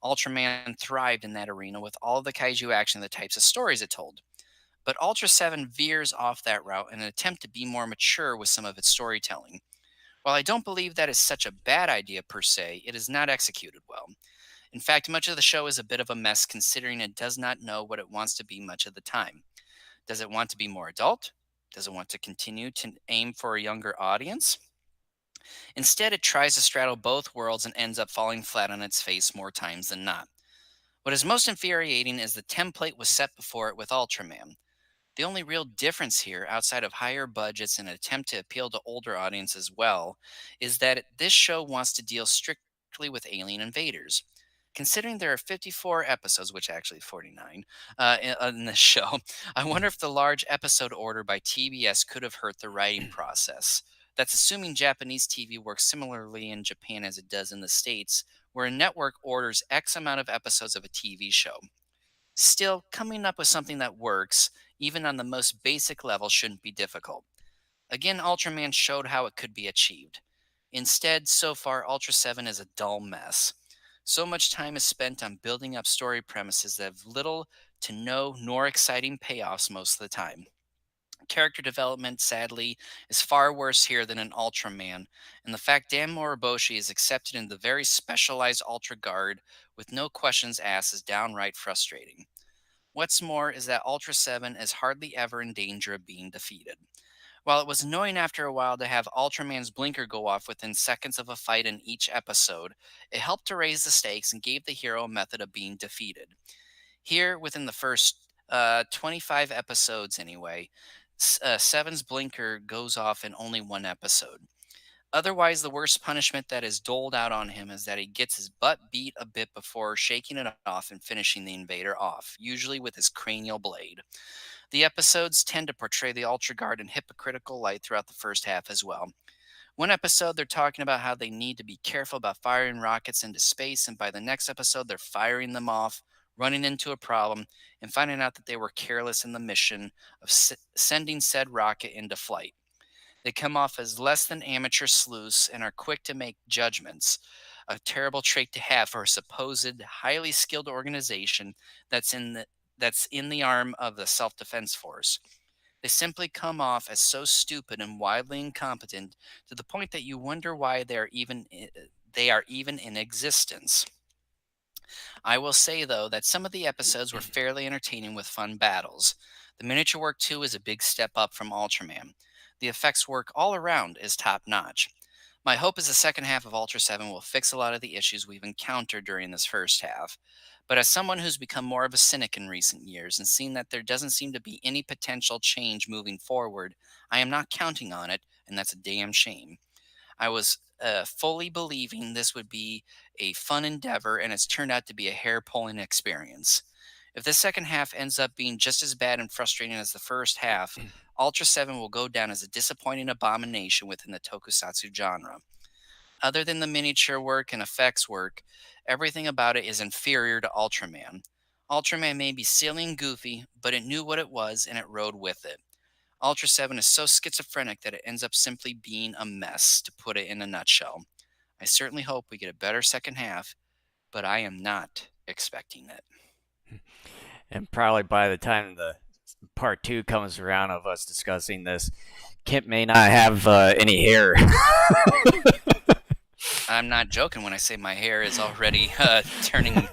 Ultraman thrived in that arena with all of the kaiju action and the types of stories it told. But Ultra 7 veers off that route in an attempt to be more mature with some of its storytelling. While I don't believe that is such a bad idea per se, it is not executed well. In fact, much of the show is a bit of a mess considering it does not know what it wants to be much of the time. Does it want to be more adult? Does it want to continue to aim for a younger audience? Instead, it tries to straddle both worlds and ends up falling flat on its face more times than not. What is most infuriating is the template was set before it with Ultraman. The only real difference here, outside of higher budgets and an attempt to appeal to older audiences as well, is that this show wants to deal strictly with alien invaders. Considering there are 54 episodes, which actually 49, in this show, I wonder if the large episode order by TBS could have hurt the writing process. That's assuming Japanese TV works similarly in Japan as it does in the States, where a network orders X amount of episodes of a TV show. Still, coming up with something that works, even on the most basic level, shouldn't be difficult. Again, Ultraman showed how it could be achieved. Instead, so far, Ultra 7 is a dull mess. So much time is spent on building up story premises that have little to no nor exciting payoffs most of the time. Character development, sadly, is far worse here than in Ultraman, and the fact Dan Moriboshi is accepted into the very specialized Ultra Guard with no questions asked is downright frustrating. What's more is that Ultra 7 is hardly ever in danger of being defeated. While it was annoying after a while to have Ultraman's blinker go off within seconds of a fight in each episode, it helped to raise the stakes and gave the hero a method of being defeated. Here, within the first 25 episodes anyway, Seven's blinker goes off in only one episode. Otherwise, the worst punishment that is doled out on him is that he gets his butt beat a bit before shaking it off and finishing the invader off, usually with his cranial blade. The episodes tend to portray the Ultra Guard in hypocritical light throughout the first half as well. One episode, they're talking about how they need to be careful about firing rockets into space, and by the next episode, they're firing them off, running into a problem, and finding out that they were careless in the mission of sending said rocket into flight. They come off as less than amateur sleuths and are quick to make judgments. a terrible trait to have for a supposed highly skilled organization that's in the arm of the self-defense force. They simply come off as so stupid and wildly incompetent to the point that you wonder why they are even in existence. I will say, though, that some of the episodes were fairly entertaining with fun battles. The miniature work, too, is a big step up from Ultraman. The effects work all around is top notch. My hope is the second half of Ultra 7 will fix a lot of the issues we've encountered during this first half. But as someone who's become more of a cynic in recent years and seen that there doesn't seem to be any potential change moving forward, I am not counting on it, and that's a damn shame. I was fully believing this would be a fun endeavor, and it's turned out to be a hair pulling experience. If the second half ends up being just as bad and frustrating as the first half, Ultra 7 will go down as a disappointing abomination within the tokusatsu genre. Other than the miniature work and effects work, everything about it is inferior to Ultraman. Ultraman may be silly and goofy, but it knew what it was and it rode with it. Ultra 7 is so schizophrenic that it ends up simply being a mess, to put it in a nutshell. I certainly hope we get a better second half, but I am not expecting it. And probably by the time the part two comes around of us discussing this, Kent may not have any hair. I'm not joking when I say my hair is already turning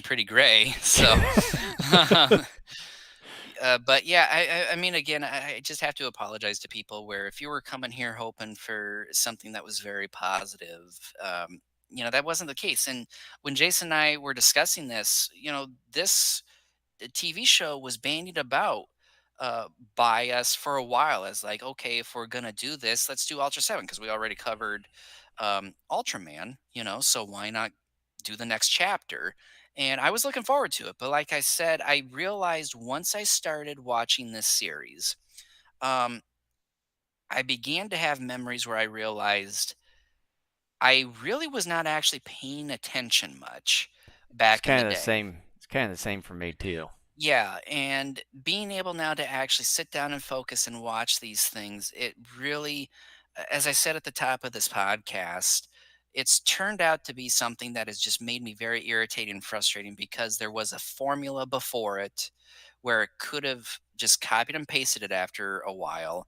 pretty gray. So, but yeah, I mean, again, I just have to apologize to people where if you were coming here hoping for something that was very positive, that wasn't the case. And when Jason and I were discussing this, this TV show was bandied about uh, by us for a while as like, okay, if we're gonna do this, let's do Ultra 7 because we already covered Ultraman, so why not do the next chapter? And I was looking forward to it, but like I said, I realized once I started watching this series, um, I began to have memories where I realized I really was not actually paying attention much It's back in kind the of the day. same. It's kind of the same for me too. Yeah, and being able now to actually sit down and focus and watch these things, it really, as I said at the top of this podcast, it's turned out to be something that has just made me very irritated and frustrating because there was a formula before it where it could have just copied and pasted it after a while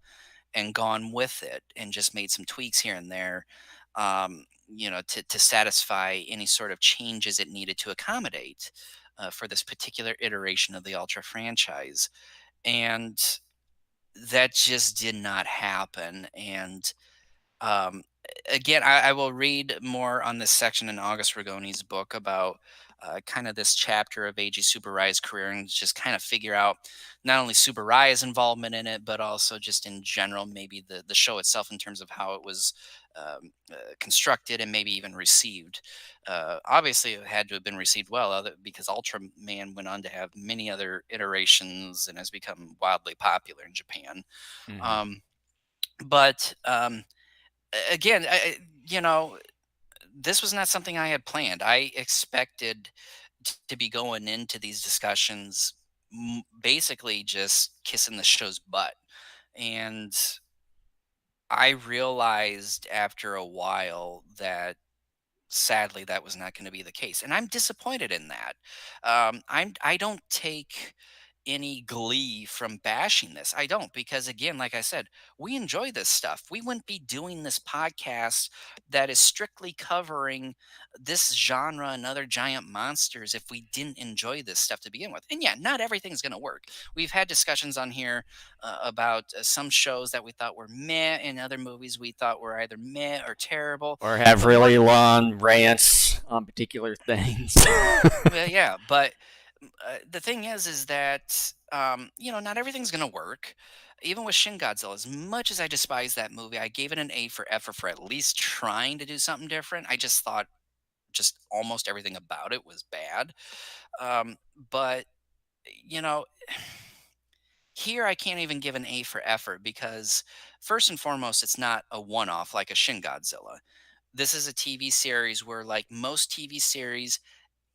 and gone with it and just made some tweaks here and there, to satisfy any sort of changes it needed to accommodate for this particular iteration of the Ultra franchise. And that just did not happen. And um, again, I will read more on this section in August Ragoni's book about kind of this chapter of Eiji Tsuburai's career and just kind of figure out not only Tsuburai's involvement in it, but also just in general, maybe the show itself in terms of how it was constructed and maybe even received. Obviously, it had to have been received well because Ultraman went on to have many other iterations and has become wildly popular in Japan. Hmm. Um, but again, this was not something I had planned. I expected to be going into these discussions basically just kissing the show's butt. And I realized after a while that sadly that was not going to be the case. And I'm disappointed in that. I don't take any glee from bashing this. I don't, because again, like I said, we enjoy this stuff. We wouldn't be doing this podcast that is strictly covering this genre and other giant monsters if we didn't enjoy this stuff to begin with. And yeah, not everything's going to work. We've had discussions on here about some shows that we thought were meh and other movies we thought were either meh or terrible. Or have But more really long rants on particular things. well, yeah, but the thing is that not everything's gonna work. Even with Shin Godzilla, as much as I despise that movie, I gave it an A for effort for at least trying to do something different. I just thought just almost everything about it was bad. But you know, here I can't even give an A for effort because first and foremost, it's not a one-off like a Shin Godzilla. This is a TV series where, like most TV series,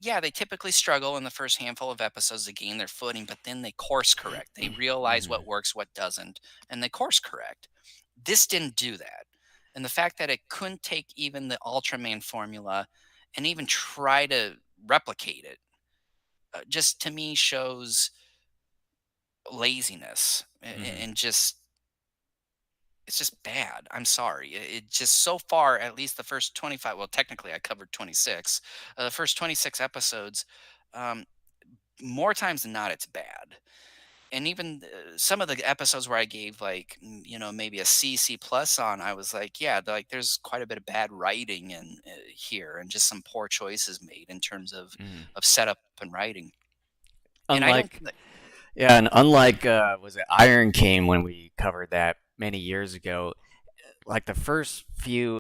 yeah, they typically struggle in the first handful of episodes to gain their footing, but then they course correct. They realize Hmm. what works, what doesn't, and they course correct. This didn't do that. And the fact that it couldn't take even the Ultraman formula and even try to replicate it, just to me shows laziness Hmm. and just it's just bad. I'm sorry. It just so far, at least the first 25, well, technically I covered 26. The first 26 episodes, um, more times than not, it's bad. And even some of the episodes where I gave like, maybe a C, C plus on, I was like, yeah, like there's quite a bit of bad writing in here and just some poor choices made in terms Hmm. of setup and writing. And I don't, Unlike, yeah, and unlike, was it Iron Cane when we covered that many years ago? Like the first few